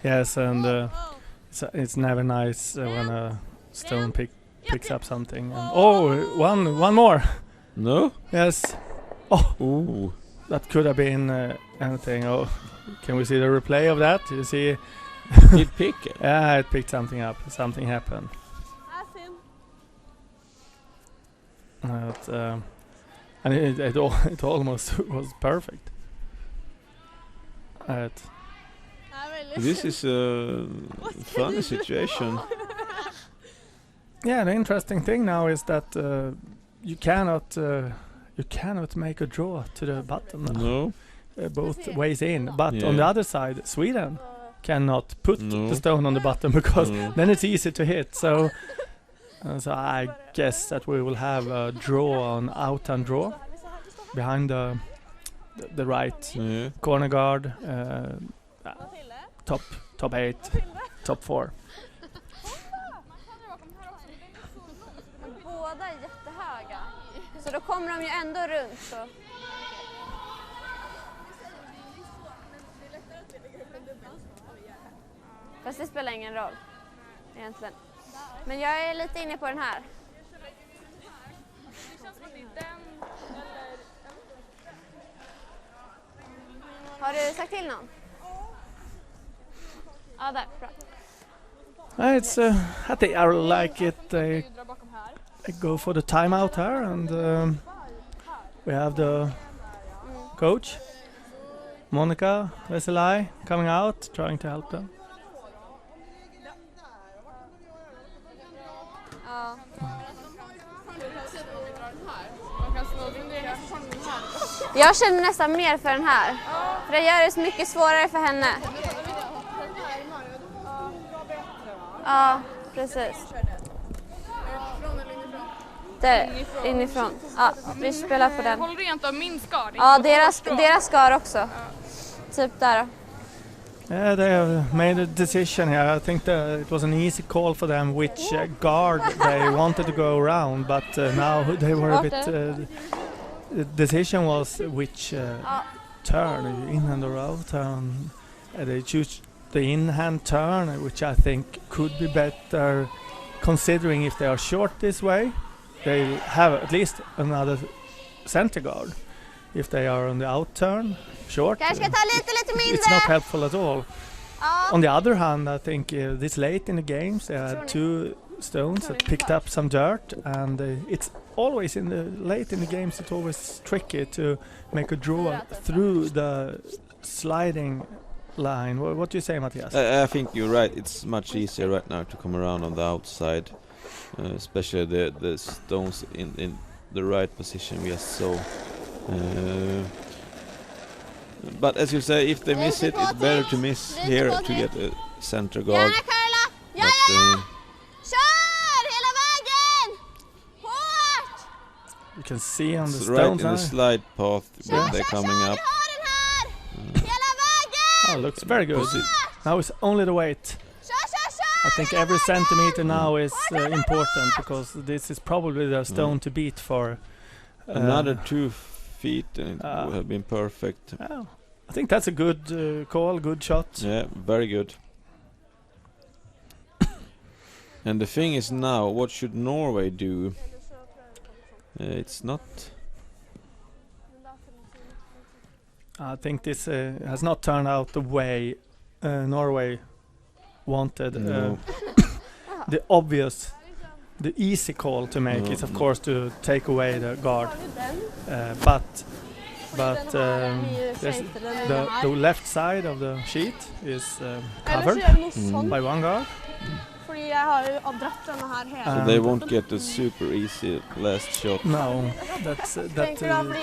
Yes, and it's never nice when a stone picks up something. And one more. No? Yes. Oh, ooh. That could have been anything. Oh, can we see the replay of that? You see? Did pick it? Yeah, it picked something up. Something happened. And it almost was perfect. This is a funny situation. Yeah, the interesting thing now is that you cannot make a draw to the bottom now. No. Both ways in, but on the other side, Sweden cannot put the stone on the bottom, because then it's easy to hit. So I guess that we will have a draw on out and draw behind the right corner guard, top 8, top 4. Båda är jättehöga, så då kommer de ju ändå runt. Så. Fast det spelar ingen roll egentligen. Men jag är lite inne på den här. Har du sagt till någon? Ja, där. Bra. It's I think I like it. I go for the timeout here, and we have the coach, Monica Veselaj, coming out, trying to help them. Jag känner nästan mer för den här. För det gör det så mycket svårare för henne. Ja, precis. Där, inifrån. Ja, vi spelar på den. Håll rent av min skar. Ja, deras skar också. Typ där då. Yeah, they have made a decision here. I think that it was an easy call for them which guard they wanted to go around, but now they were a bit... the decision was which turn, in-hand or out-turn. They choose the in-hand turn, which I think could be better considering if they are short this way. They have at least another center guard. If they are on the out-turn, short, it's not helpful at all. On the other hand, I think this late in the games they had 2 stones that picked up some dirt, and it's always late in the games it's always tricky to make a draw through the sliding line. What do you say, Matthias? I think you're right. It's much easier right now to come around on the outside, especially the stones in the right position. We are so. But as you say, if they miss it, it's better to miss here to get a center guard. Kör hela vägen! Hårt! You can see on the It's stones right in the slide path when they're coming up. Hela vägen! Oh, looks very good. Now it's only the weight. I think every centimeter now is important because this is probably the stone to beat for. Another 2 feet and it would have been perfect. I think that's a good call, good shot. Yeah, very good. And the thing is now, what should Norway do? It's not... I think this has not turned out the way Norway wanted. No. The easy call to make is of course to take away the guard. But the left side of the sheet is covered by one guard. So they won't get a super easy last shot. No, that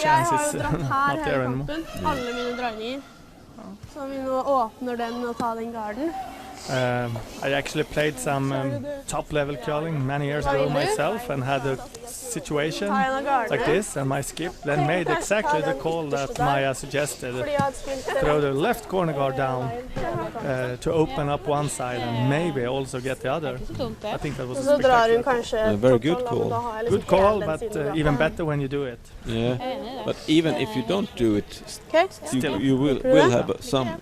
chance is not there anymore. Alle mine dragninger. Så vi nå åpner den og tar den garden. I actually played some top-level curling many years ago myself and had a situation like this, and my skip then made exactly the call that Maja suggested. Throw the left corner guard down to open up one side and maybe also get the other. I think that was a spectacular. A very good call. Good call, but even better when you do it. Yeah, but even if you don't do it, you will have some.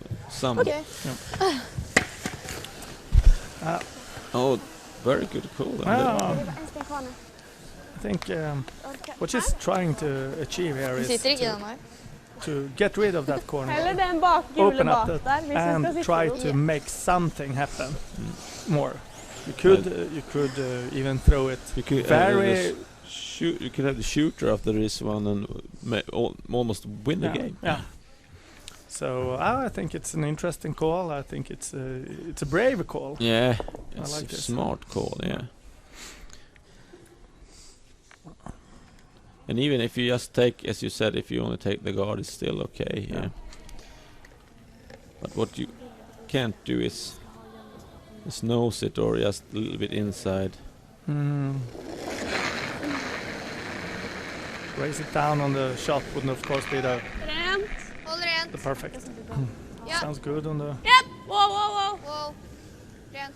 Okay. Yeah. Oh, very good call. I think what she's trying to achieve here is to get rid of that corner, open up that, and try to make something happen more. You could even throw it. You could you could have the shooter after this one and almost win the game. Yeah. So I think it's an interesting call. I think it's a brave call. Yeah, it's like a this. smart call. Yeah. And even if you just take, as you said, if you only take the guard, it's still okay. Yeah. But what you can't do is nose it or just a little bit inside. Raise it down on the shot wouldn't of course be the perfect. Sounds good on the... Yep! Wow. Rent.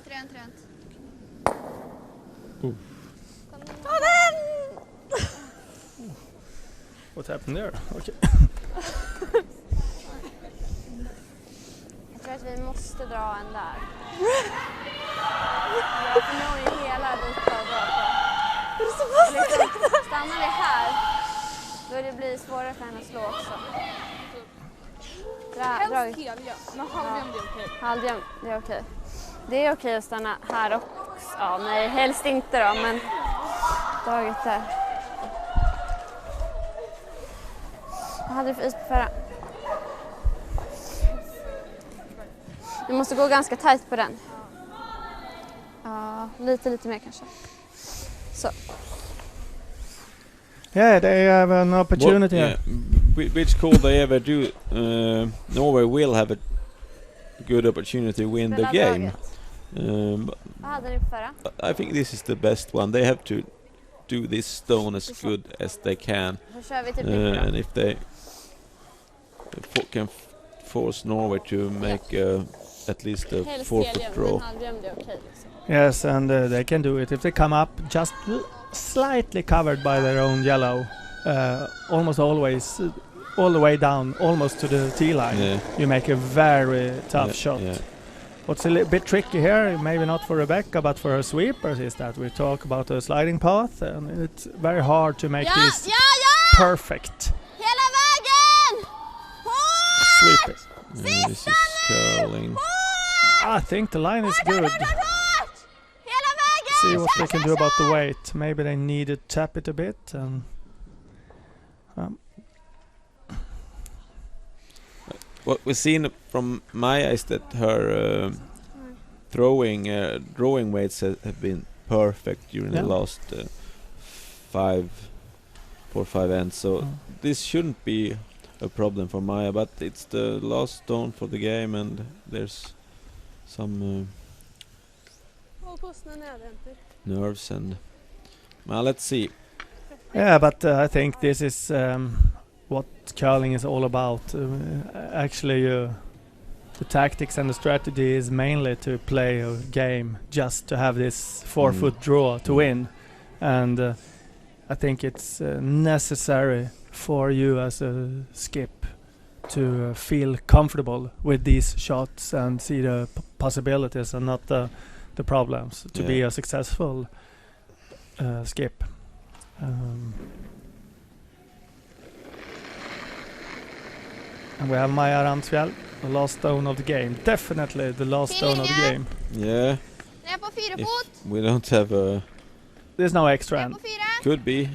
Ta den! What happened there? Okay. Jag tror att vi måste dra en där. Jag förmår ju hela den ska dra på. Stannar vi här, då det blir svårare för henne att slå också. Helst helja, men halvjämn är okej. Halvjämn, det är okej. Det är okej att stanna här också. Ja, nej, helst inte då, men draget där. Vad hade du för is på förra? Du måste gå ganska tajt på den. Ja, lite mer kanske. Så. Yeah, they have an opportunity here. which call they ever do, Norway will have a good opportunity to win the Spela game. draget. But Vad hade ni på förra? I think this is the best one. They have to do this stone as good as they can, Då kör vi typ lite and då. if they can force Norway to make at least a Helst 4-foot helhjälm, draw. men halvhjälm det är okej liksom. Yes, and they can do it if they come up just slightly covered by their own yellow, almost always all the way down, almost to the tee line. Yeah. You make a very tough Yeah, shot. yeah. What's a bit tricky here, maybe not for Rebecca, but for her sweepers, is that we talk about a sliding path, and it's very hard to make this perfect Hela vägen! sweep. This is curling. I think the line is good. Hårt! Hela vägen! See what they can do about the weight. Maybe they need to tap it a bit. And What we've seen from Maya is that her drawing weights have been perfect during the last 4 or 5 ends. So this shouldn't be a problem for Maya, but it's the last stone for the game, and there's some nerves and let's see. yeah, but I think this is what curling is all about. Actually, the tactics and the strategy is mainly to play a game just to have this 4-foot draw to win, and I think it's necessary for you as a skip to feel comfortable with these shots and see the possibilities and not the problems to be a successful skip. And we have Maja Ramsfjell, the last stone of the game. Definitely the last stone of the game. Yeah. Ner på 4 If fot. we don't have a... There's no extra Ner end. på 4. Could be.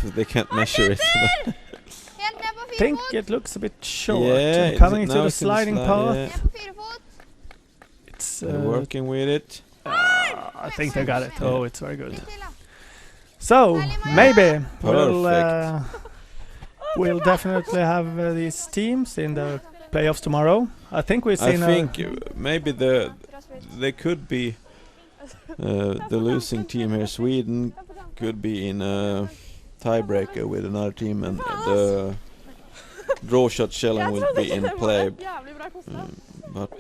If they can't measure it. Helt ner på 4 Think fot. it looks a bit short. Yeah, And is coming it to now the it's in the sliding slide, path, yeah. Ner på 4 fot. it's They're working with it. I think they got it. Yeah. Oh, it's very good. Lite till då. So maybe Perfect. we'll definitely have these teams in the playoffs tomorrow. I think we've I seen. think maybe they could be the losing team here. Sweden could be in a tiebreaker with another team, and the draw shot challenge will be in play. But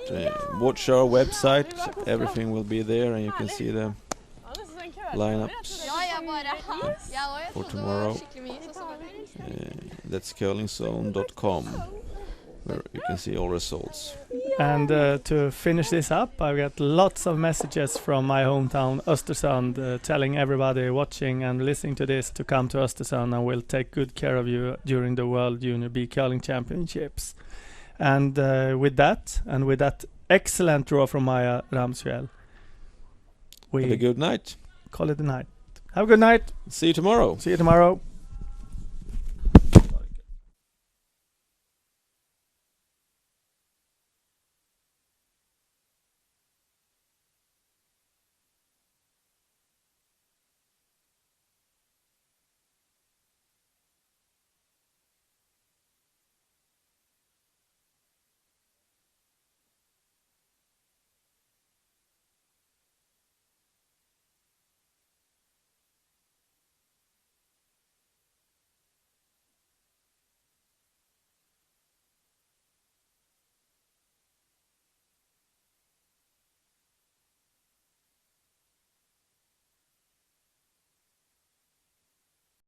watch our website; everything will be there, and you can see the lineups Ja, bara. for tomorrow. That's curlingzone.com, where you can see all results. And to finish this up, I got lots of messages from my hometown Östersund telling everybody watching and listening to this to come to Östersund, and we'll take good care of you during the World Junior B Curling Championships. And with that excellent draw from Maja Ramsfjell, Have a we good night. call it a night. Have a good night. See you tomorrow. See you tomorrow.